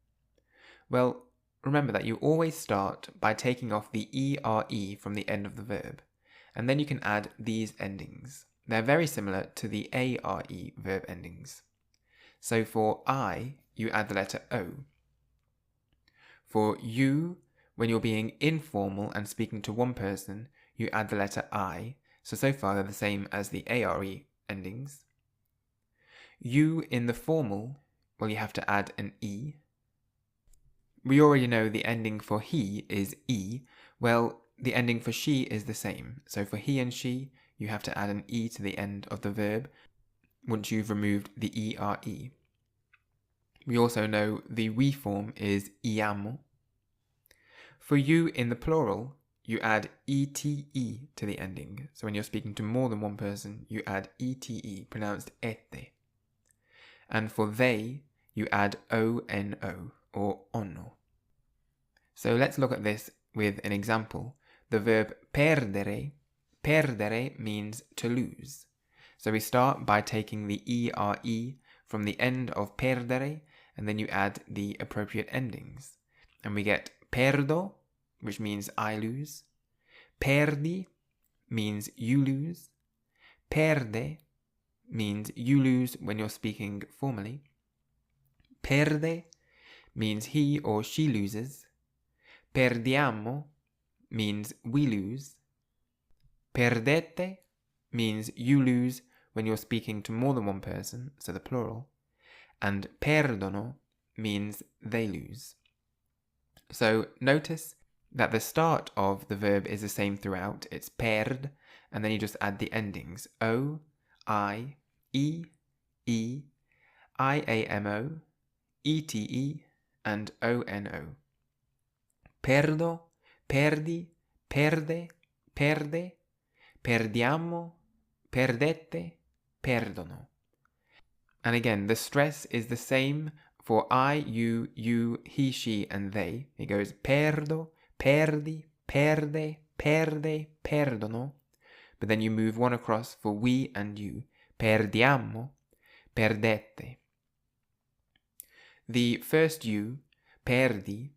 Well, remember that you always start by taking off the ERE from the end of the verb, and then you can add these endings. They're very similar to the ARE verb endings. So for I, you add the letter O. For you, when you're being informal and speaking to one person, you add the letter I. So far they're the same as the ARE endings. You in the formal, well, you have to add an E. We already know the ending for he is E. Well, the ending for she is the same. So for he and she, you have to add an E to the end of the verb once you've removed the ERE. We also know the we form is iamo. For you in the plural, you add ete to the ending. So when you're speaking to more than one person, you add ete, pronounced ete. And for they, you add ono or ono. So let's look at this with an example. The verb perdere. Perdere means to lose. So we start by taking the ERE from the end of perdere, and then you add the appropriate endings. And we get perdo, which means I lose. Perdi means you lose. Perde means you lose when you're speaking formally. Perde means he or she loses. Perdiamo means we lose. Perdete means you lose when you're speaking to more than one person, so the plural. And perdono means they lose. So notice that the start of the verb is the same throughout. It's perd, and then you just add the endings. O, I, E, IAMO, ETE, and ONO. Perdo, perdi, perde, perde, perdiamo, perdete, perdono. And again, the stress is the same for I, you, he, she, and they. It goes perdo, perdi, perde, perde, perdono. But then you move one across for we and you. Perdiamo, perdete. The first you, perdi,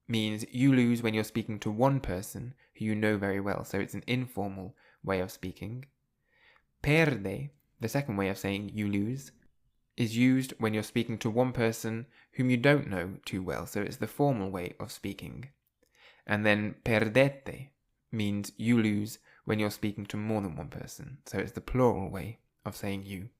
means you lose when you're speaking to one person who you know very well. So it's an informal way of speaking. Perde, the second way of saying you lose, is used when you're speaking to one person whom you don't know too well. So it's the formal way of speaking. And then perdete means you lose when you're speaking to more than one person. So it's the plural way of saying you.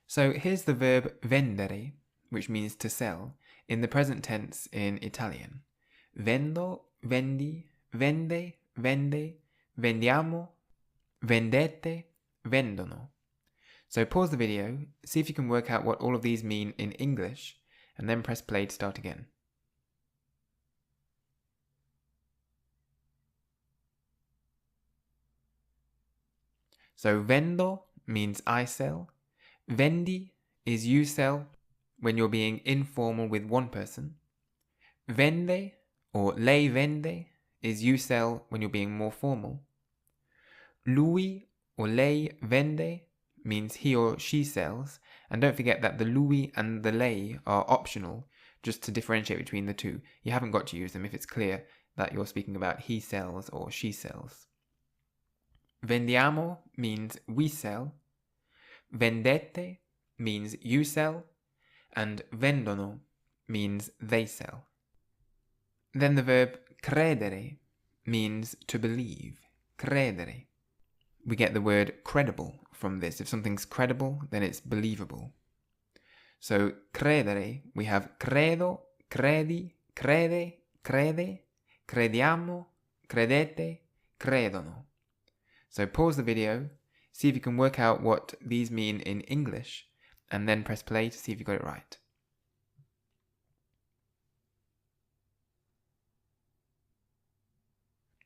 So here's the verb vendere, which means to sell, in the present tense in Italian. Vendo, vendi, vende, vende, vendiamo, vendete, vendono. So pause the video, see if you can work out what all of these mean in English, and then press play to start again. So vendo means I sell. Vendi is you sell when you're being informal with one person. Vende or lei vende is you sell when you're being more formal. Lui or lei vende means he or she sells, and don't forget that the lui and the lei are optional, just to differentiate between the two. You haven't got to use them if it's clear that you're speaking about he sells or she sells. Vendiamo means we sell. Vendete means you sell, and vendono means they sell. Then the verb credere means to believe. Credere. We get the word credible from this. If something's credible, then it's believable. So credere, we have credo, credi, crede, crede, crediamo, credete, credono. So pause the video, see if you can work out what these mean in English, and then press play to see if you got it right.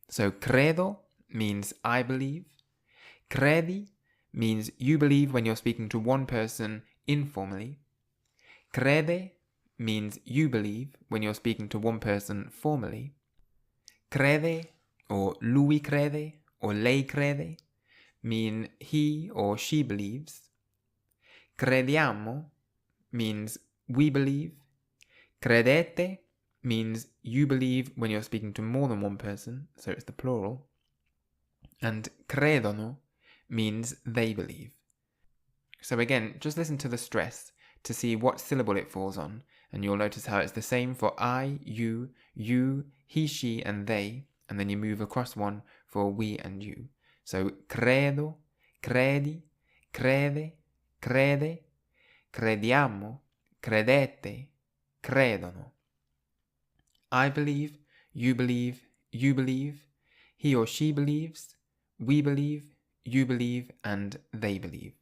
So credo means I believe. Credi means you believe when you're speaking to one person informally. Crede means you believe when you're speaking to one person formally. Crede or lui crede or lei crede mean he or she believes. Crediamo means we believe. Credete means you believe when you're speaking to more than one person, so it's the plural. And credono means they believe. So again, just listen to the stress to see what syllable it falls on, and you'll notice how it's the same for I, you, he, she, and they, and then you move across one for we and you. So credo, credi, crede, crede, crediamo, credete, credono. I believe, you believe, he or she believes, we believe, you believe, and they believe.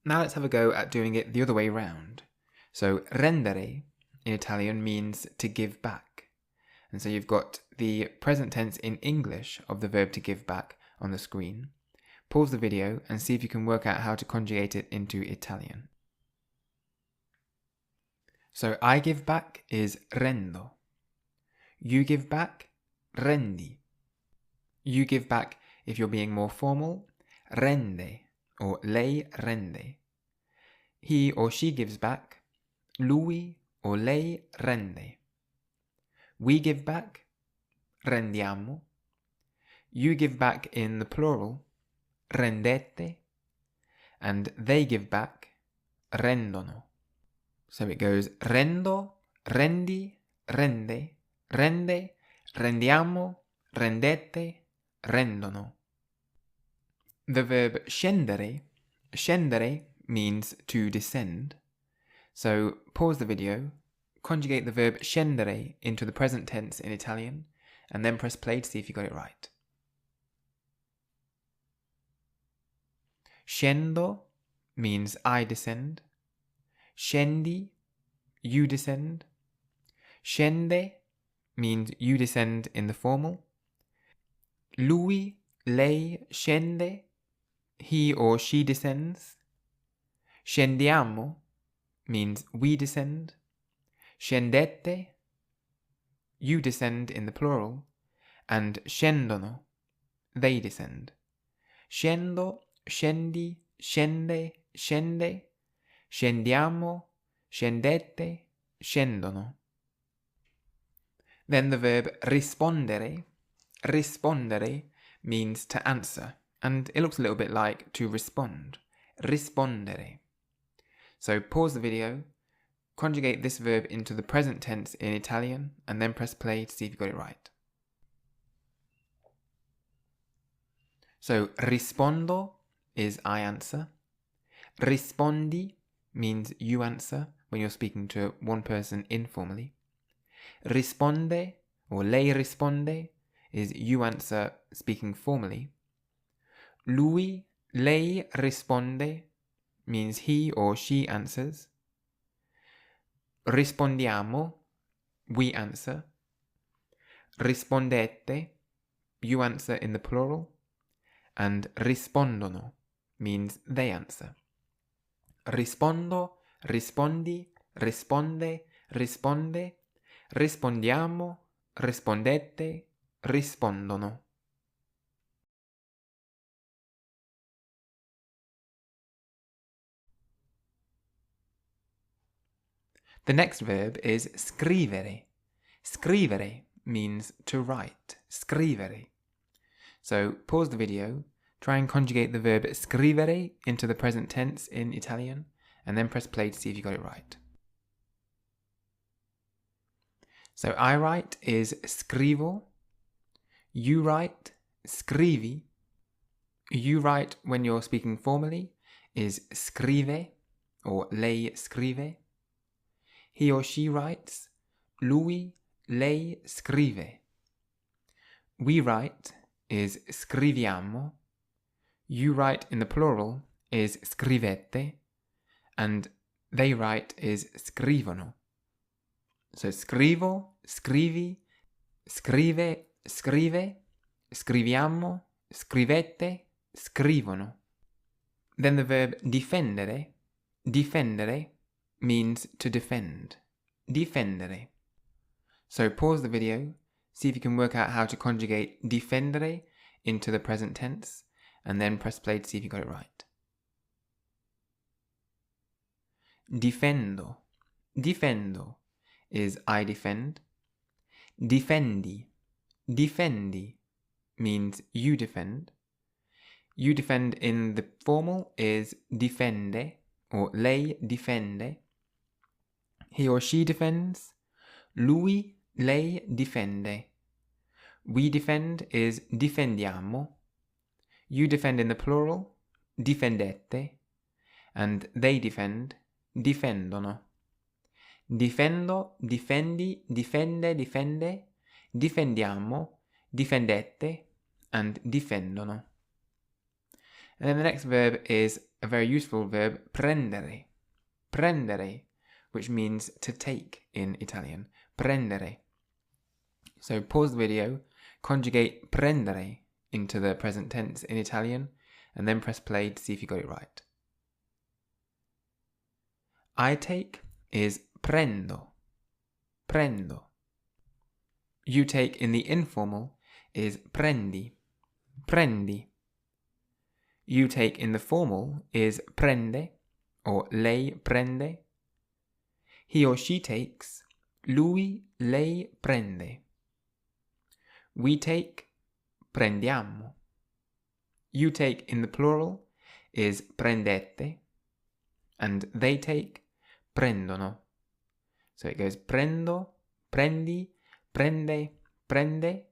Now let's have a go at doing it the other way round. So rendere in Italian means to give back. And so you've got the present tense in English of the verb to give back on the screen. Pause the video and see if you can work out how to conjugate it into Italian. So I give back is rendo. You give back, rendi. You give back if you're being more formal, rende or lei rende. He or she gives back, lui or lei rende. We give back, rendiamo. You give back in the plural, rendete. And they give back, rendono. So it goes rendo, rendi, rende, rende, rendiamo, rendete, rendono. The verb scendere means to descend. So pause the video, conjugate the verb scendere into the present tense in Italian, and then press play to see if you got it right. Scendo means I descend. Scendi, you descend. Scende means you descend in the formal. Lui, lei scende, he or she descends. Scendiamo means we descend. Scendete, you descend in the plural. And scendono, they descend. Scendo, scendi, scende, scende. Scendiamo, scendete, scendono. Then the verb rispondere means to answer, and it looks a little bit like to respond. Rispondere. So pause the video, conjugate this verb into the present tense in Italian, and then press play to see if you got it right. So rispondo is I answer. Rispondi means you answer when you're speaking to one person informally. Risponde or lei risponde is you answer speaking formally. Lui, lei risponde means he or she answers. Rispondiamo, we answer. Rispondete, you answer in the plural. And rispondono means they answer. Rispondo, rispondi, risponde, risponde, rispondiamo, rispondete, rispondono. The next verb is scrivere. Scrivere means to write. Scrivere. So pause the video, try and conjugate the verb scrivere into the present tense in Italian, and then press play to see if you got it right. So I write is scrivo. You write, scrivi. You write when you're speaking formally is scrive or lei scrive. He or she writes, lui, lei scrive. We write is scriviamo. You write in the plural is scrivete, and they write is scrivono. So scrivo, scrivi, scrive, scrive, scriviamo, scrivete, scrivono. Then the verb difendere. Difendere means to defend. Difendere. So pause the video, see if you can work out how to conjugate difendere into the present tense, and then press play to see if you got it right. Difendo. Difendo is I defend. Difendi. Difendi means you defend. You defend in the formal is difende or lei difende. He or she defends. Lui, lei difende. We defend is difendiamo. You defend in the plural, difendete. And they defend, difendono. Difendo, difendi, difende, difende, difendiamo, difendete, and difendono. And then the next verb is a very useful verb, prendere. Prendere, which means to take in Italian. Prendere. So pause the video, conjugate prendere into the present tense in Italian, and then press play to see if you got it right. I take is prendo. Prendo. You take in the informal is prendi. Prendi. You take in the formal is prende or lei prende. He or she takes, lui, lei prende. We take, prendiamo. You take in the plural is prendete, and they take, prendono. So it goes prendo, prendi, prende, prende,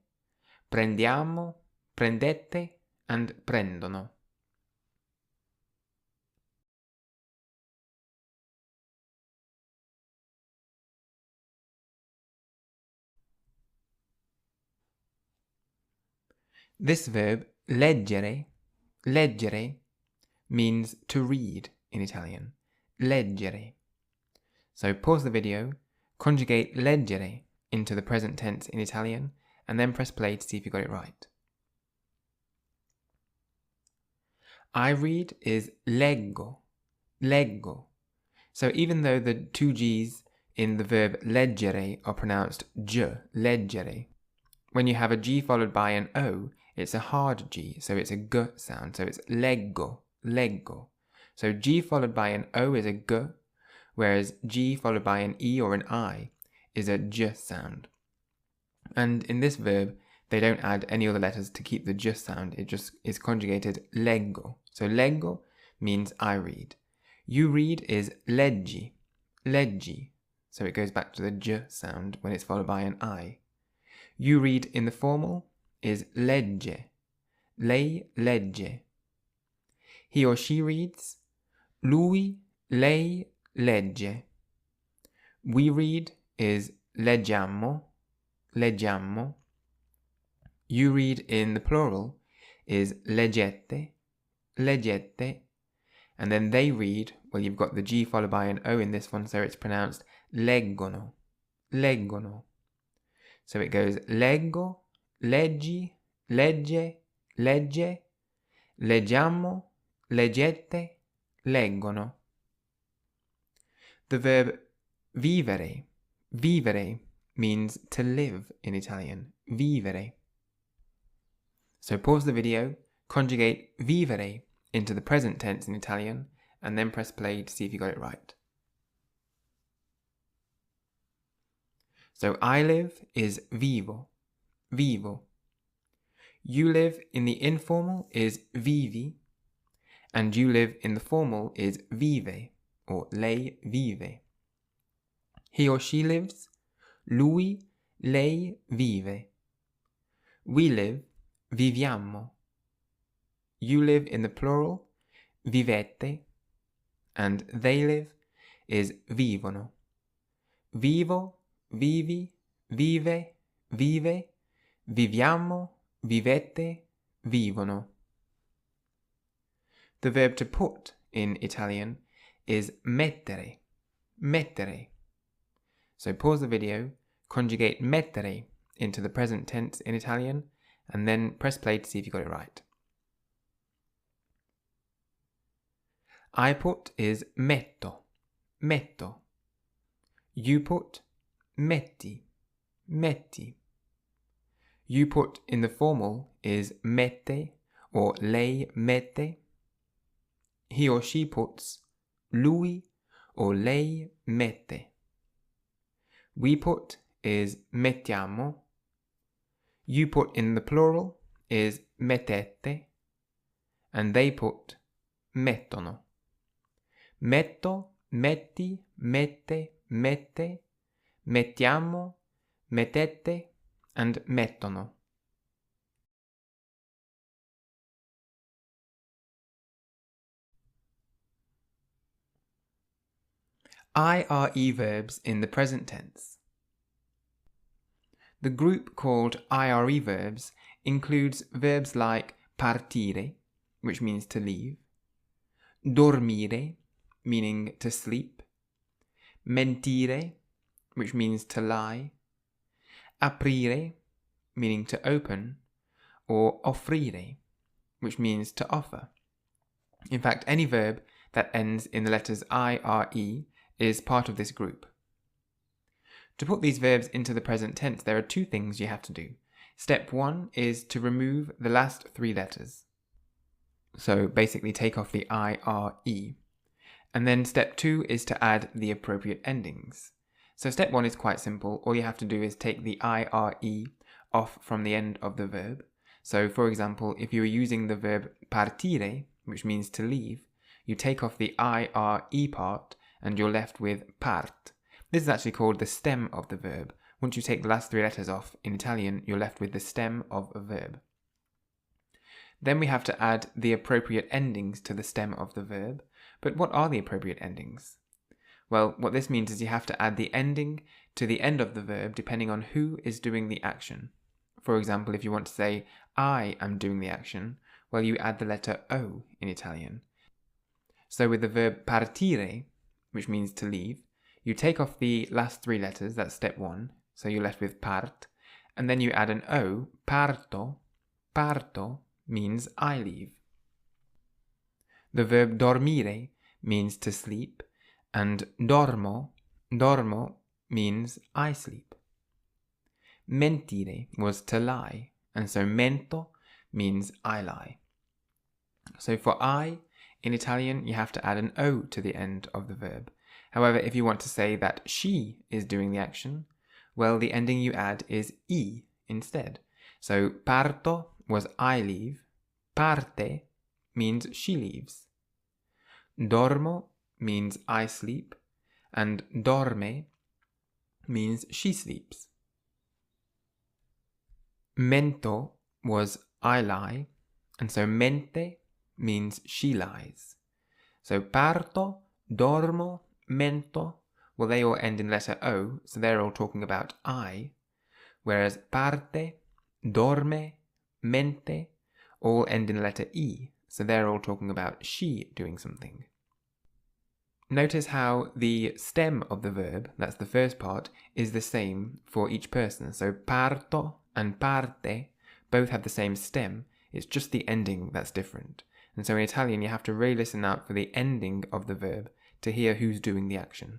prendiamo, prendete, and prendono. This verb, leggere, leggere, means to read in Italian. Leggere. So pause the video, conjugate leggere into the present tense in Italian, and then press play to see if you got it right. I read is leggo. Leggo. So even though the two G's in the verb leggere are pronounced G, leggere, when you have a G followed by an O, it's a hard G, so it's a G sound, so it's leggo, leggo. So G followed by an O is a G, whereas G followed by an E or an I is a J sound. And in this verb, they don't add any other letters to keep the J sound, it just is conjugated leggo. So leggo means I read. You read is leggi, leggi, so it goes back to the J sound when it's followed by an I. You read in the formal is legge, lei legge. He or she reads, lui, lei legge. We read is leggiamo, leggiamo. You read in the plural is leggete, leggete. And then they read, well, you've got the G followed by an O in this one, so it's pronounced leggono, leggono. So it goes leggo, leggi, legge, legge, leggiamo, leggete, leggono. The verb vivere, vivere means to live in Italian, vivere. So pause the video, conjugate vivere into the present tense in Italian, and then press play to see if you got it right. So I live is vivo, vivo. You live in the informal is vivi, and you live in the formal is vive, or lei vive. He or she lives, lui, lei vive. We live, viviamo. You live in the plural, vivete, and they live is vivono. Vivo, vivi, vive, vive, viviamo, vivete, vivono. The verb to put in Italian is mettere, mettere. So pause the video, conjugate mettere into the present tense in Italian, and then press play to see if you got it right. I put is metto, metto. You put, metti, metti. You put in the formal is mette or lei mette. He or she puts, lui or lei mette. We put is mettiamo. You put in the plural is mettete. And they put, mettono. Metto, metti, mette, mette, mettiamo, mettete, and mettono. IRE verbs in the present tense. The group called IRE verbs includes verbs like partire, which means to leave, dormire, meaning to sleep, mentire, which means to lie, aprire, meaning to open, or offrire, which means to offer. In fact, any verb that ends in the letters IRE is part of this group. To put these verbs into the present tense, there are two things you have to do. Step 1 is to remove the last 3 letters. So basically take off the IRE. And then step 2 is to add the appropriate endings. So step 1 is quite simple. All you have to do is take the IRE off from the end of the verb. So for example, if you were using the verb partire, which means to leave, you take off the IRE part and you're left with part. This is actually called the stem of the verb. Once you take the last 3 letters off in Italian, you're left with the stem of a verb. Then we have to add the appropriate endings to the stem of the verb. But what are the appropriate endings? Well, what this means is you have to add the ending to the end of the verb depending on who is doing the action. For example, if you want to say, I am doing the action, well, you add the letter O in Italian. So with the verb partire, which means to leave, you take off the last 3 letters, that's step 1, so you're left with part, and then you add an O, parto, parto means I leave. The verb dormire means to sleep, and dormo, dormo means I sleep. Mentire was to lie, and so mento means I lie. So for I, in Italian, you have to add an O to the end of the verb. However, if you want to say that she is doing the action, well, the ending you add is I instead. So parto was I leave, parte means she leaves. Dormo means I sleep, and dorme means she sleeps. Mento was I lie, and so mente means she lies. So parto, dormo, mento, well, they all end in letter O, so they're all talking about I, whereas parte, dorme, mente all end in letter E, so they're all talking about she doing something. Notice how the stem of the verb, that's the first part, is the same for each person. So parto and parte both have the same stem, it's just the ending that's different. And so in Italian you have to really listen out for the ending of the verb to hear who's doing the action.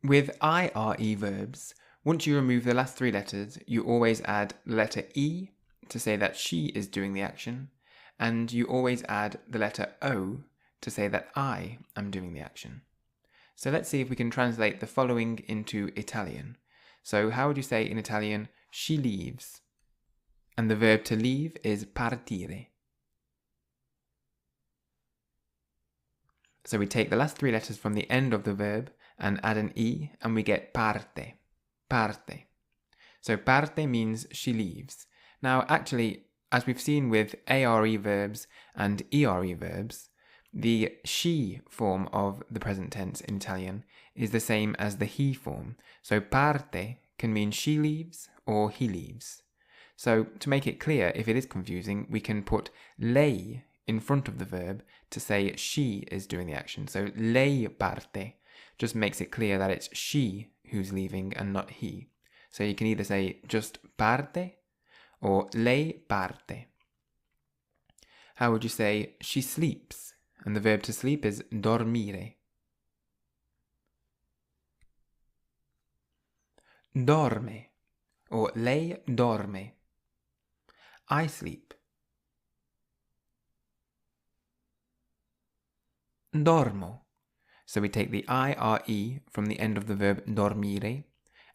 With IRE verbs, once you remove the last 3 letters, you always add the letter E to say that she is doing the action, and you always add the letter O to say that I am doing the action. So let's see if we can translate the following into Italian. So how would you say in Italian, she leaves? And the verb to leave is partire. So we take the last 3 letters from the end of the verb and add an E, and we get parte, parte. So parte means she leaves. Now actually, as we've seen with ARE verbs and ERE verbs, the she form of the present tense in Italian is the same as the he form. So parte can mean she leaves or he leaves. So to make it clear, if it is confusing, we can put lei in front of the verb to say she is doing the action. So lei parte just makes it clear that it's she who's leaving and not he. So you can either say just parte or lei parte. How would you say she sleeps? And the verb to sleep is dormire. Dorme or lei dorme. I sleep. Dormo. So we take the IRE from the end of the verb dormire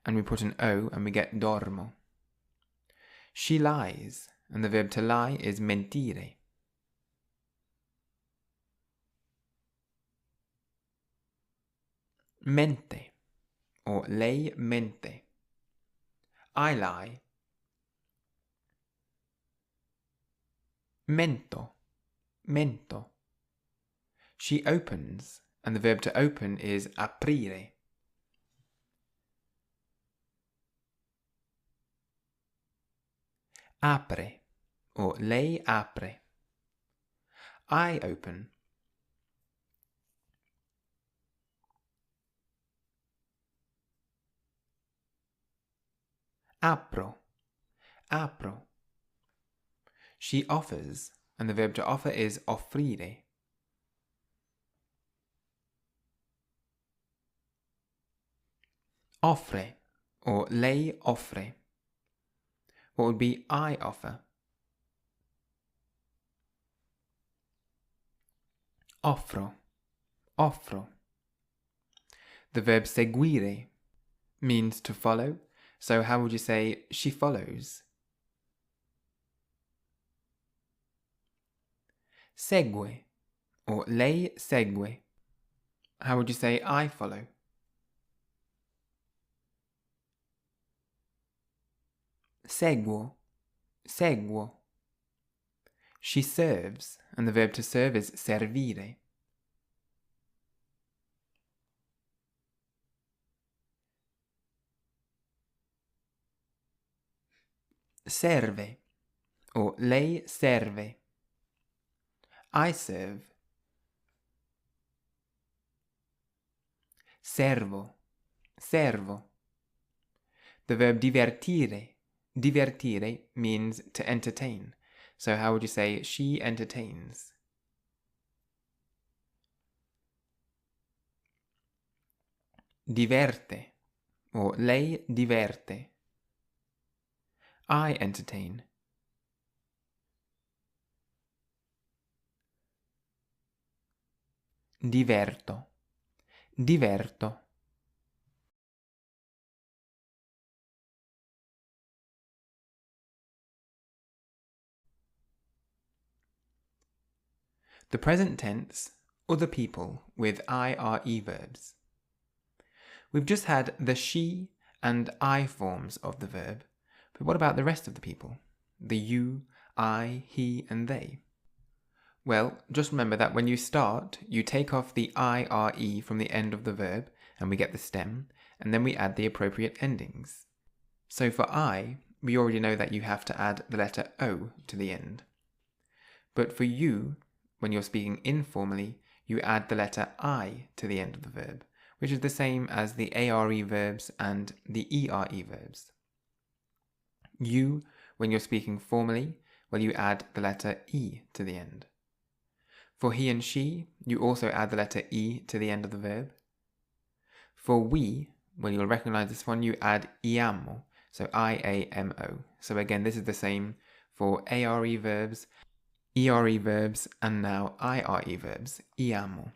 and we put an O and we get dormo. She lies, and the verb to lie is mentire. Mente or lei mente. I lie. Mento. Mento. She opens, and the verb to open is aprire. Apre or lei apre. I open. Apro. Apro. She offers, and the verb to offer is offrire. Offre or lei offre. What would be I offer? Offro. Offro. The verb seguire means to follow. So how would you say she follows? Segue or lei segue. How would you say I follow? Seguo. Seguo. She serves, and the verb to serve is servire. Serve or lei serve. I serve. Servo. Servo. The verb divertire. Divertire means to entertain. So how would you say she entertains? Diverte or lei diverte. I entertain. Diverto. Diverto. The present tense, other people with IRE verbs. We've just had the she and I forms of the verb, but what about the rest of the people? The you, I, he, and they? Well, just remember that when you start, you take off the IRE from the end of the verb, and we get the stem, and then we add the appropriate endings. So for I, we already know that you have to add the letter O to the end. But for you, when you're speaking informally, you add the letter I to the end of the verb, which is the same as the ARE verbs and the ERE verbs. You, when you're speaking formally, well, you add the letter E to the end. For he and she, you also add the letter E to the end of the verb. For we, well, you'll recognize this one, you add iamo, so IAMO. So again, this is the same for ARE verbs, ERE verbs, and now IRE verbs, iamo.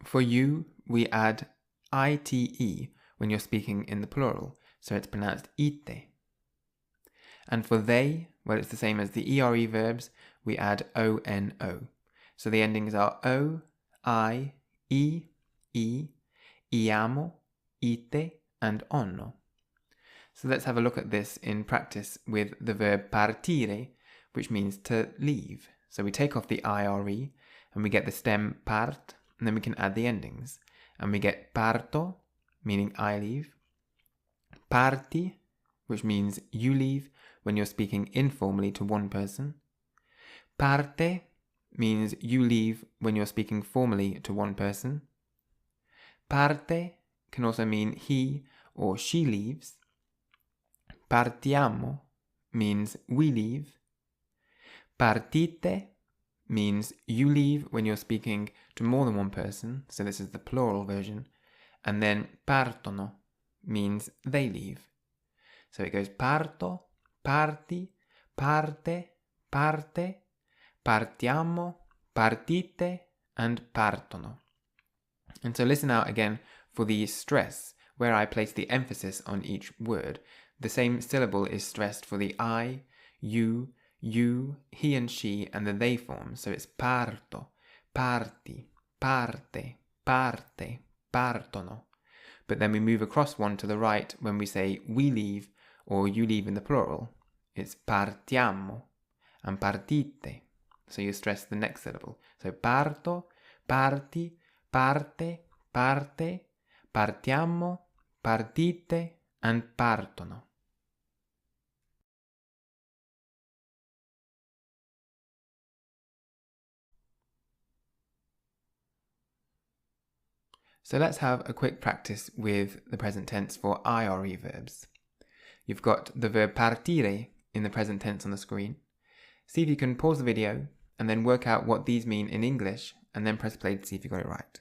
For you, we add ITE when you're speaking in the plural, so it's pronounced ite. And for they, well, it's the same as the ERE verbs, we add ONO. So the endings are O, I, iamo, ite, and onno. So let's have a look at this in practice with the verb partire, which means to leave. So we take off the IRE and we get the stem part, and then we can add the endings. And we get parto, meaning I leave, parti, which means you leave, when you're speaking informally to one person. Parte means you leave when you're speaking formally to one person. Parte can also mean he or she leaves. Partiamo means we leave. Partite means you leave when you're speaking to more than one person, so this is the plural version. And then partono means they leave. So it goes parto, parti, parte, parte, partiamo, partite, and partono. And so listen out again for the stress, where I place the emphasis on each word. The same syllable is stressed for the I, you, he and she, and the they form. So it's parto, parti, parte, parte, partono. But then we move across one to the right when we say we leave or you leave in the plural. It's partiamo and partite. So you stress the next syllable. So parto, parti, parte, parte, partiamo, partite, and partono. So let's have a quick practice with the present tense for IRE verbs. You've got the verb partire in the present tense on the screen. See if you can pause the video and then work out what these mean in English, and then press play to see if you got it right.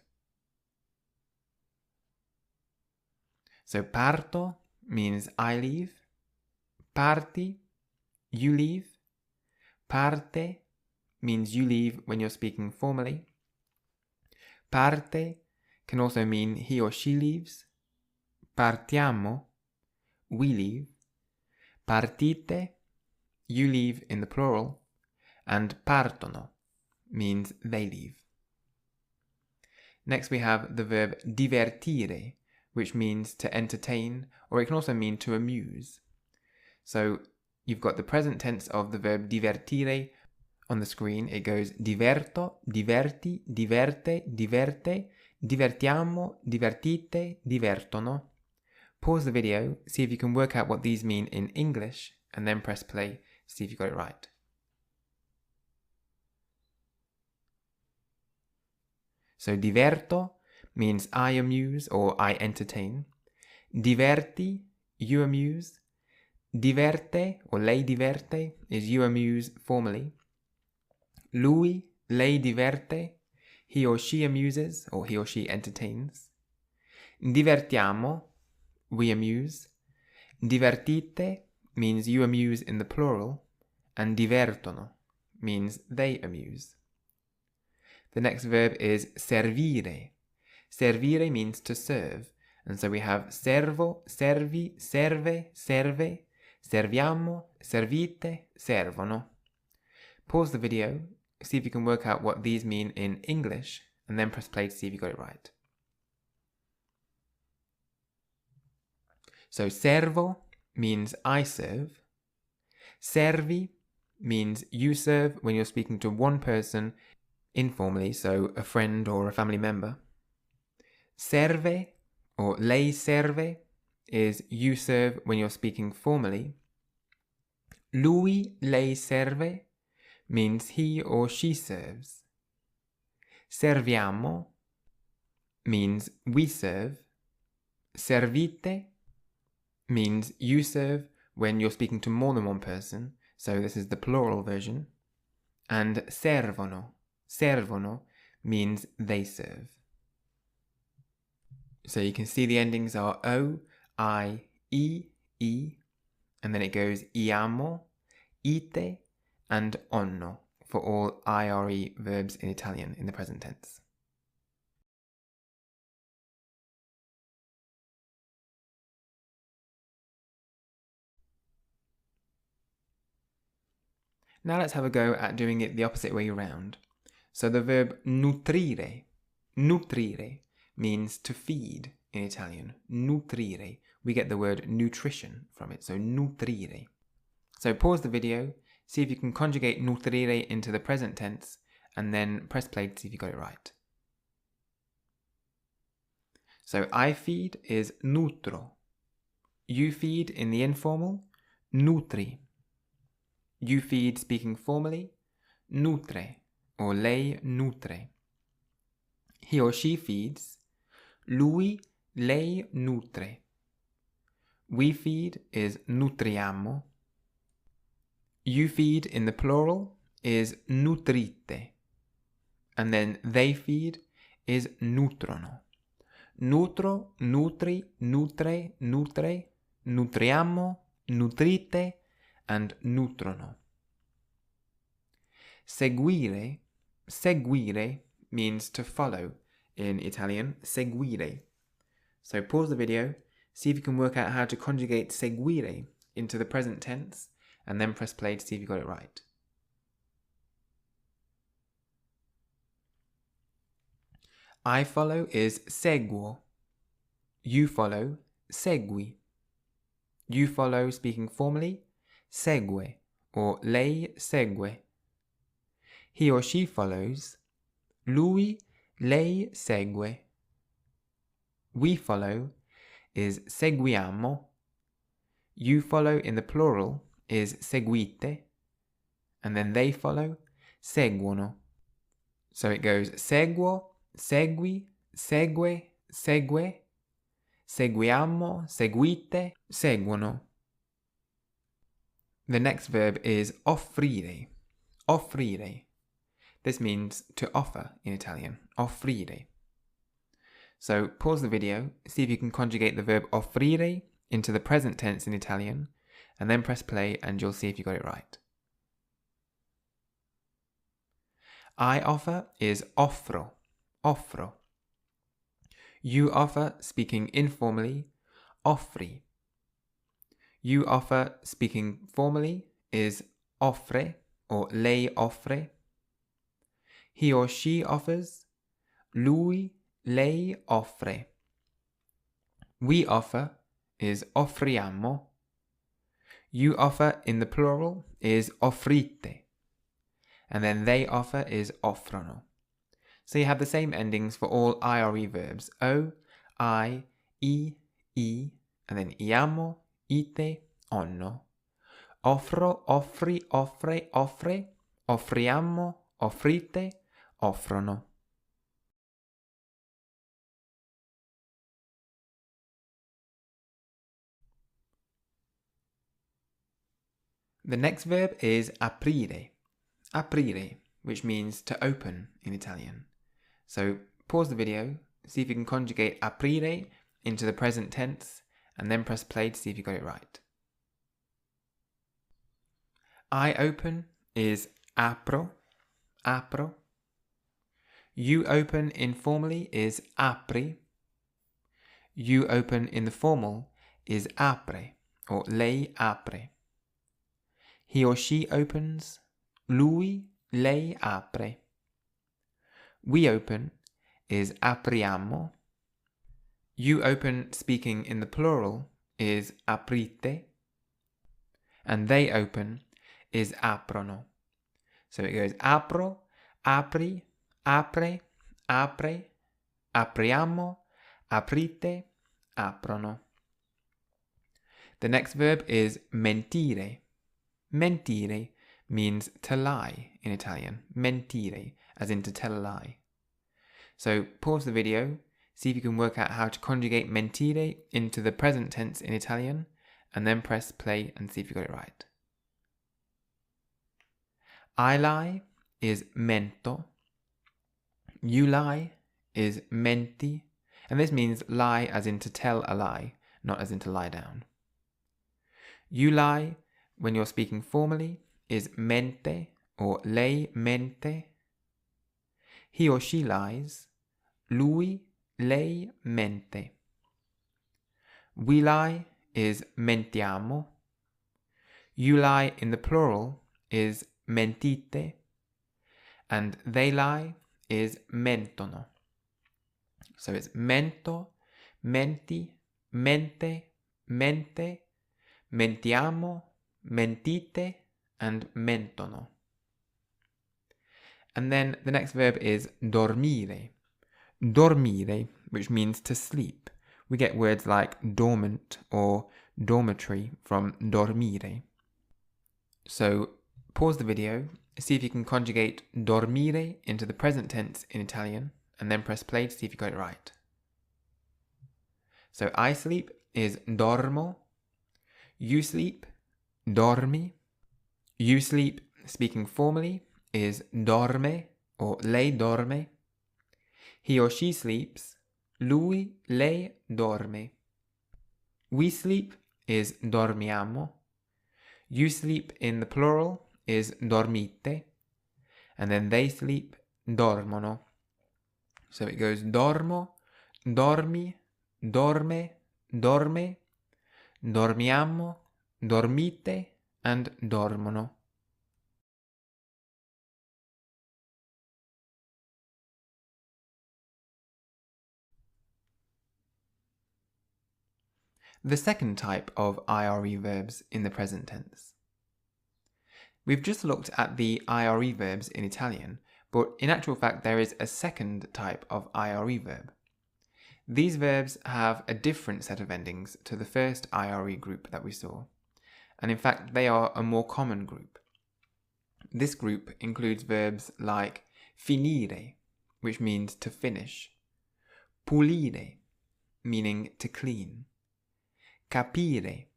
So parto means I leave. Parti, you leave. Parte means you leave when you're speaking formally. Parte can also mean he or she leaves. Partiamo, we leave. Partite, you leave in the plural. And partono means they leave. Next we have the verb divertire, which means to entertain, or it can also mean to amuse. So you've got the present tense of the verb divertire on the screen. It goes diverto, diverti, diverte, diverte, divertiamo, divertite, divertono. Pause the video, see if you can work out what these mean in English, and then press play to see if you got it right. So diverto means I amuse or I entertain. Diverti, you amuse. Diverte or lei diverte is you amuse formally. Lui, lei diverte, he or she amuses or he or she entertains. Divertiamo, we amuse. Divertite means you amuse in the plural, and divertono means they amuse. The next verb is servire. Servire means to serve, and so we have servo, servi, serve, serve, serviamo, servite, servono. Pause the video, see if you can work out what these mean in English, and then press play to see if you got it right. So servo means I serve. Servi means you serve when you're speaking to one person informally, so a friend or a family member. Serve or lei serve is you serve when you're speaking formally. Lui, lei serve means he or she serves. Serviamo means we serve. Servite means you serve when you're speaking to more than one person, so this is the plural version. And servono means they serve. So you can see the endings are o, I, e, and then it goes iamo, ite, and onno for all IRE verbs in Italian in the present tense. Now let's have a go at doing it the opposite way around. So the verb nutrire means to feed in Italian. Nutrire. We get the word nutrition from it, so nutrire. So pause the video, see if you can conjugate nutrire into the present tense, and then press play to see if you got it right. So I feed is nutro. You feed in the informal, nutri. You feed, speaking formally, nutre or lei nutre. He or she feeds, lui, lei nutre. We feed is nutriamo. You feed in the plural is nutrite. And then they feed is nutrono. Nutro, nutri, nutre, nutre, nutriamo, nutrite, and nutrono. Seguire, seguire means to follow in Italian, seguire. So pause the video, see if you can work out how to conjugate seguire into the present tense, and then press play to see if you got it right. I follow is seguo. You follow, segui. You follow, speaking formally, segue or lei segue. He or she follows, lui, lei segue. We follow is seguiamo. You follow in the plural is seguite. And then they follow, seguono. So it goes seguo, segui, segue, segue, seguiamo, seguite, seguono. The next verb is offrire. Offrire. This means to offer in Italian. Offrire. So pause the video, see if you can conjugate the verb offrire into the present tense in Italian, and then press play and you'll see if you got it right. I offer is offro. Offro. You offer, speaking informally, offri. You offer, speaking formally, is offre or lei offre. He or she offers, lui, lei offre. We offer is offriamo. You offer in the plural is offrite. And then they offer is offrono. So you have the same endings for all IRE verbs. O, I, and then iamo, ite, onno. Offro, offri, offre, offre, offriamo, offrite, offrono. The next verb is aprire. Aprire, which means to open in Italian. So pause the video, see if you can conjugate aprire into the present tense, and then press play to see if you got it right. I open is apro, apro. You open informally is apri. You open in the formal is apre, or lei apre. He or she opens, lui, lei apre. We open is apriamo. You open, speaking in the plural, is aprite. And they open is aprono. So it goes apro, apri, apre, apre, apriamo, aprite, aprono. The next verb is mentire. Mentire means to lie in Italian. Mentire, as in to tell a lie. So pause the video, see if you can work out how to conjugate mentire into the present tense in Italian, and then press play and see if you got it right. I lie is mento. You lie is menti. And this means lie as in to tell a lie, not as in to lie down. You lie, when you're speaking formally, is mente or lei mente. He or she lies, lui, lei mente. We lie is mentiamo. You lie in the plural is mentite. And they lie is mentono. So it's mento, menti, mente, mente, mentiamo, mentite, and mentono. And then the next verb is dormire. Dormire, which means to sleep. We get words like dormant or dormitory from dormire. So pause the video, see if you can conjugate dormire into the present tense in Italian, and then press play to see if you got it right. So I sleep is dormo, you sleep, dormi, you sleep, speaking formally, is dorme or lei dorme, he or she sleeps, lui, lei dorme, we sleep is dormiamo, you sleep in the plural is dormite, and then they sleep, dormono. So it goes dormo, dormi, dorme, dorme, dormiamo, dormite, and dormono. The second type of IRE verbs in the present tense. We've just looked at the IRE verbs in Italian, but in actual fact there is a second type of IRE verb. These verbs have a different set of endings to the first IRE group that we saw, and in fact they are a more common group. This group includes verbs like finire, which means to finish, pulire, meaning to clean, capire,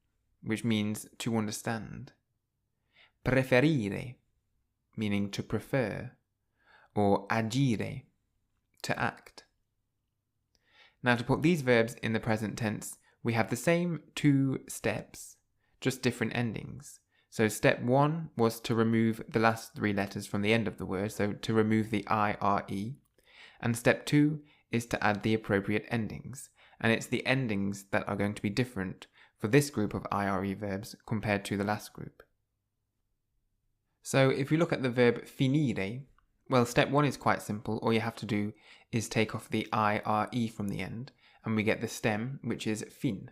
which means to understand, preferire, meaning to prefer, or agire, to act. Now to put these verbs in the present tense, we have the same two steps, just different endings. So step 1 was to remove the last 3 letters from the end of the word, so to remove the IRE, and step 2 is to add the appropriate endings, and it's the endings that are going to be different for this group of IRE verbs compared to the last group. So if you look at the verb finire, well, step 1 is quite simple. All you have to do is take off the IRE from the end, and we get the stem, which is fin.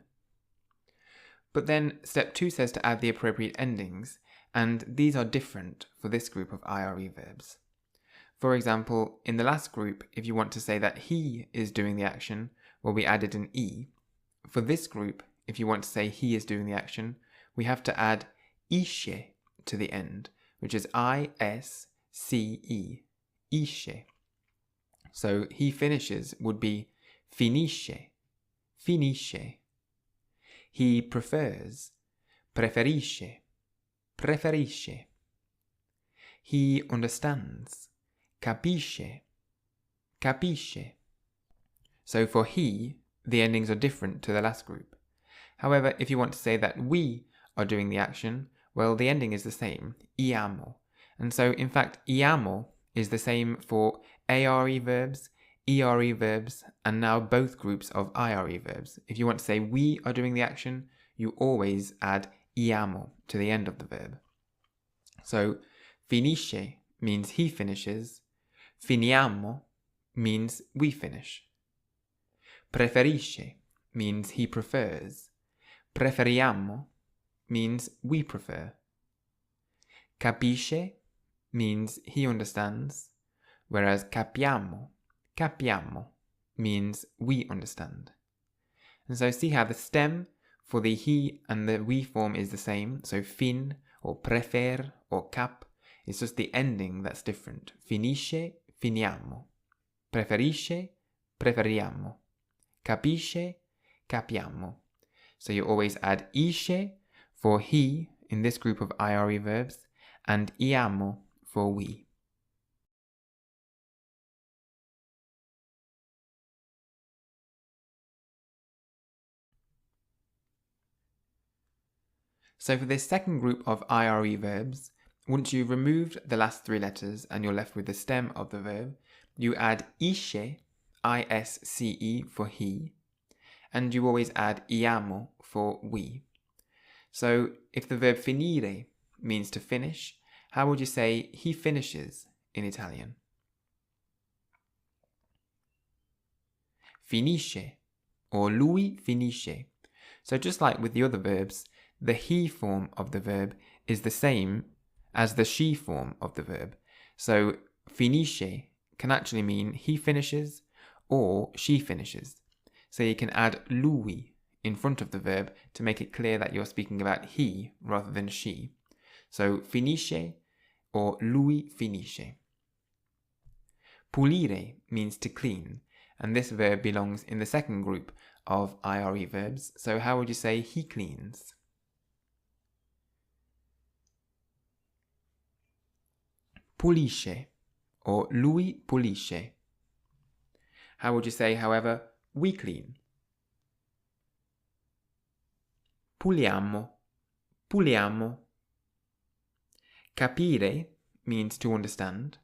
But then step 2 says to add the appropriate endings, and these are different for this group of IRE verbs. For example, in the last group, if you want to say that he is doing the action, well, we added an E. For this group, if you want to say he is doing the action, we have to add isce to the end, which is ISCE, isce. So he finishes would be finisce, finisce. He prefers, preferisce, preferisce. He understands, capisce, capisce. So for he, the endings are different to the last group. However, if you want to say that we are doing the action, well, the ending is the same, iamo. And so, in fact, iamo is the same for ARE verbs, ERE verbs, and now both groups of IRE verbs. If you want to say we are doing the action, you always add iamo to the end of the verb. So, finisce means he finishes, finiamo means we finish. Preferisce means he prefers, preferiamo means we prefer. Capisce means he understands, whereas capiamo, capiamo means we understand. And so see how the stem for the he and the we form is the same, so fin or prefer or cap, it's just the ending that's different. Finisce, finiamo. Preferisce, preferiamo. Capisce, capiamo. So you always add isce for he in this group of IRE verbs and iamo for we. So for this second group of IRE verbs, once you've removed the last 3 letters and you're left with the stem of the verb, you add isce, ISCE for he, and you always add iamo for we. So if the verb finire means to finish, how would you say he finishes in Italian? Finisce or lui finisce. So just like with the other verbs, the he form of the verb is the same as the she form of the verb. So finisce can actually mean he finishes or she finishes. So you can add lui in front of the verb to make it clear that you're speaking about he rather than she. So finisce or lui finisce. Pulire means to clean, and this verb belongs in the second group of IRE verbs. So how would you say he cleans? Pulisce, or lui pulisce. How would you say, however, we clean? Puliamo, puliamo. Capire means to understand.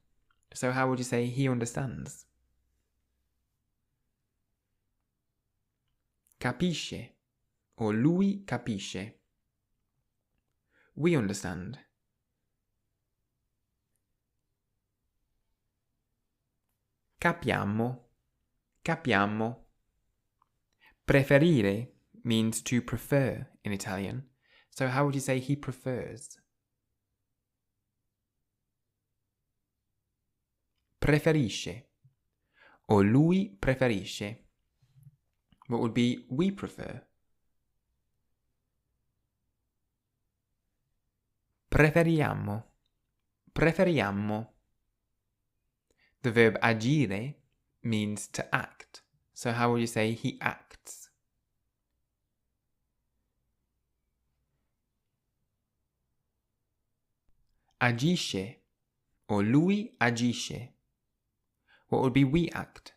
So how would you say he understands? Capisce, or lui capisce. We understand. Capiamo, capiamo. Preferire means to prefer in Italian. So how would you say he prefers? Preferisce, or lui preferisce. What would be we prefer? Preferiamo, preferiamo. The verb agire means to act. So how would you say he acts? Agisce, or lui agisce. What would be we act?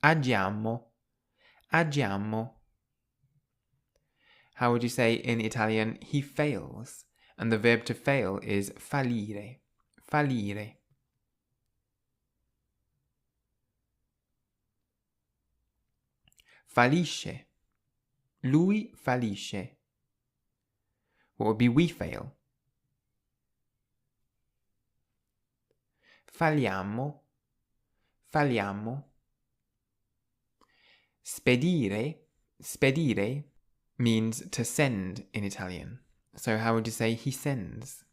Agiamo, agiamo. How would you say in Italian he fails? And the verb to fail is fallire, fallire. Fallisce, lui fallisce. What would be we fail? Falliamo, falliamo. Spedire, spedire means to send in Italian. So how would you say he sends?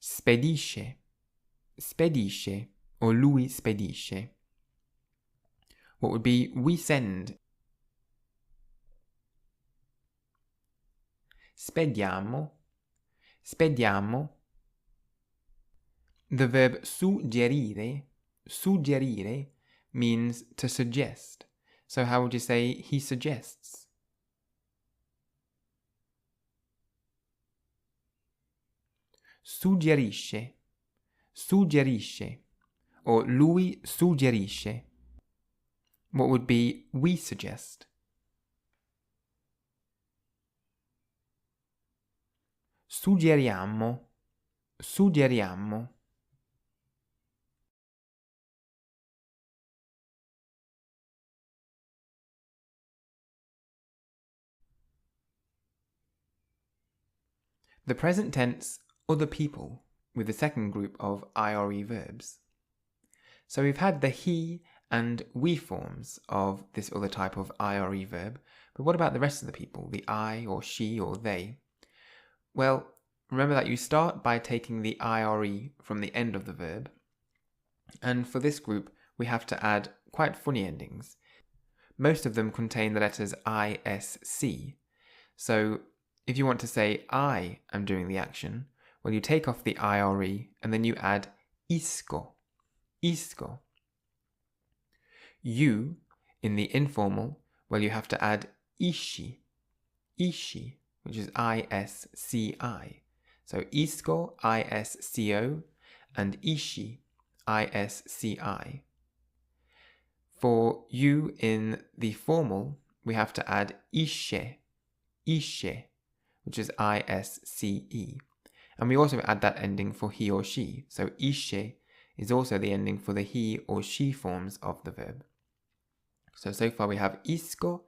Spedisce, spedisce, or lui spedisce. What would be we send? Spediamo, spediamo. The verb suggerire, suggerire means to suggest. So how would you say he suggests? Suggerisce, suggerisce, or lui suggerisce. What would be we suggest? Suggeriamo, suggeriamo. The present tense, other people, with the second group of IRE verbs. So we've had the he and we forms of this other type of IRE verb, but what about the rest of the people, the I or she or they? Well, remember that you start by taking the IRE from the end of the verb, and for this group we have to add quite funny endings. Most of them contain the letters ISC, so if you want to say I am doing the action, well, you take off the IRE and then you add isco, isco. You, in the informal, well, you have to add ishi, ishi, which is ISCI. So isco, ISCO, and ishi, ISCI. For you in the formal, we have to add isce, isce, which is ISCE. And we also add that ending for he or she. So isce is also the ending for the he or she forms of the verb. So far we have isco,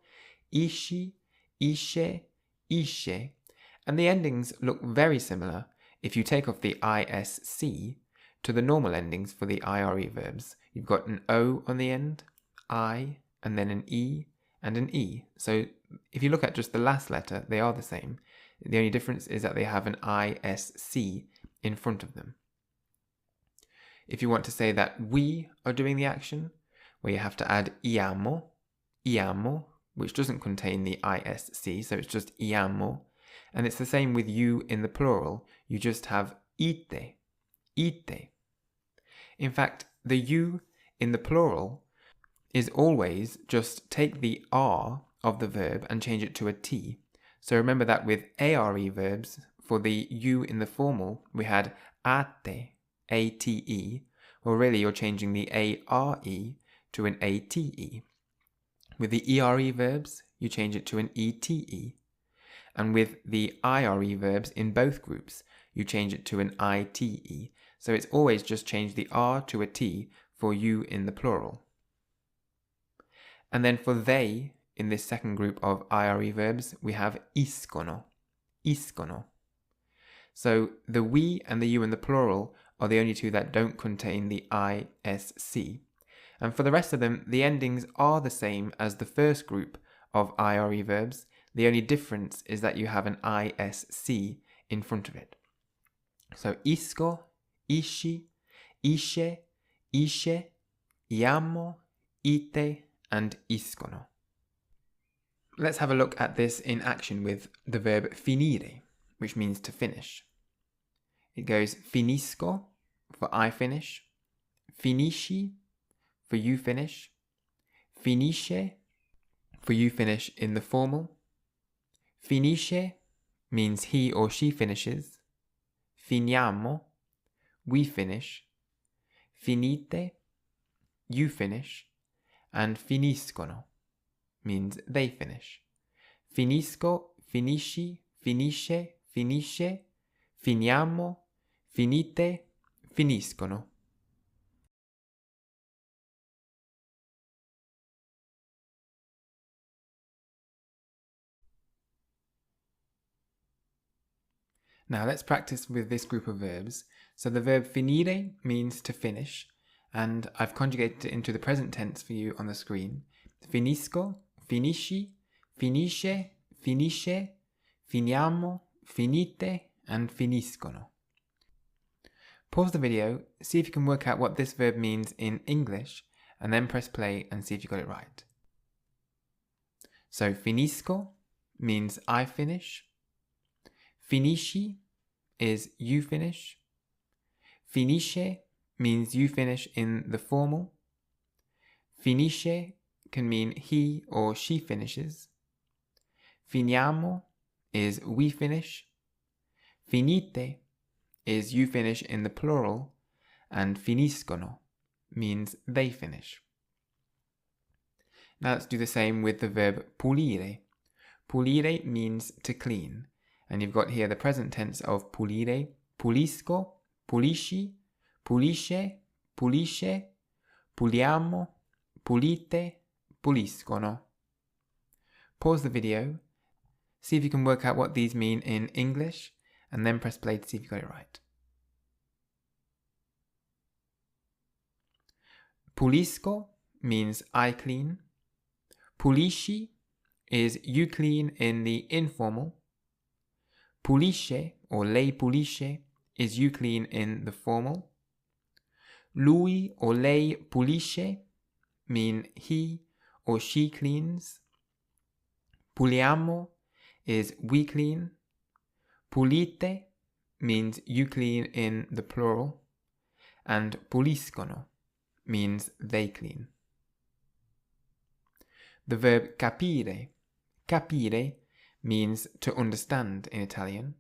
ishi, isce, isce. And the endings look very similar if you take off the ISC to the normal endings for the IRE verbs. You've got an O on the end, I, and then an E, and an E. So if you look at just the last letter, they are the same. The only difference is that they have an ISC in front of them. If you want to say that we are doing the action, well, you have to add iamo, iamo, which doesn't contain the ISC, so it's just iamo. And it's the same with you in the plural. You just have ite, ite. In fact, the you in the plural is always just take the R of the verb and change it to a T. So remember that with ARE verbs, for the you in the formal, we had ate, A-T-E. Well, really, you're changing the A-R-E to an A-T-E. With the ERE verbs, you change it to an E-T-E. And with the IRE verbs in both groups, you change it to an I-T-E. So it's always just change the R to a T for you in the plural. And then for they, in this second group of IRE verbs, we have iscono, iscono. So the we and the you in the plural are the only two that don't contain the ISC. And for the rest of them, the endings are the same as the first group of IRE verbs. The only difference is that you have an ISC in front of it. So isco, ishi, isce, isce, iamo, ite, and iscono. Let's have a look at this in action with the verb finire, which means to finish. It goes finisco for I finish, finisci for you finish, finisce for you finish in the formal, finisce means he or she finishes, finiamo, we finish, finite, you finish, and finiscono means they finish. Finisco, finisci, finisce, finisce, finiamo, finite, finiscono. Now let's practice with this group of verbs. So the verb finire means to finish, and I've conjugated it into the present tense for you on the screen. Finisco, finisci, finisce, finisce, finiamo, finite, and finiscono. Pause the video, see if you can work out what this verb means in English, and then press play and see if you got it right. So finisco means I finish. Finisci is you finish. Finisce means you finish in the formal. Finisce can mean he or she finishes. Finiamo is we finish. Finite is you finish in the plural. And finiscono means they finish. Now let's do the same with the verb pulire. Pulire means to clean. And you've got here the present tense of pulire, pulisco, pulisci, pulisce, pulisce, puliamo, pulite, puliscono. Pause the video, see if you can work out what these mean in English, and then press play to see if you got it right. Pulisco means I clean. Pulisci is you clean in the informal. Pulisce or lei pulisce is you clean in the formal. Lui or lei pulisce mean he or she cleans. Puliamo is we clean. Pulite means you clean in the plural. And puliscono means they clean. The verb capire, capire, means to understand in Italian,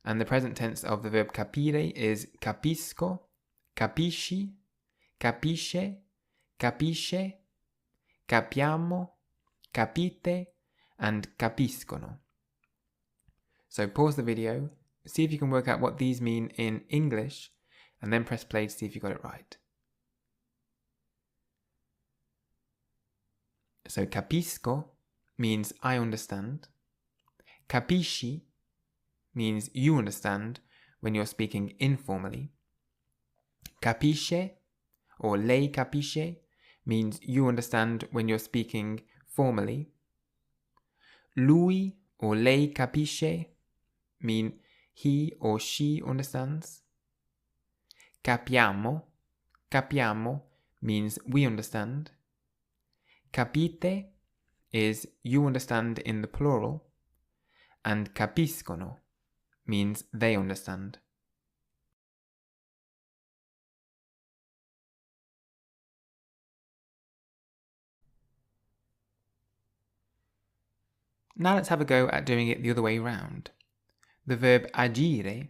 and the present tense of the verb capire is capisco, capisci, capisce, capisce, capiamo, capite, and capiscono. So pause the video, see if you can work out what these mean in English, and then press play to see if you got it right. So capisco means I understand. Capisci means you understand when you're speaking informally. Capisce or lei capisce means you understand when you're speaking formally. Lui or lei capisce mean he or she understands. Capiamo, capiamo means we understand. Capite is you understand in the plural, and capiscono means they understand. Now let's have a go at doing it the other way round. The verb agire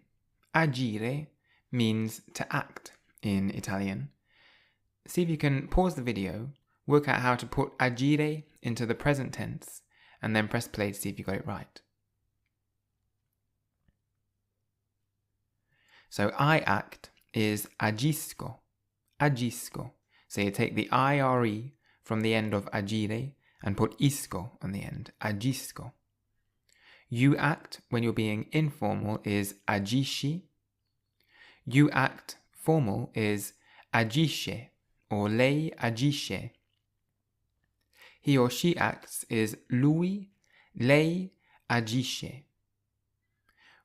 means to act in Italian. See if you can pause the video, work out how to put agire into the present tense, and then press play to see if you got it right. So I act is agisco. So you take the IRE from the end of agire and put isco on the end, agisco. You act when you're being informal is agisci. You act formal is agisce or lei agisce. He or she acts is lui, lei agisce.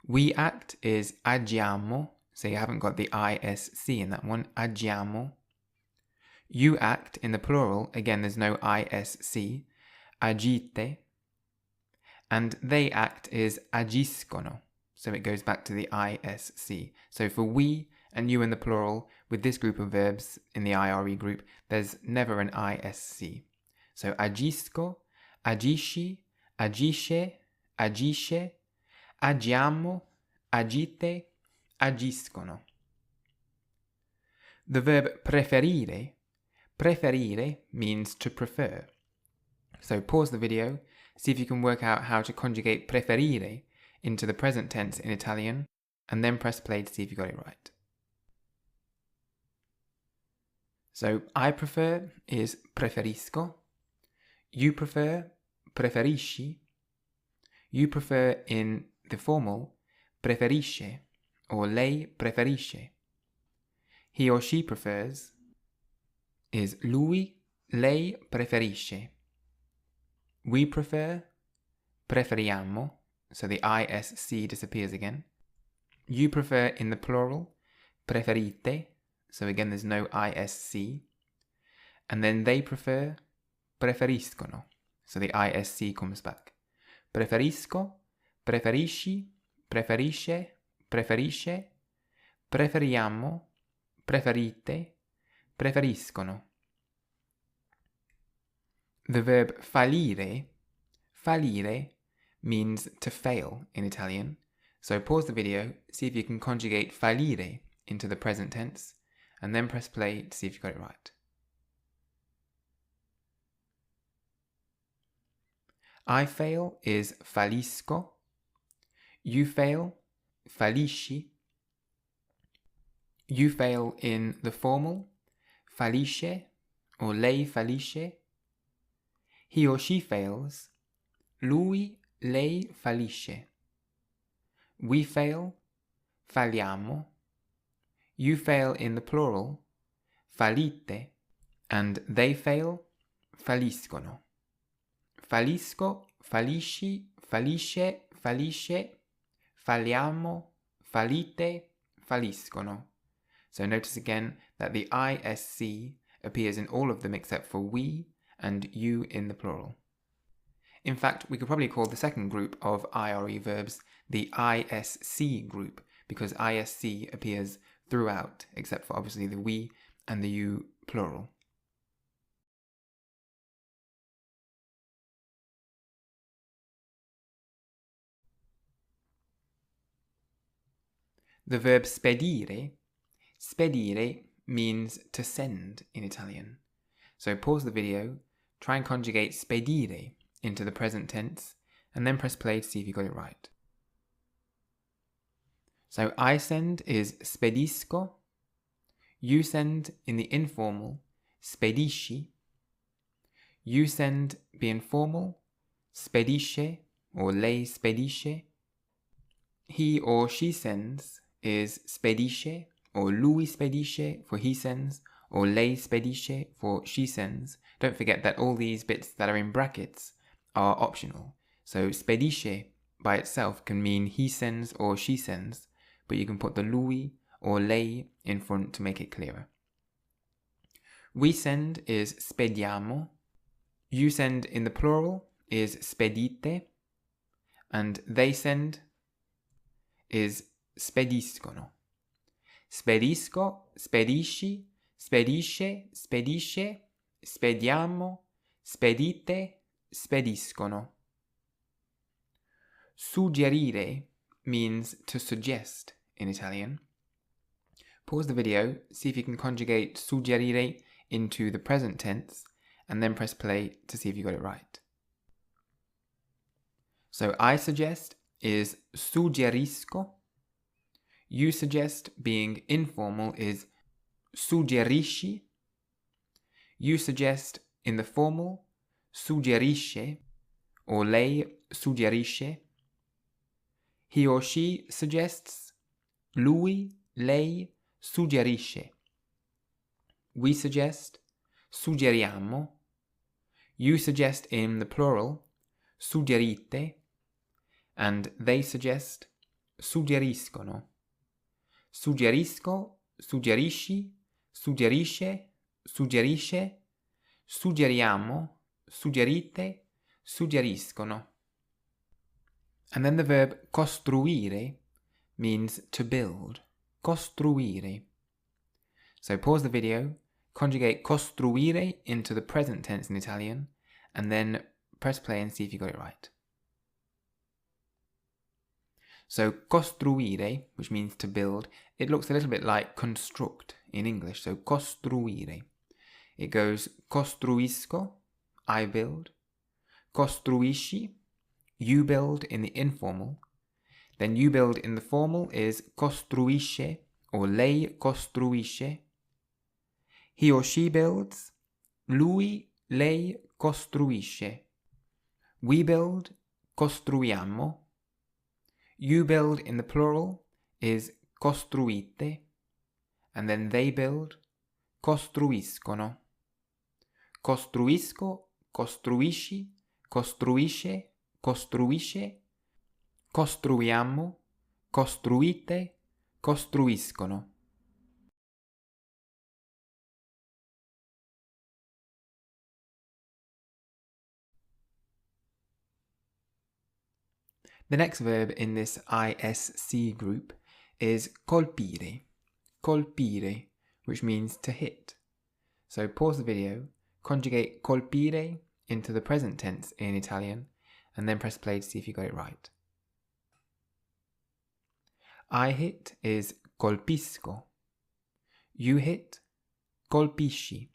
We act is agiamo, so you haven't got the ISC in that one, agiamo. You act in the plural, again there's no ISC, agite. And they act is agiscono, so it goes back to the ISC. So for we and you in the plural, with this group of verbs in the IRE group, there's never an ISC. So agisco, agisci, agisce, agisce, agiamo, agite, agiscono. The verb preferire means to prefer. So pause the video, see if you can work out how to conjugate preferire into the present tense in Italian, and then press play to see if you got it right. So I prefer is preferisco. You prefer, preferisci. You prefer in the formal, preferisce, or lei preferisce. He or she prefers is lui, lei preferisce. We prefer, preferiamo, so the ISC disappears again. You prefer in the plural, preferite, so again there's no ISC. And then they prefer, preferiscono, so the ISC comes back. Preferisco, preferisci, preferisce, preferisce, preferiamo, preferite, preferiscono. The verb fallire means to fail in Italian. So pause the video, see if you can conjugate fallire into the present tense, and then press play to see if you got it right. I fail is fallisco. You fail, fallisci. You fail in the formal, fallisce, or lei fallisce. He or she fails, lui, lei fallisce. We fail, falliamo. You fail in the plural, fallite, and they fail, falliscono. Fallisco, fallisci, fallisce, fallisce, falliamo, fallite, falliscono. So notice again that the ISC appears in all of them except for we and you in the plural. In fact, we could probably call the second group of IRE verbs the ISC group, because ISC appears throughout, except for obviously the we and the you plural. The verb spedire means to send in Italian. So pause the video, try and conjugate spedire into the present tense, and then press play to see if you got it right. So I send is spedisco. You send in the informal, spedisci. You send being formal, spedisce or lei spedisce. He or she sends is spedisce or lui spedisce for he sends, or lei spedisce for she sends. Don't forget that all these bits that are in brackets are optional. So spedisce by itself can mean he sends or she sends, but you can put the lui or lei in front to make it clearer. We send is spediamo. You send in the plural is spedite, and they send is spediscono. Spedisco, spedisci, spedisce, spedisce, spediamo, spedite, spediscono. Suggerire means to suggest in Italian. Pause the video, see if you can conjugate suggerire into the present tense, and then press play to see if you got it right. So I suggest is suggerisco. You suggest, being informal, is suggerisci. You suggest in the formal, suggerisce, or lei suggerisce. He or she suggests, lui, lei suggerisce. We suggest, suggeriamo. You suggest in the plural, suggerite, and they suggest, suggeriscono. Suggerisco, suggerisci, suggerisce, suggerisce, suggeriamo, suggerite, suggeriscono. And then the verb costruire means to build. Costruire. So pause the video, conjugate costruire into the present tense in Italian, and then press play and see if you got it right. So costruire, which means to build, it looks a little bit like construct in English. So costruire. It goes costruisco, I build. Costruisci, you build in the informal. Then you build in the formal is costruisce, or lei costruisce. He or she builds, lui, lei costruisce. We build, costruiamo. You build in the plural is costruite, and then they build, costruiscono. Costruisco, costruisci, costruisce, costruisce, costruiamo, costruite, costruiscono. The next verb in this ISC group is colpire. Colpire, which means to hit. So pause the video, conjugate colpire into the present tense in Italian, and then press play to see if you got it right. I hit is colpisco. You hit, colpisci.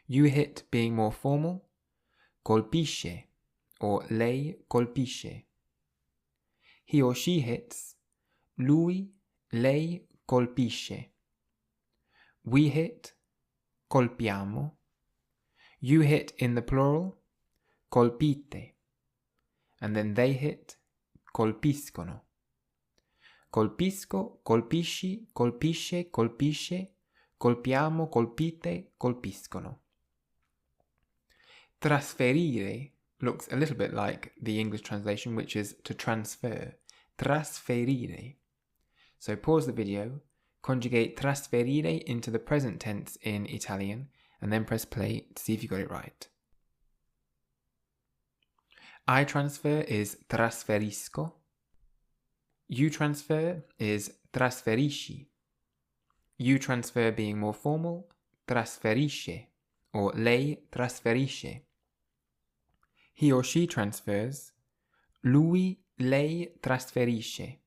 You hit being more formal, colpisce, or lei colpisce. He or she hits, lui, lei colpisce. We hit, colpiamo. You hit in the plural, colpite. And then they hit, colpiscono. Colpisco, colpisci, colpisce, colpisce, colpiamo, colpite, colpiscono. Trasferire looks a little bit like the English translation, which is to transfer. Trasferire. So pause the video, conjugate trasferire into the present tense in Italian, and then press play to see if you got it right. I transfer is trasferisco. You transfer is trasferisci. You transfer being more formal, trasferisce, or lei trasferisce. He or she transfers, lui, lei trasferisce.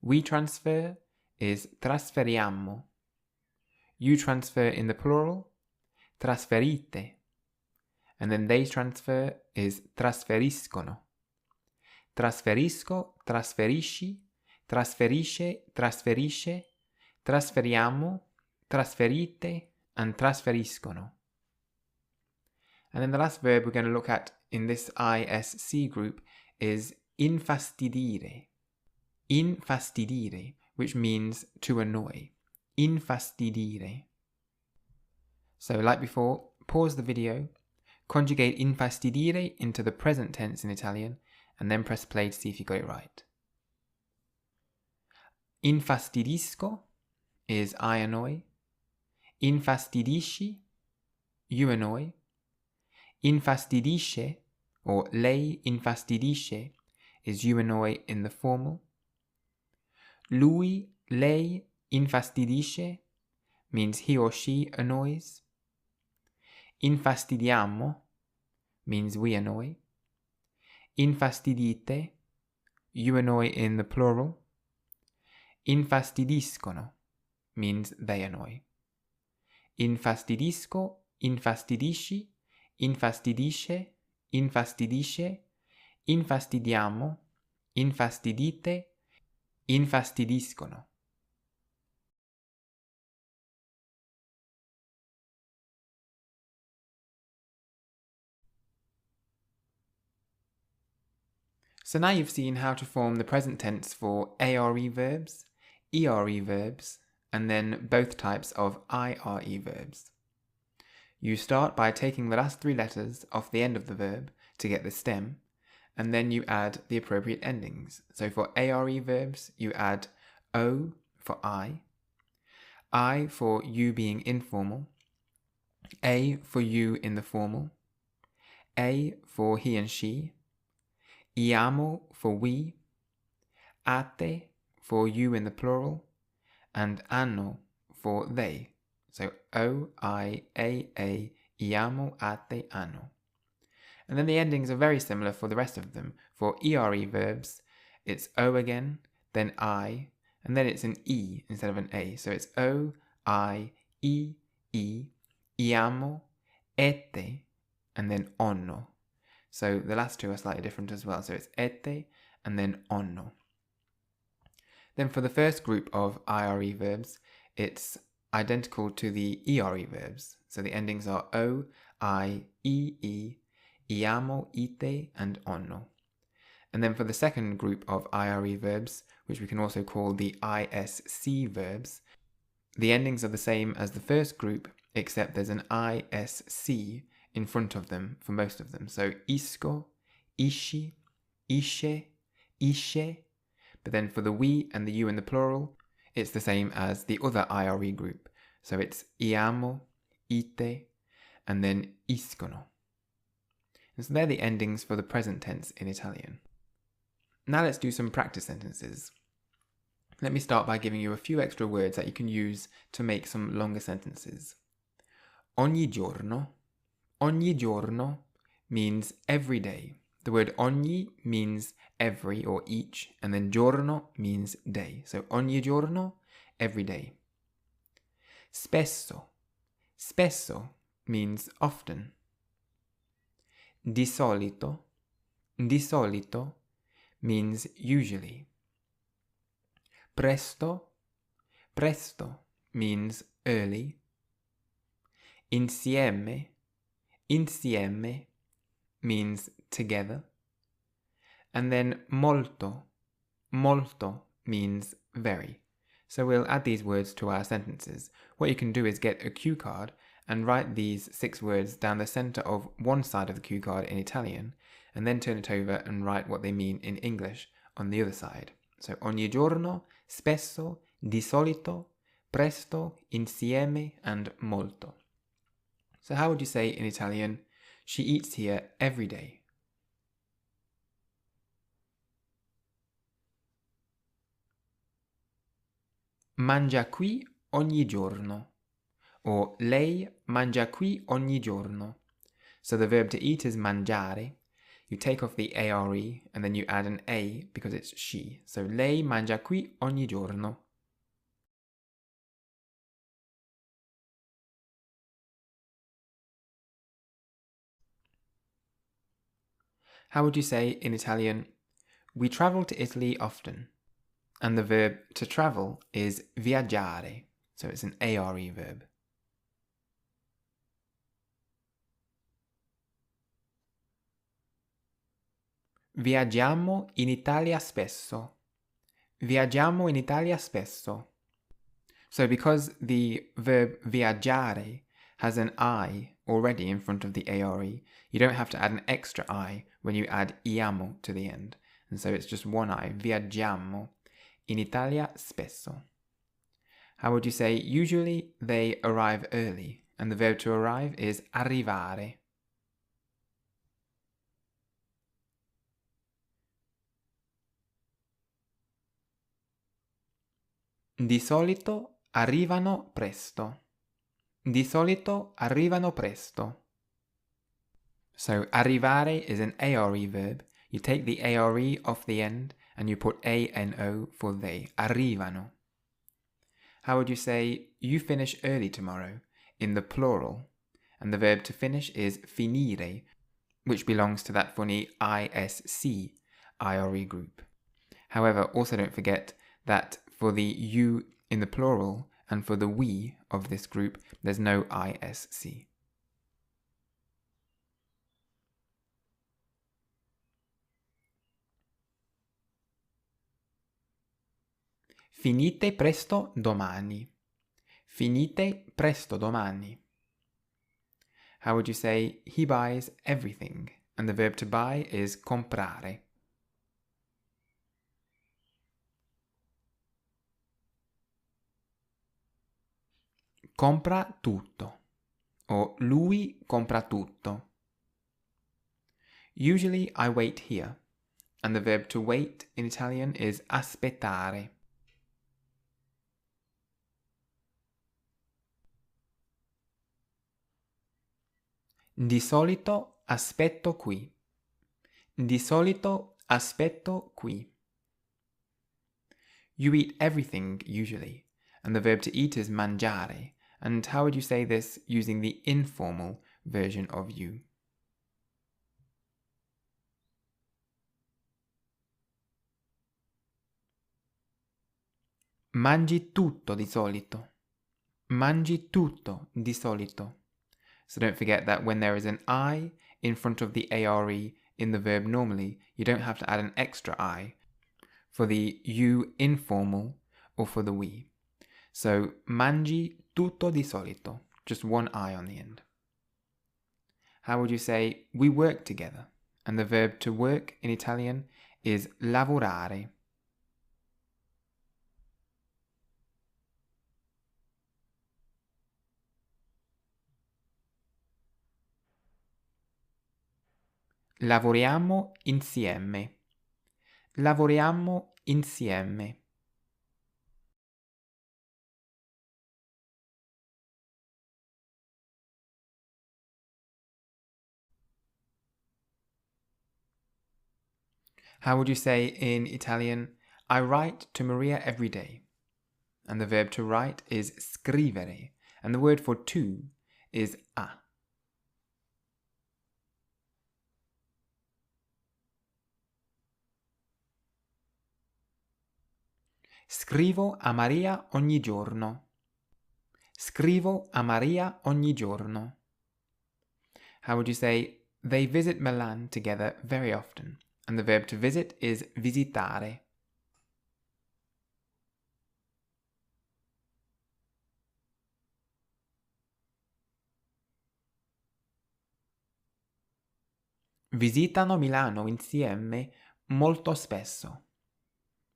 We transfer is trasferiamo. You transfer in the plural, trasferite. And then they transfer is trasferiscono. Trasferisco, trasferisci, trasferisce, trasferisce, trasferiamo, trasferite, and trasferiscono. And then the last verb we're going to look at in this ISC group is infastidire. Infastidire, which means to annoy. Infastidire. So like before, pause the video, conjugate infastidire into the present tense in Italian, and then press play to see if you got it right. Infastidisco is I annoy. Infastidisci, you annoy. infastidisce or lei infastidisce is you annoy in the formal. Lui, lei infastidisce means he or she annoys. Infastidiamo means we annoy. Infastidite, you annoy in the plural. Infastidiscono means they annoy. Infastidisco, infastidisci, infastidisce, infastidisce, infastidiamo, infastidite, infastidiscono. So now you've seen how to form the present tense for ARE verbs, ERE verbs, and then both types of IRE verbs. You start by taking the last three letters off the end of the verb to get the stem, and then you add the appropriate endings. So for ARE verbs, you add O for I for you being informal, A for you in the formal, A for he and she, iamo for we, ate for you in the plural, and hanno for they. So O, I, A, iamo, ate, hanno. And then the endings are very similar for the rest of them. For ERE verbs, it's O again, then I, and then it's an E instead of an A. So it's O, I, iamo, ete, and then onno. So the last two are slightly different as well. So it's ete and then onno. Then for the first group of IRE verbs, it's identical to the ERE verbs. So the endings are O, I, iamo, ite, and onno. And then for the second group of IRE verbs, which we can also call the ISC verbs, the endings are the same as the first group, except there's an ISC in front of them for most of them. So isco, isci, isce, isce. But then for the we and the you in the plural, it's the same as the other IRE group. So it's iamo, ite, and then iscono. And so they're the endings for the present tense in Italian. Now let's do some practice sentences. Let me start by giving you a few extra words that you can use to make some longer sentences. Ogni giorno. Ogni giorno means every day. The word ogni means every or each, and then giorno means day. So ogni giorno, every day. Spesso. Spesso means often. Di solito. Di solito means usually. Presto. Presto means early. Insieme. Insieme means together. And then molto. Molto means very. So we'll add these words to our sentences. What you can do is get a cue card and write these 6 words down the center of one side of the cue card in Italian, and then turn it over and write what they mean in English on the other side. So ogni giorno, spesso, di solito, presto, insieme, and molto. So how would you say in Italian, she eats here every day? Mangia qui ogni giorno. Or lei mangia qui ogni giorno. So the verb to eat is mangiare. You take off the ARE and then you add an A because it's she. So lei mangia qui ogni giorno. How would you say in Italian, we travel to Italy often? And the verb to travel is viaggiare. So it's an ARE verb. Viaggiamo in Italia spesso. Viaggiamo in Italia spesso. So because the verb viaggiare has an I already in front of the ARE, you don't have to add an extra I when you add iamo to the end. And so it's just one I, viaggiamo in Italia spesso. How would you say usually they arrive early? And the verb to arrive is arrivare. Di solito arrivano presto. Di solito arrivano presto. So arrivare is an ARE verb. You take the ARE off the end and you put ANO for they. Arrivano. How would you say you finish early tomorrow in the plural? And the verb to finish is finire, which belongs to that funny ISC IRE group. However, also don't forget that for the you in the plural and for the we of this group, there's no ISC. Finite presto domani. Finite presto domani. How would you say he buys everything? And the verb to buy is comprare. Compra tutto. Or lui compra tutto. Usually I wait here. And the verb to wait in Italian is aspettare. Di solito aspetto qui. Di solito aspetto qui. You eat everything usually, and the verb to eat is mangiare. And how would you say this using the informal version of you? Mangi tutto di solito. Mangi tutto di solito. So don't forget that when there is an I in front of the ARE in the verb normally, you don't have to add an extra I for the you informal or for the we. So mangi tutto di solito, just one I on the end. How would you say we work together? And the verb to work in Italian is lavorare. Lavoriamo insieme. Lavoriamo insieme. How would you say in Italian, I write to Maria every day? And the verb to write is scrivere. And the word for to is a. Scrivo a Maria ogni giorno. Scrivo a Maria ogni giorno. How would you say they visit Milan together very often? And the verb to visit is visitare. Visitano Milano insieme molto spesso.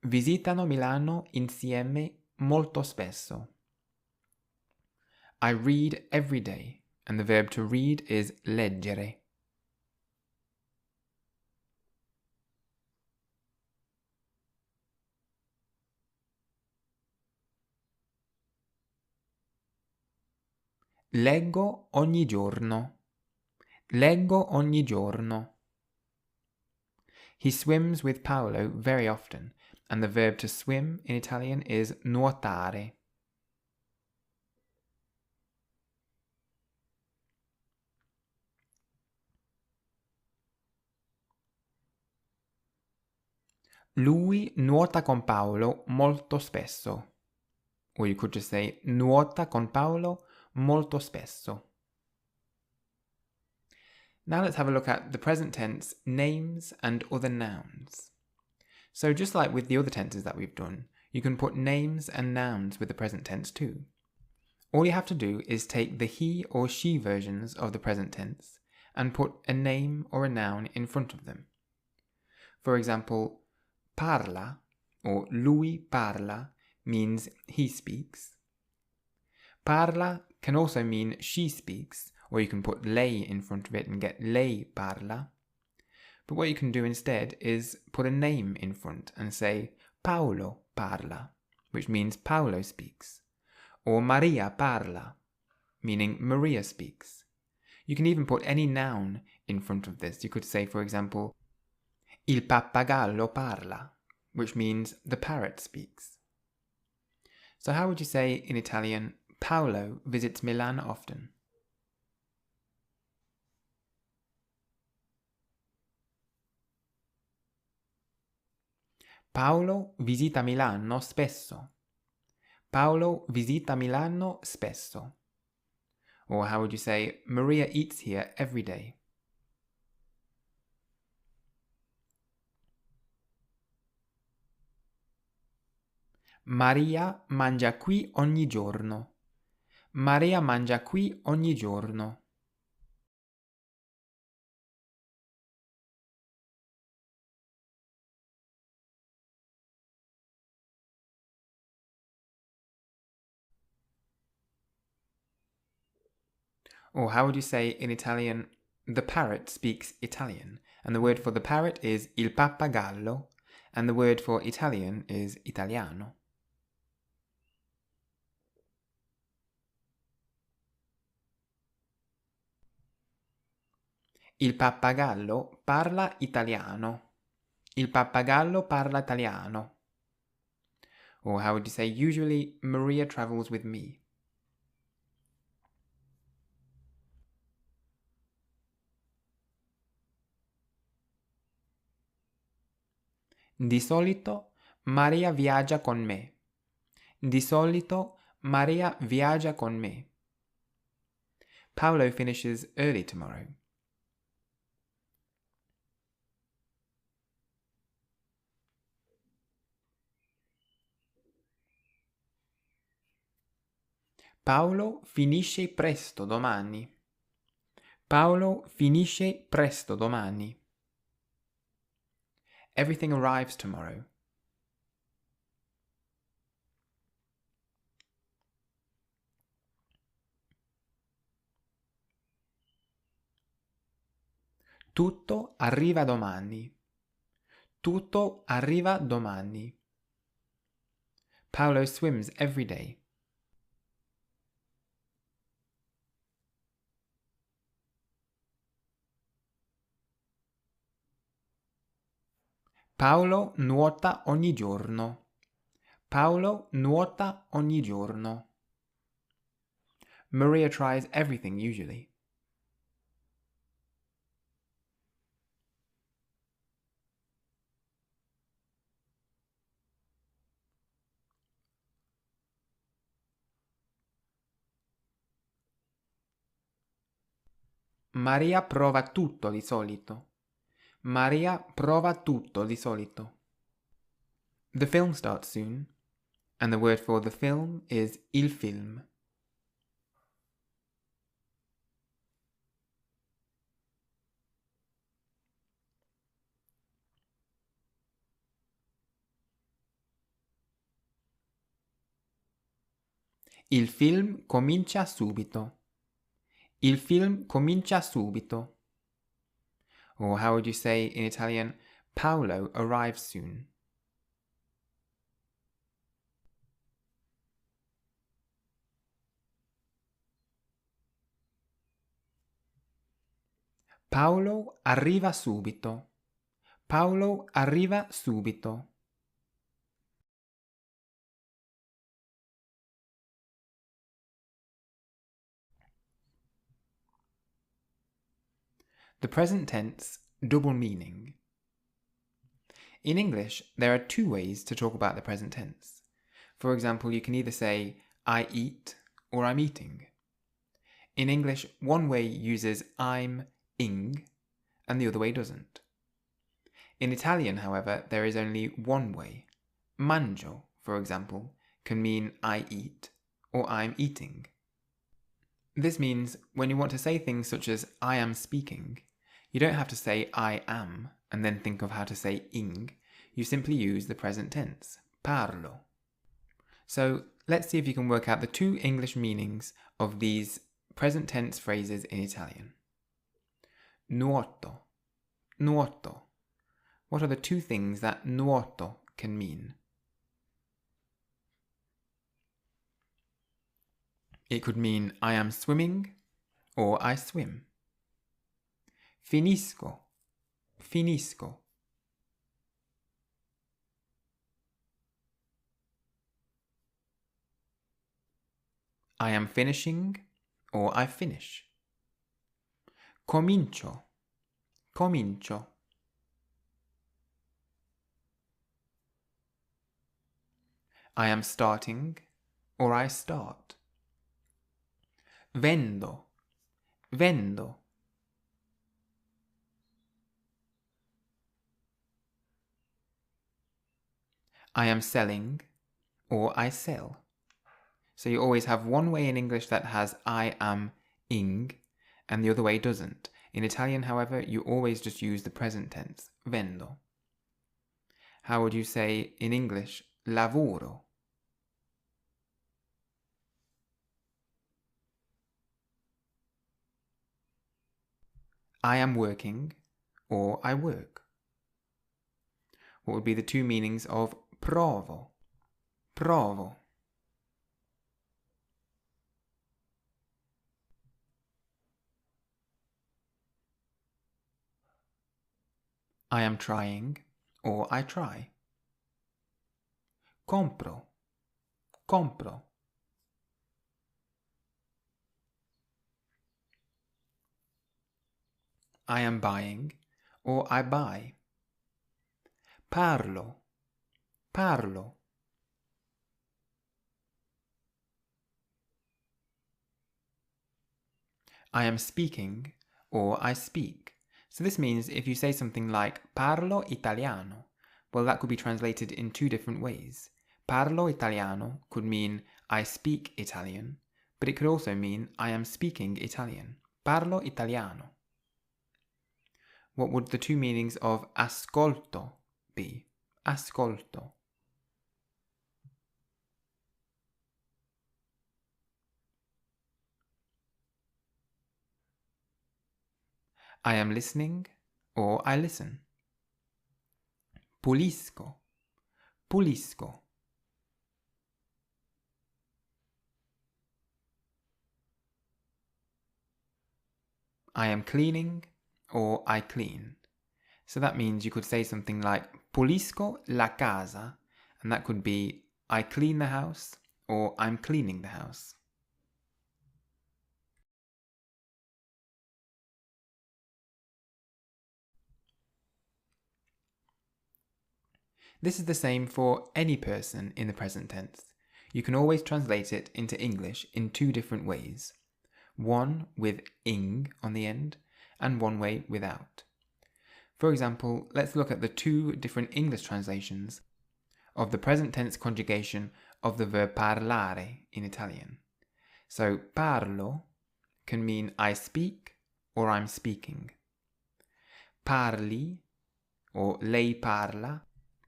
Visitano Milano insieme molto spesso. I read every day, and the verb to read is leggere. Leggo ogni giorno. Leggo ogni giorno. He swims with Paolo very often, and the verb to swim in Italian is nuotare. Lui nuota con Paolo molto spesso. Or you could just say nuota con Paolo molto spesso. Now let's have a look at the present tense names and other nouns. So just like with the other tenses that we've done, you can put names and nouns with the present tense too. All you have to do is take the he or she versions of the present tense and put a name or a noun in front of them. For example, parla or lui parla means he speaks. Parla can also mean she speaks, or you can put lei in front of it and get lei parla. But what you can do instead is put a name in front and say Paolo parla, which means Paolo speaks, or Maria parla, meaning Maria speaks. You can even put any noun in front of this. You could say, for example, il pappagallo parla, which means the parrot speaks. So how would you say in Italian, Paolo visits Milan often? Paolo visita Milano spesso. Paolo visita Milano spesso. Or how would you say, Maria eats here every day? Maria mangia qui ogni giorno. Maria mangia qui ogni giorno. Or how would you say in Italian, the parrot speaks Italian, and the word for the parrot is il pappagallo, and the word for Italian is italiano. Il pappagallo parla italiano. Il pappagallo parla italiano. Or how would you say, usually Maria travels with me. Di solito Maria viaggia con me. Di solito Maria viaggia con me. Paolo finishes early tomorrow. Paolo finisce presto domani. Paolo finisce presto domani. Everything arrives tomorrow. Tutto arriva domani. Tutto arriva domani. Paolo swims every day. Paolo nuota ogni giorno. Paolo nuota ogni giorno. Maria tries everything usually. Maria prova tutto di solito. Maria prova tutto di solito. The film starts soon, and the word for the film is il film. Il film comincia subito. Il film comincia subito. Or how would you say in Italian, Paolo arrives soon? Paolo arriva subito. Paolo arriva subito. The present tense, double meaning. In English, there are two ways to talk about the present tense. For example, you can either say, I eat, or I'm eating. In English, one way uses I'm ing, and the other way doesn't. In Italian, however, there is only one way. Mangio, for example, can mean I eat, or I'm eating. This means when you want to say things such as I am speaking, you don't have to say I am and then think of how to say ing. You simply use the present tense, parlo. So let's see if you can work out the two English meanings of these present tense phrases in Italian. Nuoto. Nuoto. What are the two things that nuoto can mean? It could mean I am swimming or I swim. Finisco, finisco. I am finishing or I finish. Comincio, comincio. I am starting or I start. Vendo, vendo. I am selling or I sell. So you always have one way in English that has I am ing and the other way doesn't. In Italian, however, you always just use the present tense, vendo. How would you say in English, lavoro? I am working or I work. What would be the two meanings of provo? Provo. I am trying or I try. Compro, compro. I am buying or I buy. Parlo, parlo. I am speaking or I speak. So this means if you say something like parlo italiano, well, that could be translated in two different ways. Parlo italiano could mean I speak Italian, but it could also mean I am speaking Italian. Parlo italiano. What would the two meanings of ascolto be? Ascolto. I am listening or I listen. Pulisco, pulisco. I am cleaning or I clean. So that means you could say something like pulisco la casa, and that could be I clean the house or I'm cleaning the house. This is the same for any person in the present tense. You can always translate it into English in two different ways. One with ing on the end, and one way without. For example, let's look at the two different English translations of the present tense conjugation of the verb parlare in Italian. So parlo can mean I speak or I'm speaking. Parli or lei parla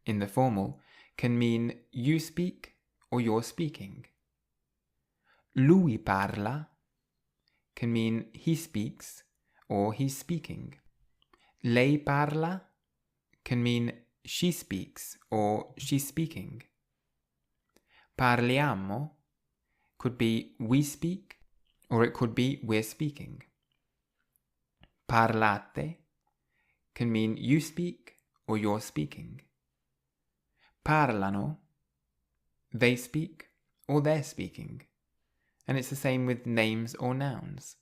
in the formal can mean you speak or you're speaking. Lui parla can mean he speaks or he's speaking. Lei parla can mean she speaks or she's speaking. Parliamo could be we speak or it could be we're speaking. Parlate can mean you speak or you're speaking. Parlano, they speak or they're speaking. And it's the same with names or nouns.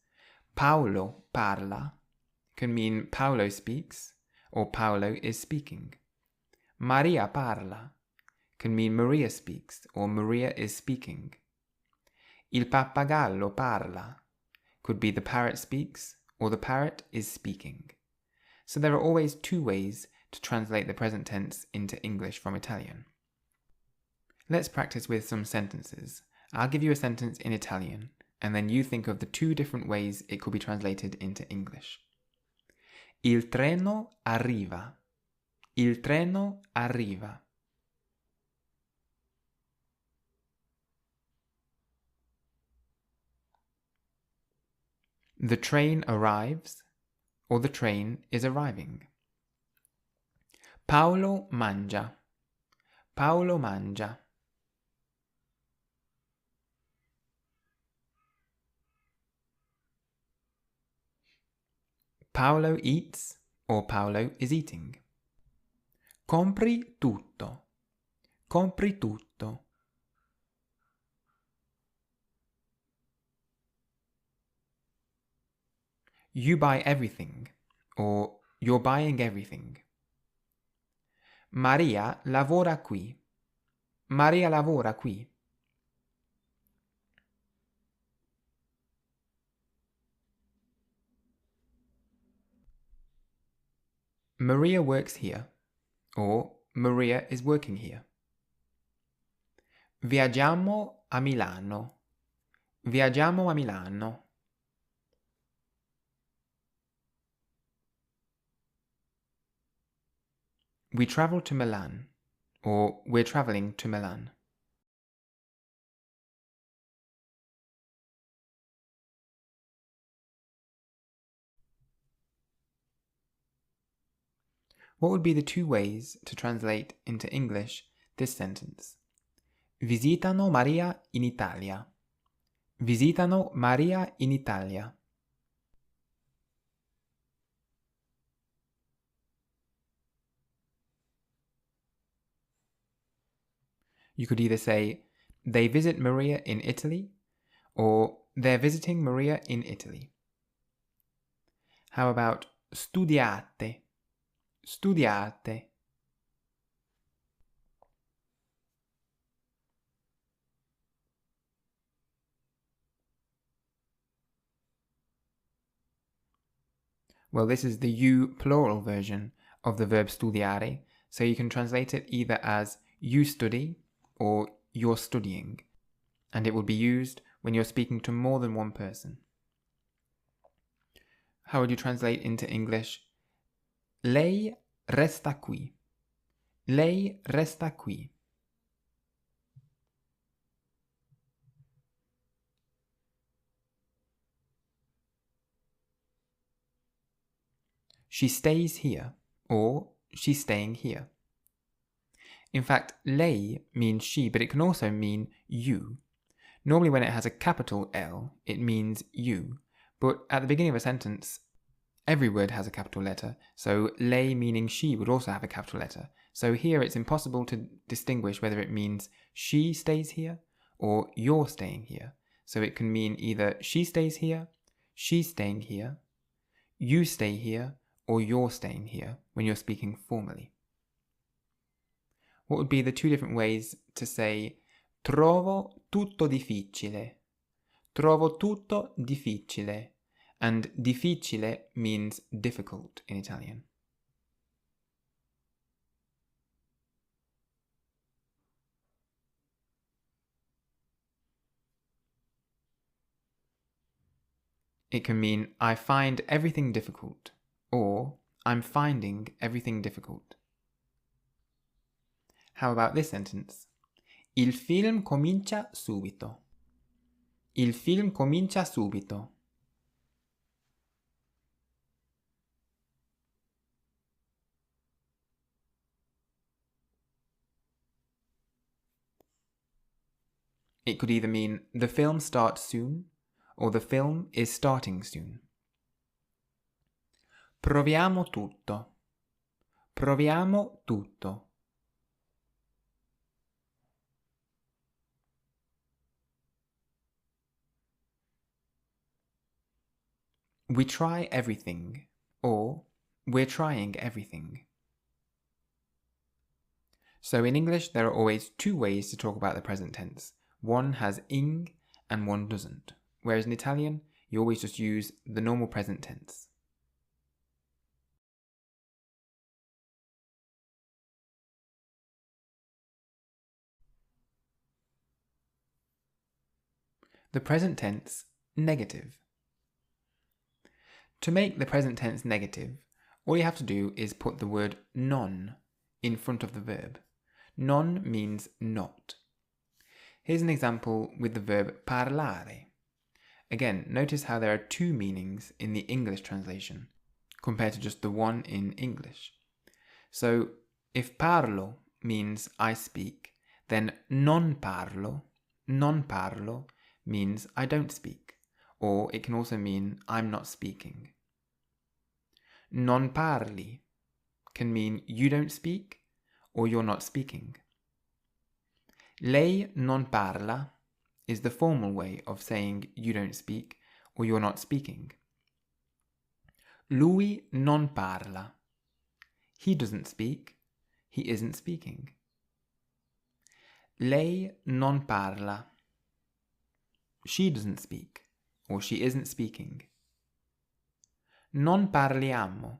Paolo parla can mean Paolo speaks or Paolo is speaking. Maria parla can mean Maria speaks or Maria is speaking. Il pappagallo parla could be the parrot speaks or the parrot is speaking. So there are always two ways to translate the present tense into English from Italian. Let's practice with some sentences. I'll give you a sentence in Italian, and then you think of the two different ways it could be translated into English. Il treno arriva. Il treno arriva. The train arrives, or the train is arriving. Paolo mangia. Paolo mangia. Paolo eats or Paolo is eating. Compri tutto. Compri tutto. You buy everything or you're buying everything. Maria lavora qui. Maria lavora qui. Maria works here or Maria is working here. Viaggiamo a Milano. Viaggiamo a Milano. We travel to Milan or we're traveling to Milan. What would be the two ways to translate into English this sentence? Visitano Maria in Italia. Visitano Maria in Italia. You could either say, they visit Maria in Italy, or they're visiting Maria in Italy. How about studiate? Studiate. Well, this is the you plural version of the verb studiare, so you can translate it either as you study or you're studying, and it will be used when you're speaking to more than one person. How would you translate into English? Lei resta qui. Lei resta qui. She stays here, or she's staying here. In fact, lei means she, but it can also mean you. Normally when it has a capital L, it means you, but at the beginning of a sentence, every word has a capital letter, so lei meaning she would also have a capital letter. So here it's impossible to distinguish whether it means she stays here or you're staying here. So it can mean either she stays here, she's staying here, you stay here, or you're staying here when you're speaking formally. What would be the two different ways to say trovo tutto difficile? Trovo tutto difficile. And difficile means difficult in Italian. It can mean I find everything difficult, or I'm finding everything difficult. How about this sentence? Il film comincia subito. Il film comincia subito. It could either mean the film starts soon, or the film is starting soon. Proviamo tutto. Proviamo tutto. We try everything, or we're trying everything. So in English, there are always two ways to talk about the present tense. One has ing and one doesn't. Whereas in Italian, you always just use the normal present tense. The present tense negative. To make the present tense negative, all you have to do is put the word non in front of the verb. Non means not. Here's an example with the verb parlare. Again, notice how there are two meanings in the English translation compared to just the one in English. So, if parlo means I speak, then non parlo means I don't speak, or it can also mean I'm not speaking. non parli can mean you don't speak or you're not speaking. Lei non parla is the formal way of saying you don't speak or you're not speaking. Lui non parla. He doesn't speak. He isn't speaking. Lei non parla. She doesn't speak or she isn't speaking. Non parliamo.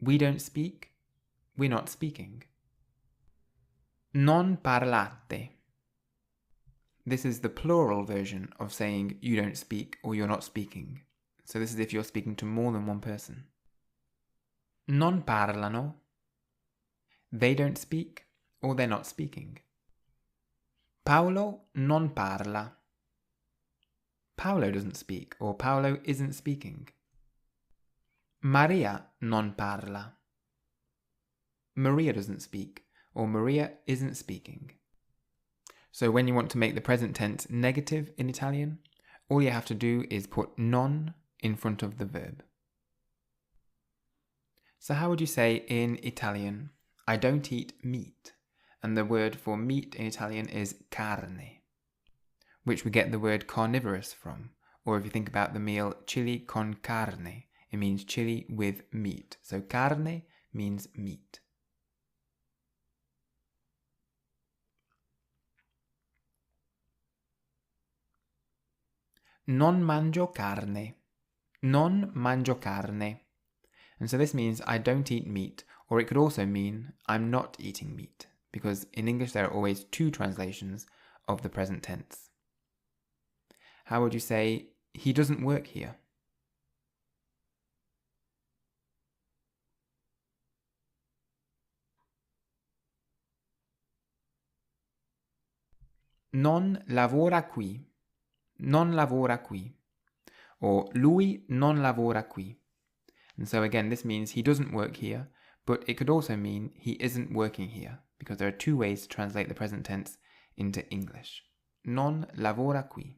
We don't speak. We're not speaking. Non parlate. This is the plural version of saying you don't speak or you're not speaking. So this is if you're speaking to more than one person. Non parlano. They don't speak or they're not speaking. Paolo non parla. Paolo doesn't speak or Paolo isn't speaking. Maria non parla. Maria doesn't speak or Maria isn't speaking. So when you want to make the present tense negative in Italian, all you have to do is put non in front of the verb. So how would you say in Italian, I don't eat meat? And the word for meat in Italian is carne, which we get the word carnivorous from. Or if you think about the meal chili con carne, it means chili with meat. So carne means meat. Non mangio carne. Non mangio carne. And so this means I don't eat meat, or it could also mean I'm not eating meat, because in English there are always two translations of the present tense. How would you say he doesn't work here? Non lavora qui. Non lavora qui. Or lui non lavora qui. And so again, this means he doesn't work here, but it could also mean he isn't working here, because there are two ways to translate the present tense into English. Non lavora qui.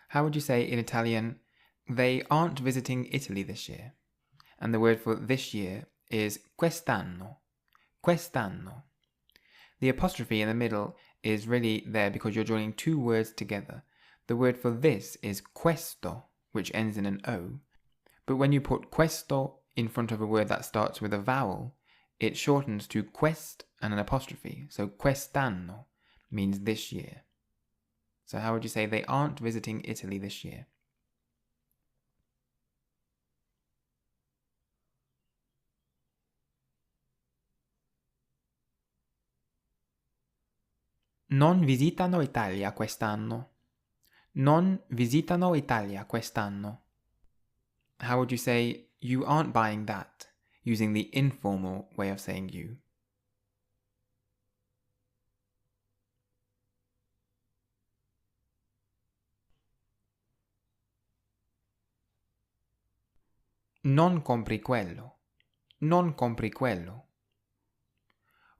How would you say in Italian, they aren't visiting Italy this year? And the word for this year is quest'anno. Quest'anno. The apostrophe in the middle is really there because you're joining two words together. The word for this is questo, which ends in an O. But when you put questo in front of a word that starts with a vowel, it shortens to quest and an apostrophe. So quest'anno means this year. So how would you say they aren't visiting Italy this year? Non visitano Italia quest'anno. Non visitano Italia quest'anno. How would you say you aren't buying that, using the informal way of saying you? Non compri quello. Non compri quello.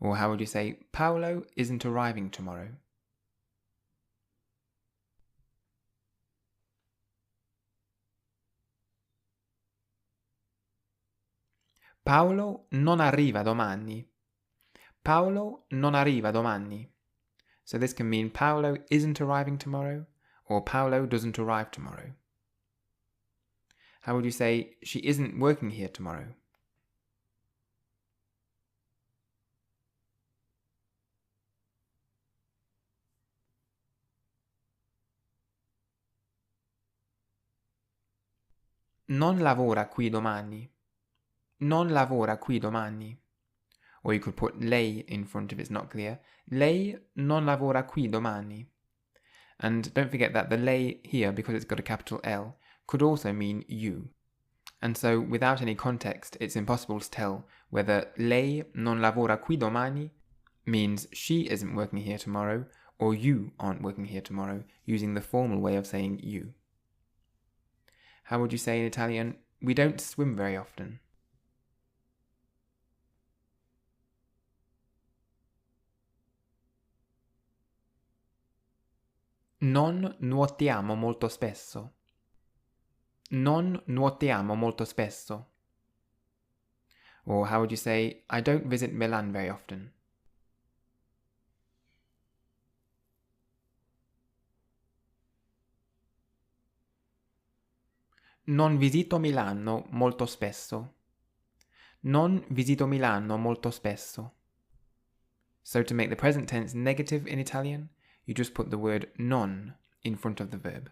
Or how would you say Paolo isn't arriving tomorrow? Paolo non arriva domani. Paolo non arriva domani. So this can mean Paolo isn't arriving tomorrow, or Paolo doesn't arrive tomorrow. How would you say she isn't working here tomorrow? Non lavora qui domani. Non lavora qui domani. Or you could put lei in front if it's not clear. Lei non lavora qui domani. And don't forget that the lei here, because it's got a capital L, could also mean you. And so without any context, it's impossible to tell whether lei non lavora qui domani means she isn't working here tomorrow, or you aren't working here tomorrow, using the formal way of saying you. How would you say in Italian, we don't swim very often? Non nuotiamo molto spesso. Non nuotiamo molto spesso. Or how would you say, I don't visit Milan very often. Non visito Milano molto spesso. Non visito Milano molto spesso. So to make the present tense negative in Italian, you just put the word non in front of the verb.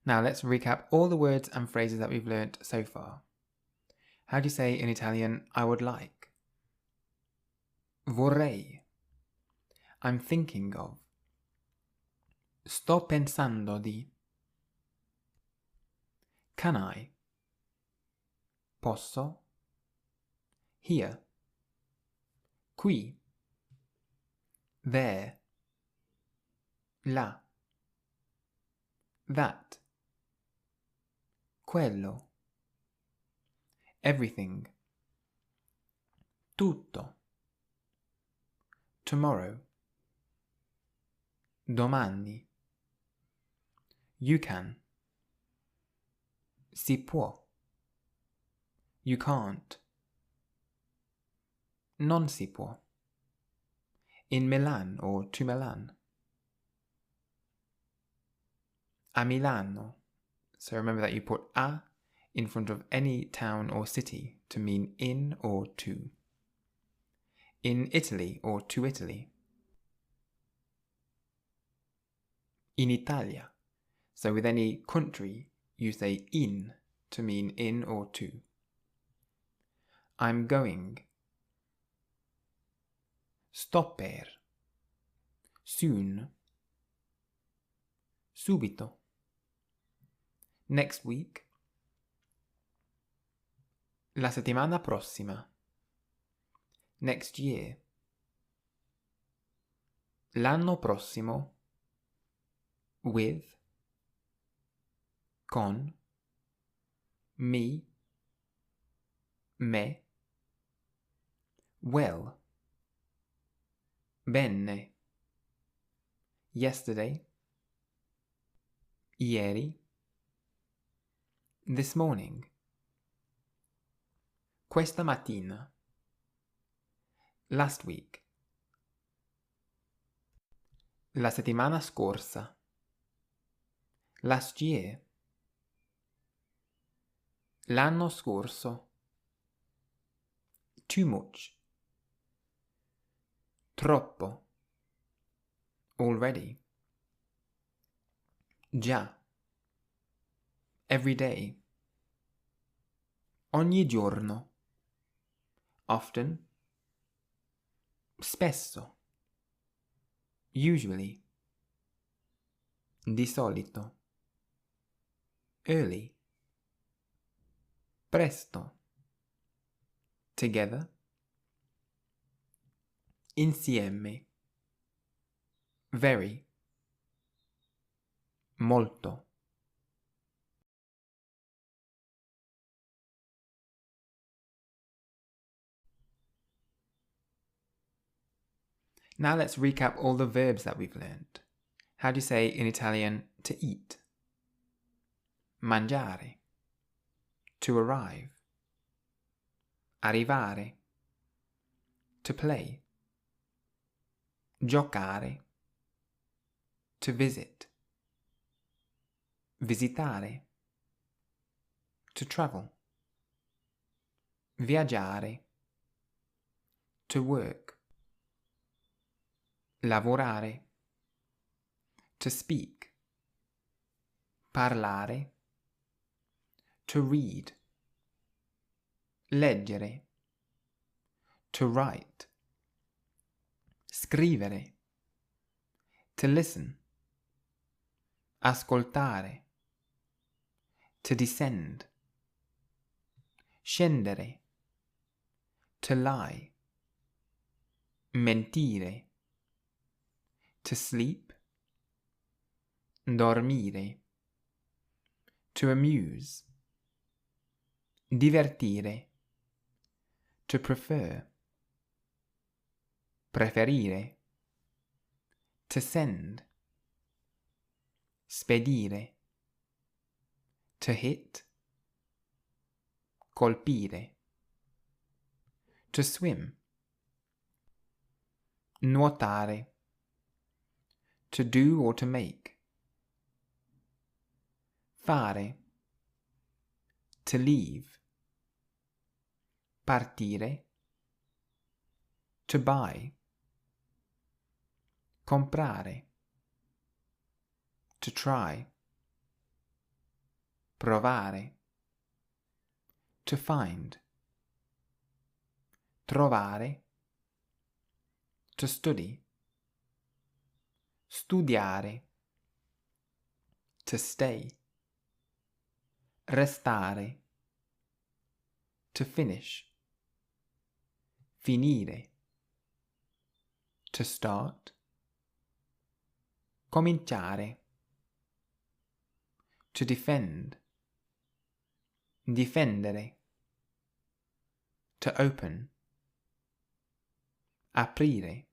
Now let's recap all the words and phrases that we've learnt so far. How do you say in Italian, I would like? Vorrei. I'm thinking of. Sto pensando di. Can I? Posso? Here. Qui. There. Là. That. Quello. Everything. Tutto. Tomorrow. Domani. You can. Si può. You can't. Non si può. In Milan or to Milan. A Milano. So remember that you put a in front of any town or city to mean in or to. In Italy or to Italy. In Italia. So with any country, you say in to mean in or to. I'm going. Sto per. Soon. Subito. Next week. La settimana prossima. Next year. L'anno prossimo. With. Con. Me. Me. Well. Bene. Yesterday. Ieri. This morning. Questa mattina. Last week. La settimana scorsa. Last year. L'anno scorso. Too much. Troppo. Already. Già. Every day. Ogni giorno. Often. Spesso. Usually. Di solito. Early. Presto. Together. Insieme. Very. Molto. Now let's recap all the verbs that we've learned. How do you say in Italian to eat? Mangiare. To arrive. Arrivare. To play. Giocare. To visit. Visitare. To travel. Viaggiare. To work. Lavorare. To speak. Parlare. To read. Leggere. To write. Scrivere. To listen. Ascoltare. To descend. Scendere. To lie. Mentire. To sleep. Dormire. to amuse, divertire, to prefer, preferire, to send, spedire, to hit, colpire, to swim, nuotare, to do or to make, fare, to leave, partire, to buy, comprare, to try, provare, to find, trovare, to study, studiare, to stay, restare, to finish, finire, to start, cominciare, to defend, difendere, to open, aprire,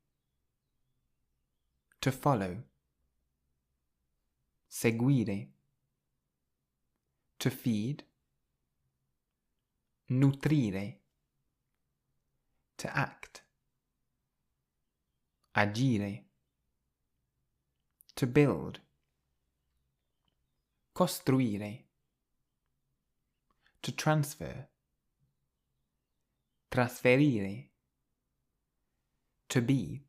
to follow, seguire, to feed, nutrire, to act, agire, to build, costruire, to transfer, trasferire, to be,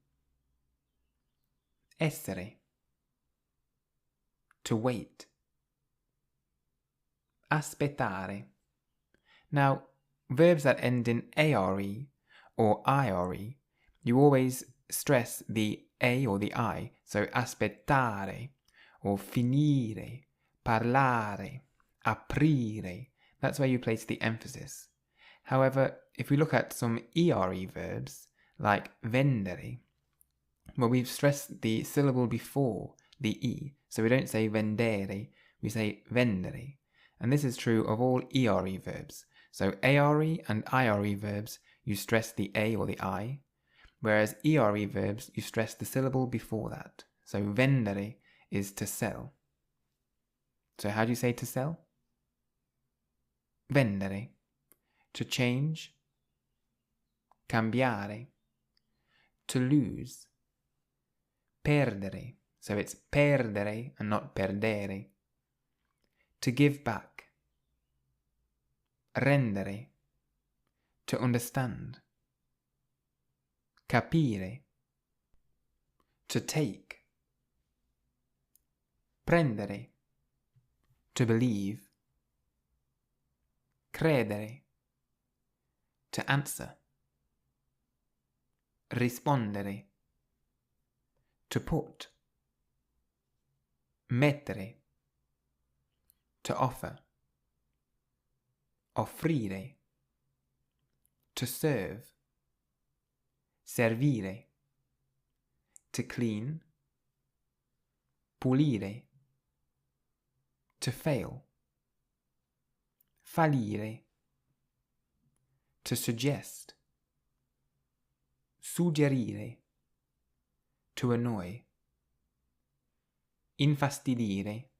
essere, to wait, aspettare. Now, verbs that end in are or ire, you always stress the a or the I, so aspettare, or finire, parlare, aprire. That's where you place the emphasis. However, if we look at some ere verbs, like vendere, well, we've stressed the syllable before the e, so we don't say vendere, we say vendere. And this is true of all ere verbs. So are and ire verbs, you stress the a or the I, whereas ere verbs, you stress the syllable before that. So vendere is to sell. So how do you say to sell? Vendere. To change, cambiare. To lose, perdere. So it's perdere and not perdere. To give back, rendere. To understand, capire. To take, prendere. To believe, credere. To answer, rispondere. To put, mettere. To offer, offrire. To serve, servire. To clean, pulire. To fail, fallire. To suggest, suggerire. To annoy, infastidire.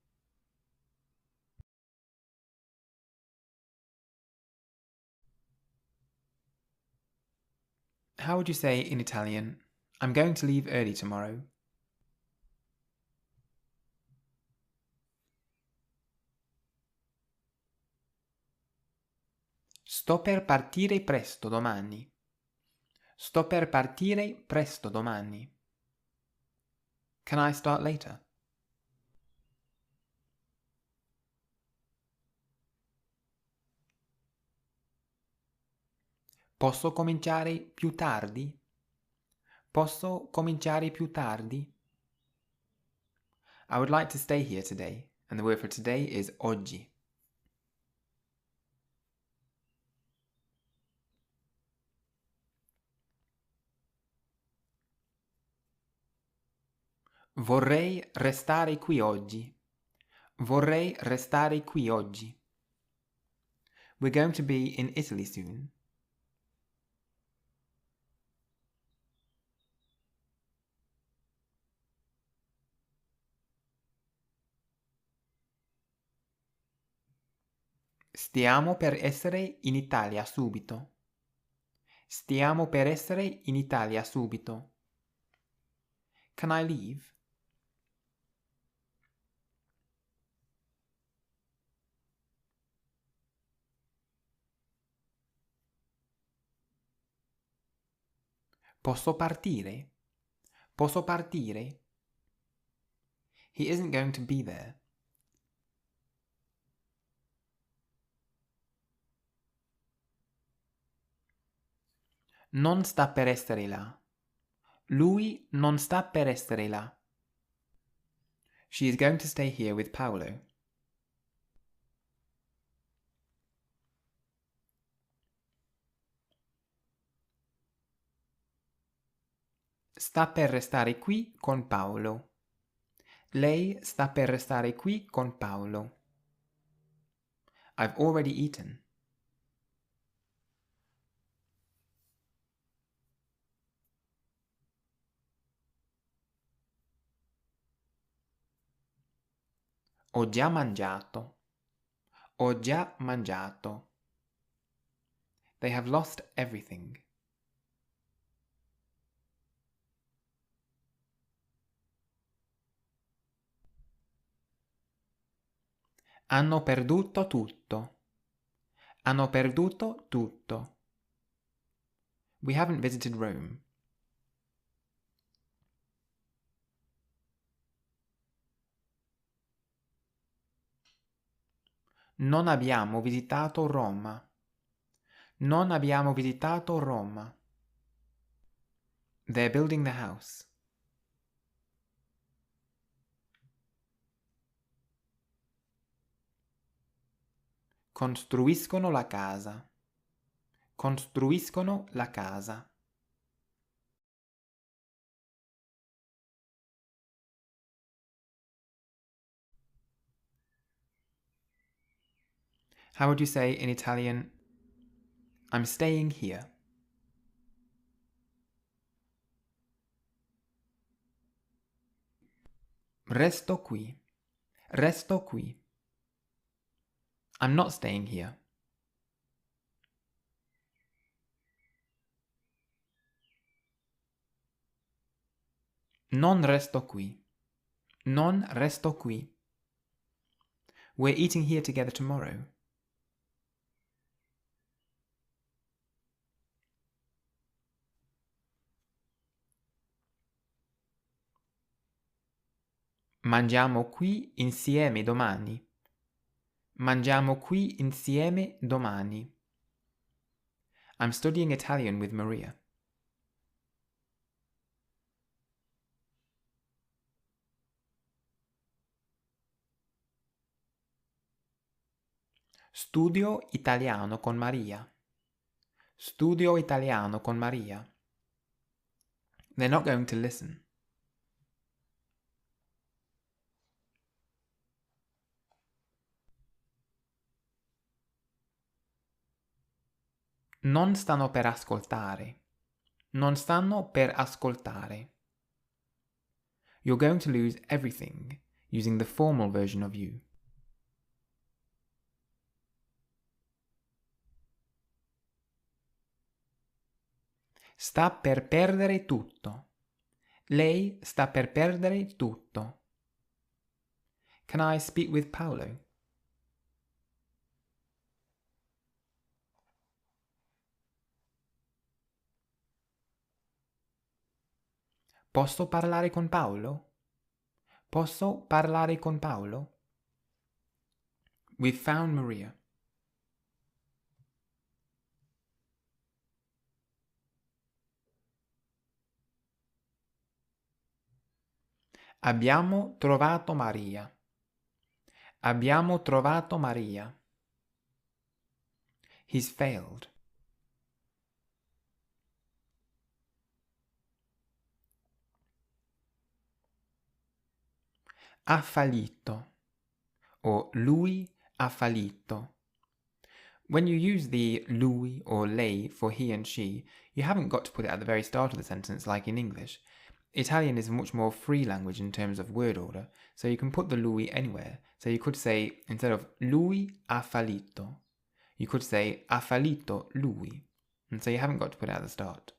How would you say in Italian, I'm going to leave early tomorrow? Sto per partire presto domani. Sto per partire presto domani. Can I start later? Posso cominciare più tardi? Posso cominciare più tardi? I would like to stay here today, and the word for today is oggi. Vorrei restare qui oggi. Vorrei restare qui oggi. We're going to be in Italy soon. Stiamo per essere in Italia subito. Stiamo per essere in Italia subito. Can I leave? Posso partire? Posso partire? He isn't going to be there. Non sta per essere là. Lui non sta per essere là. She is going to stay here with Paolo. Sta per restare qui con Paolo. Lei sta per restare qui con Paolo. I've already eaten. Ho già mangiato. Ho già mangiato. They have lost everything. Hanno perduto tutto. Hanno perduto tutto. We haven't visited Rome. Non abbiamo visitato Roma. Non abbiamo visitato Roma. They're building the house. Costruiscono la casa. Costruiscono la casa. How would you say in Italian, I'm staying here? Resto qui. Resto qui. I'm not staying here. Non resto qui. Non resto qui. We're eating here together tomorrow. Mangiamo qui insieme domani. Mangiamo qui insieme domani. I'm studying Italian with Maria. Studio italiano con Maria. Studio italiano con Maria. They're not going to listen. Non stanno per ascoltare. Non stanno per ascoltare. You're going to lose everything using the formal version of you. Sta per perdere tutto. Lei sta per perdere tutto. Can I speak with Paolo? Posso parlare con Paolo? Posso parlare con Paolo? We've found Maria. Abbiamo trovato Maria. Abbiamo trovato Maria. He's failed. Ha fallito. or lui ha fallito. When you use the lui or lei for he and she, you haven't got to put it at the very start of the sentence like in English. Italian is a much more free language in terms of word order, so you can put the lui anywhere. So you could say, instead of lui ha fallito, you could say ha fallito lui. And so you haven't got to put it at the start.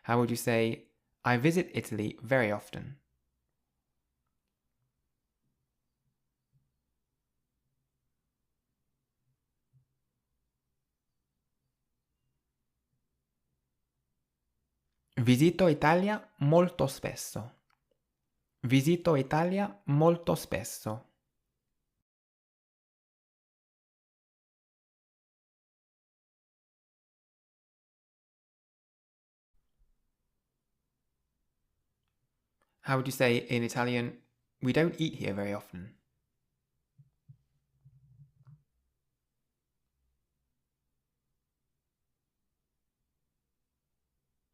How would you say, I visit Italy very often? Visito Italia molto spesso. Visito Italia molto spesso. How would you say in Italian, we don't eat here very often?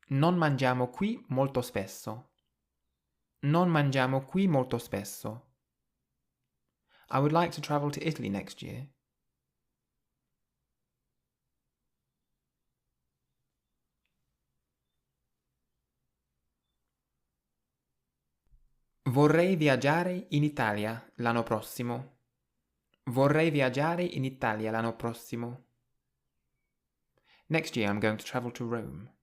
Non mangiamo qui molto spesso. Non mangiamo qui molto spesso. I would like to travel to Italy next year. Vorrei viaggiare in Italia l'anno prossimo. Vorrei viaggiare in Italia l'anno prossimo. Next year I'm going to travel to Rome.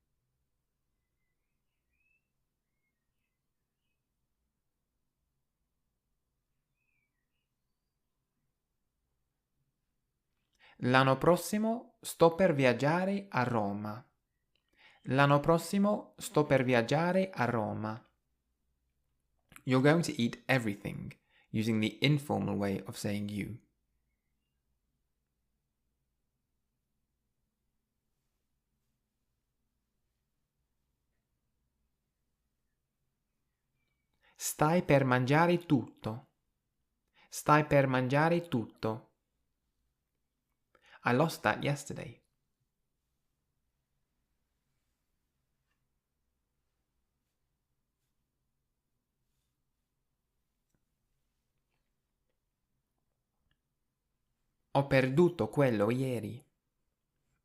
L'anno prossimo sto per viaggiare a Roma. L'anno prossimo sto per viaggiare a Roma. You're going to eat everything, using the informal way of saying you. Stai per mangiare tutto. Stai per mangiare tutto. I lost that yesterday. Ho perduto quello ieri.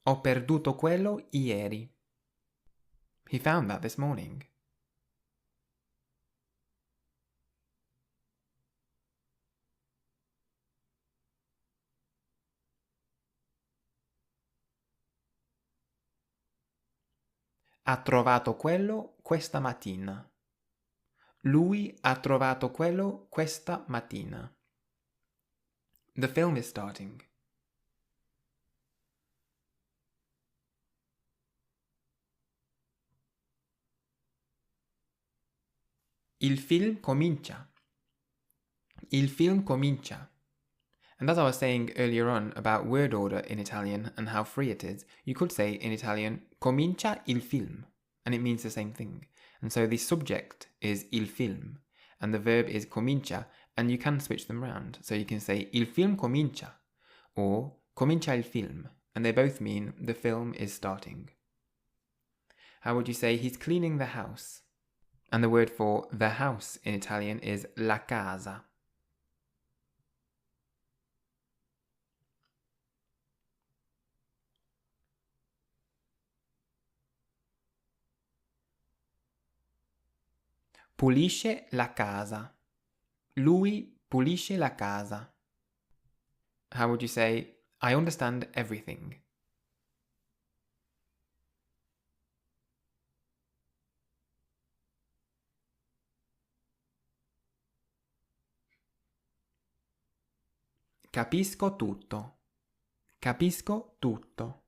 Ho perduto quello ieri. He found that this morning. Ha trovato quello questa mattina. Lui ha trovato quello questa mattina. The film is starting. Il film comincia. Il film comincia. And as I was saying earlier on about word order in Italian and how free it is, you could say in Italian, comincia il film, and it means the same thing. And so the subject is il film, and the verb is comincia, and you can switch them around. So you can say il film comincia, or comincia il film, and they both mean the film is starting. How would you say he's cleaning the house? And the word for the house in Italian is la casa. Pulisce la casa. Lui pulisce la casa. How would you say, I understand everything? Capisco tutto. Capisco tutto.